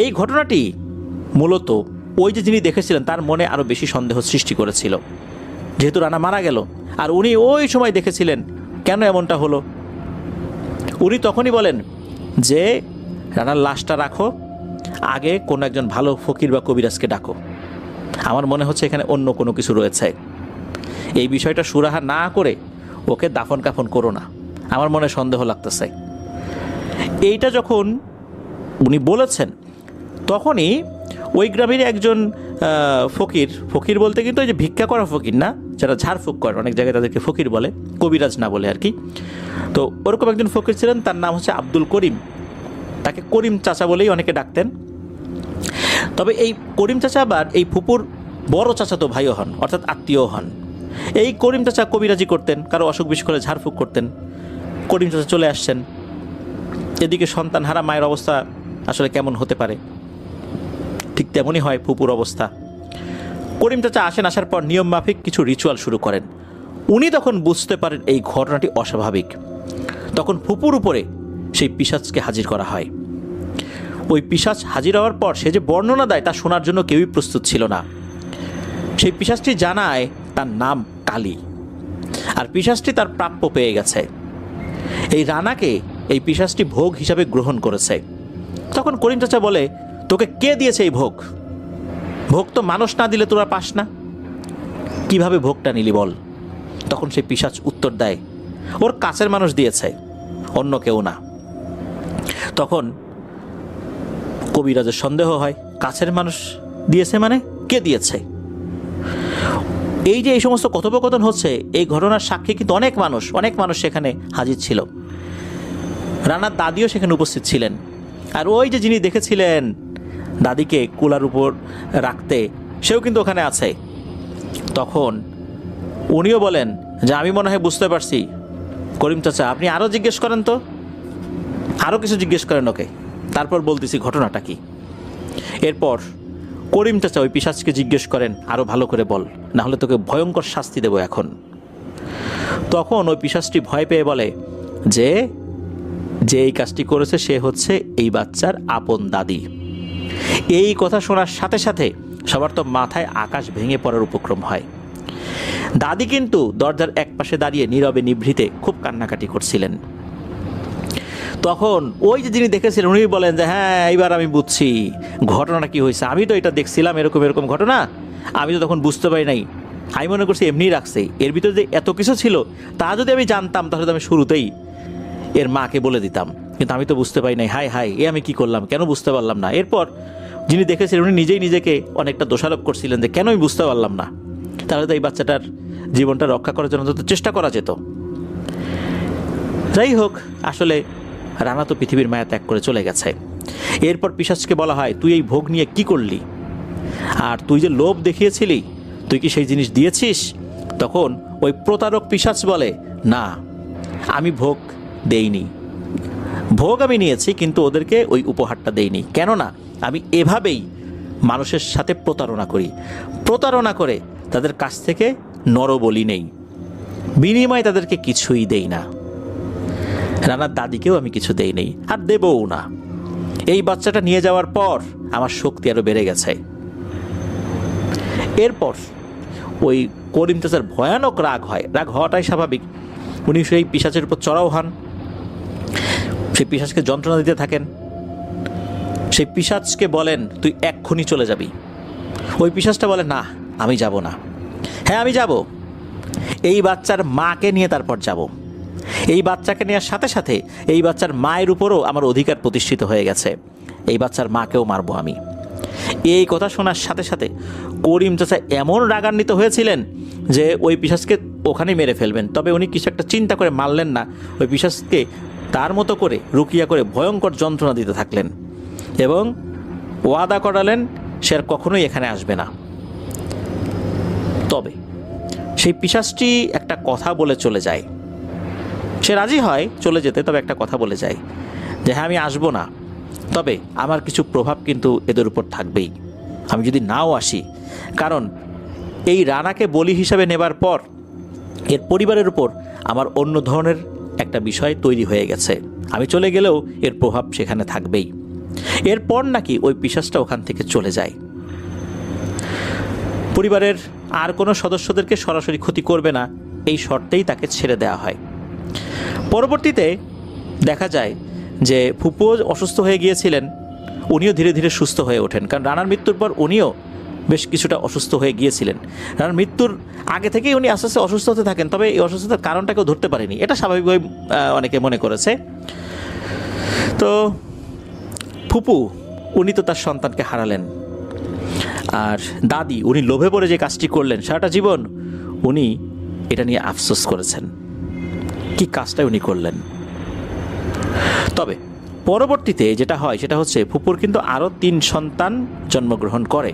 এই ঘটনাটি মূলত ওই যে যিনি দেখেছিলেন তার মনে আরও বেশি সন্দেহ সৃষ্টি করেছিল, যেহেতু রানা মারা গেল আর উনি ওই সময় দেখেছিলেন, কেন এমনটা হলো। উনি তখনই বলেন যে রানার লাশটা রাখো, আগে কোনো একজন ভালো ফকির বা কবিরাজকে ডাকো, আমার মনে হচ্ছে এখানে অন্য কোনো কিছু রয়েছে। এই বিষয়টা সুরাহা না করে ওকে দাফন কাফন করো না, আমার মনে সন্দেহ লাগতেছে। এইটা যখন উনি বলেছেন তখনই ওই গ্রামের একজন ফকির, ফকির বলতে কিন্তু ওই যে ভিক্ষা করা ফকির না, যারা ঝাড়ফুঁক করে, অনেক জায়গায় তাদেরকে ফকির বলে, কবিরাজ না বলে আর কি। তো ওরকম একজন ফকির ছিলেন, তার নাম হচ্ছে আব্দুল করিম। তাকে করিম চাচা বলেই অনেকে ডাকতেন। তবে এই করিম চাচা আবার এই ফুপুর বড় চাচাতো ভাইও হন, অর্থাৎ আত্মীয় হন। এই করিম চাচা কবিরাজি করতেন, কারো অসুখ বিসুখ করে ঝাড়ফুঁক করতেন। করিম চাচা চলে আসছেন, এদিকে সন্তান হারা মায়ের অবস্থা আসলে কেমন হতে পারে, ঠিক তেমনই হয় ফুপুর অবস্থা। করিম চাচা আসেন, আসার পর নিয়ম মাফিক কিছু রিচুয়াল শুরু করেন। উনি তখন বুঝতে পারেন এই ঘটনাটি অস্বাভাবিক। তখন ফুপুর উপরে সেই পিশাচকে হাজির করা হয়। ওই পিশাচ হাজির হওয়ার পর সে যে বর্ণনা দেয় তা শোনার জন্য কেউই প্রস্তুত ছিল না। সেই পিশাচটি জানায় তার নাম কালী, আর পিশাচটি তার প্রাপ্য পেয়ে গেছে। এই রানাকে এই পিশাচটি ভোগ হিসাবে গ্রহণ করেছে। তখন করিম চাচা বলে, তোকে কে দিয়েছে এই ভোগ? ভোগ তো মানুষ না দিলে তোরা পাস না, কিভাবে ভোগটা নিলি বল? তখন সেই পিশাচ উত্তর দেয়, ওর কাছের মানুষ দিয়েছে, অন্য কেউ না। তখন কবিরাজের সন্দেহ হয়, কাছের মানুষ দিয়েছে মানে কে দিয়েছে? এই যে এই সমস্ত কথোপকথন হচ্ছে, এই ঘটনার সাক্ষী কিন্তু অনেক মানুষ সেখানে হাজির ছিল। রানার দাদিও সেখানে উপস্থিত ছিলেন। আর ওই যে যিনি দেখেছিলেন দাদিকে কুলার উপর রাখতে, সেও কিন্তু ওখানে আছে। তখন উনিও বলেন যে আমি মনে হয় বুঝতে পারছি, করিম চাচা আপনি আরও জিজ্ঞেস করেন, তো আরও কিছু জিজ্ঞেস করেন ওকে, তারপর বলতেছি ঘটনাটা কি। এরপর করিম চাচা ওই পিশাচকে জিজ্ঞেস করেন, আরও ভালো করে বল, না হলে তোকে ভয়ঙ্কর শাস্তি দেব এখন। তখন ওই পিশাচটি ভয় পেয়ে বলে যে যে এই কাজটি করেছে সে হচ্ছে এই বাচ্চার আপন দাদি। এই কথা শোনার সাথে সাথে সবার তো মাথায় আকাশ ভেঙে পড়ার উপক্রম হয়। দাদি কিন্তু দরজার এক পাশে দাঁড়িয়ে নীরবে নিভৃতে খুব কান্নাকাটি করছিলেন। তখন ওই যে যিনি দেখেছিলেন উনি বলেন যে হ্যাঁ, এইবার আমি বুঝছি ঘটনাটা কি হয়েছে, আমি তো এটা দেখছিলাম এরকম ঘটনা, আমি তো তখন বুঝতে পারি নাই, আমি মনে করছি এমনিই রাখছে, এর ভিতরে যে এত কিছু ছিল তা যদি আমি জানতাম তাহলে তো আমি শুরুতেই এর মাকে বলে দিতাম, কিন্তু আমি তো বুঝতে পারি নাই, হাই এ আমি কি করলাম, কেন বুঝতে পারলাম না। এরপর যিনি দেখেছিলেন উনি নিজেই নিজেকে অনেকটা দোষারোপ করছিলেন যে কেন আমি বুঝতে পারলাম না, তাহলে তো এই বাচ্চাটার জীবনটা রক্ষা করার জন্য তো চেষ্টা করা যেত। যাই হোক, আসলে রানা তো পৃথিবীর মায়া ত্যাগ করে চলে গেছে। এরপর পিশাচকে বলা হয়, তুই এই ভোগ নিয়ে কি করলি, আর তুই যে লোভ দেখিয়েছিলি তুই কি সেই জিনিস দিয়েছিস? তখন ওই প্রতারক পিশাচ বলে, না আমি ভোগ দেইনি, ভোগ আমি নিয়েছি কিন্তু ওদেরকে ওই উপহারটা দেইনি, কেননা আমি এভাবেই মানুষের সাথে প্রতারণা করে তাদের কাছ থেকে নরবলি নেই, বিনিময়ে তাদেরকে কিছুই দেই না। রানার দাদিকেও আমি কিছু দেই নেই, আর দেবও না। এই বাচ্চাটা নিয়ে যাওয়ার পর আমার শক্তি আরও বেড়ে গেছে। এরপর ওই করিম চাচার ভয়ানক রাগ হয়, রাগ হওয়াটাই স্বাভাবিক। উনি সেই পিশাচের উপর চড়াও হন, সেই পিশাচকে যন্ত্রণা দিতে থাকেন। সেই পিশাচকে বলেন, তুই এক্ষুনি চলে যাবি। ওই পিশাচটা বলে, না আমি যাব না। হ্যাঁ আমি যাব, এই বাচ্চার মাকে নিয়ে তারপর যাব। এই বাচ্চাকে নেওয়ার সাথে সাথে এই বাচ্চার মায়ের উপরও আমার অধিকার প্রতিষ্ঠিত হয়ে গেছে, এই বাচ্চার মাকেও মারবো আমি। এই কথা শোনার সাথে সাথে করিম চাচা এমন রাগান্বিত হয়েছিলেন যে ওই পিশাচকে ওখানেই মেরে ফেলবেন, তবে উনি কিছু একটা চিন্তা করে মারলেন না। ওই পিশাচকে তার মতো করে রুকিয়া করে ভয়ঙ্কর যন্ত্রণা দিতে থাকলেন এবং ওয়াদা করালেন সে আর কখনোই এখানে আসবে না। তবে সেই পিশাচটি একটা কথা বলে চলে যায়, সে রাজি হয় চলে যেতে, তবে একটা কথা বলে যায় যে হ্যাঁ আমি আসবো না, তবে আমার কিছু প্রভাব কিন্তু এদের উপর থাকবেই, আমি যদি নাও আসি, কারণ এই রানাকে বলি হিসাবে নেবার পর এর পরিবারের উপর আমার অন্য ধরনের একটা বিষয় তৈরি হয়ে গেছে, আমি চলে গেলেও এর প্রভাব সেখানে থাকবেই। এরপর নাকি ওই পিশাচটা ওখান থেকে চলে যায়। পরিবারের আর কোনো সদস্যদেরকে সরাসরি ক্ষতি করবে না এই শর্তেই তাকে ছেড়ে দেওয়া হয়। পরবর্তীতে দেখা যায় যে ফুপুও অসুস্থ হয়ে গিয়েছিলেন, উনিও ধীরে ধীরে সুস্থ হয়ে ওঠেন। কারণ রানার মৃত্যুর পর উনিও বেশ কিছুটা অসুস্থ হয়ে গিয়েছিলেন। রানার মৃত্যুর আগে থেকেই উনি আস্তে আস্তে অসুস্থ হতে থাকেন, তবে এই অসুস্থতার কারণটা কেউ ধরতে পারেনি, এটা স্বাভাবিকভাবে অনেকে মনে করেছে। তো ফুপু উনি তো তার সন্তানকে হারালেন, আর দাদি উনি লোভে পড়ে যে কাজটি করলেন সারাটা জীবন উনি এটা নিয়ে আফসোস করেছেন, কি কাজটা উনি করলেন। তবে পরবর্তীতে যেটা হয় সেটা হচ্ছে ফুপুর কিন্তু আরও 3 সন্তান জন্মগ্রহণ করে।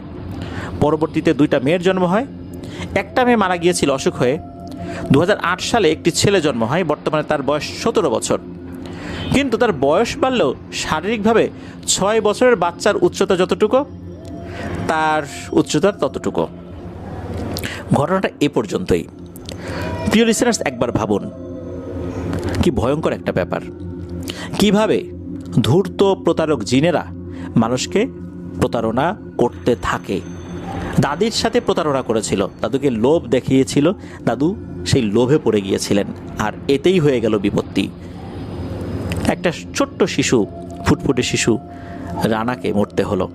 পরবর্তীতে 2টা মেয়ের জন্ম হয়, একটা মেয়ে মারা গিয়েছিল অসুখ হয়ে। 2008 সালে একটি ছেলে জন্ম হয়, বর্তমানে তার বয়স 17 বছর। কিন্তু তার বয়স বাড়লেও শারীরিকভাবে 6 বছরের বাচ্চার উচ্চতা যতটুকু তার উচ্চতার ততটুকু। ঘটনাটা এ পর্যন্তই। প্রিয় লিসেনার্স, একবার ভাবুন কি ভয়ঙ্কর একটা ব্যাপার, কিভাবে ধূর্ত প্রতারক জিনেরা মানুষকে প্রতারণা করতে থাকে। দাদির সাথে প্রতারণা করেছিল, দাদুকে লোভ দেখিয়েছিল, দাদু সেই লোভে পড়ে গিয়েছিলেন, আর এতেই হয়ে গেল বিপত্তি। একটা ছোট্ট শিশু, ফুটফুটে শিশু রানাকে মরতে হলো।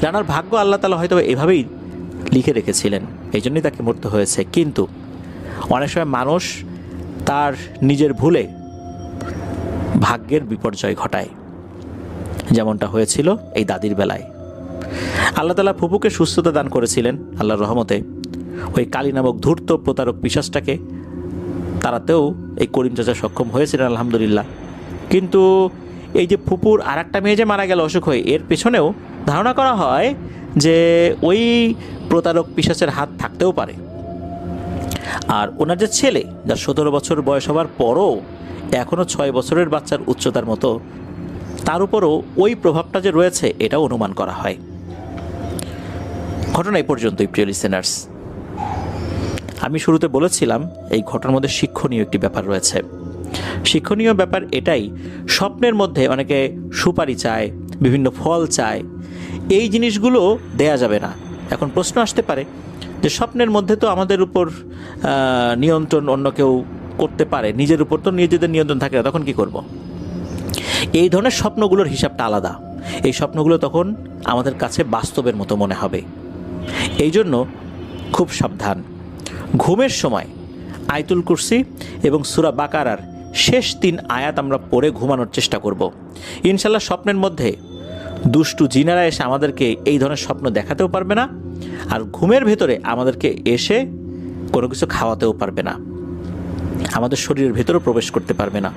রানার ভাগ্য আল্লাহ তাআলা হয়তো এভাবেই লিখে রেখেছিলেন, এই জন্যই তাকে মরতে হয়েছে। কিন্তু অনেক সময় মানুষ তার নিজের ভুলে ভাগ্যের বিপর্যয় ঘটায়, যেমনটা হয়েছিল এই দাদির বেলায়। আল্লাহ তাআলা ফুপুকে সুস্থতা দান করেছিলেন আল্লাহর রহমতে। ওই কালী নামক ধূর্ত প্রতারক পিশাচটাকে তাড়াতেও এই করিম চাচা সক্ষম হয়েছিলেন আলহামদুলিল্লাহ। কিন্তু এই যে ফুপুর আর একটা মেয়ে যে মারা গেল অসুখ হয়ে, এর পেছনেও ধারণা করা হয় যে ওই প্রতারক পিশাচের হাত থাকতেও পারে। আর ওনার যে ছেলে, যার 17 বছর বয়স হবার পরও এখনও 6 বছরের বাচ্চার উচ্চতার মতো, তার উপরও ওই প্রভাবটা যে রয়েছে এটাও অনুমান করা হয়। ঘটনা এই পর্যন্তই প্রিয় লিসেনার্স। আমি শুরুতে বলেছিলাম এই ঘটনার মধ্যে শিক্ষণীয় একটি ব্যাপার রয়েছে। শিক্ষণীয় ব্যাপার এটাই, স্বপ্নের মধ্যে অনেকে সুপারি চায়, বিভিন্ন ফল চায়, এই জিনিসগুলো দেয়া যাবে না। এখন প্রশ্ন আসতে পারে যে স্বপ্নের মধ্যে তো আমাদের উপর নিয়ন্ত্রণ অন্য কেউ করতে পারে, নিজের উপর তো নিজেদের নিয়ন্ত্রণ থাকে না, তখন কি করব? এই ধরনের স্বপ্নগুলোর হিসাবটা আলাদা। এই স্বপ্নগুলো তখন আমাদের কাছে বাস্তবের মতো মনে হবে। এই জন্য খুব সাবধান। ঘুমের সময় আয়াতুল কুরসি এবং সূরা বাকারার শেষ 3 আয়াত আমরা পড়ে ঘুমানোর চেষ্টা করব। ইনশাল্লাহ স্বপ্নের মধ্যে দুষ্টু জিনেরা এসে আমাদেরকে এই ধরনের স্বপ্ন দেখাতেও পারবে না, আর ঘুমের ভেতরে আমাদেরকে এসে কোনো কিছু খাওয়াতেও পারবে না, আমাদের শরীরের ভেতরেও প্রবেশ করতে পারবে না।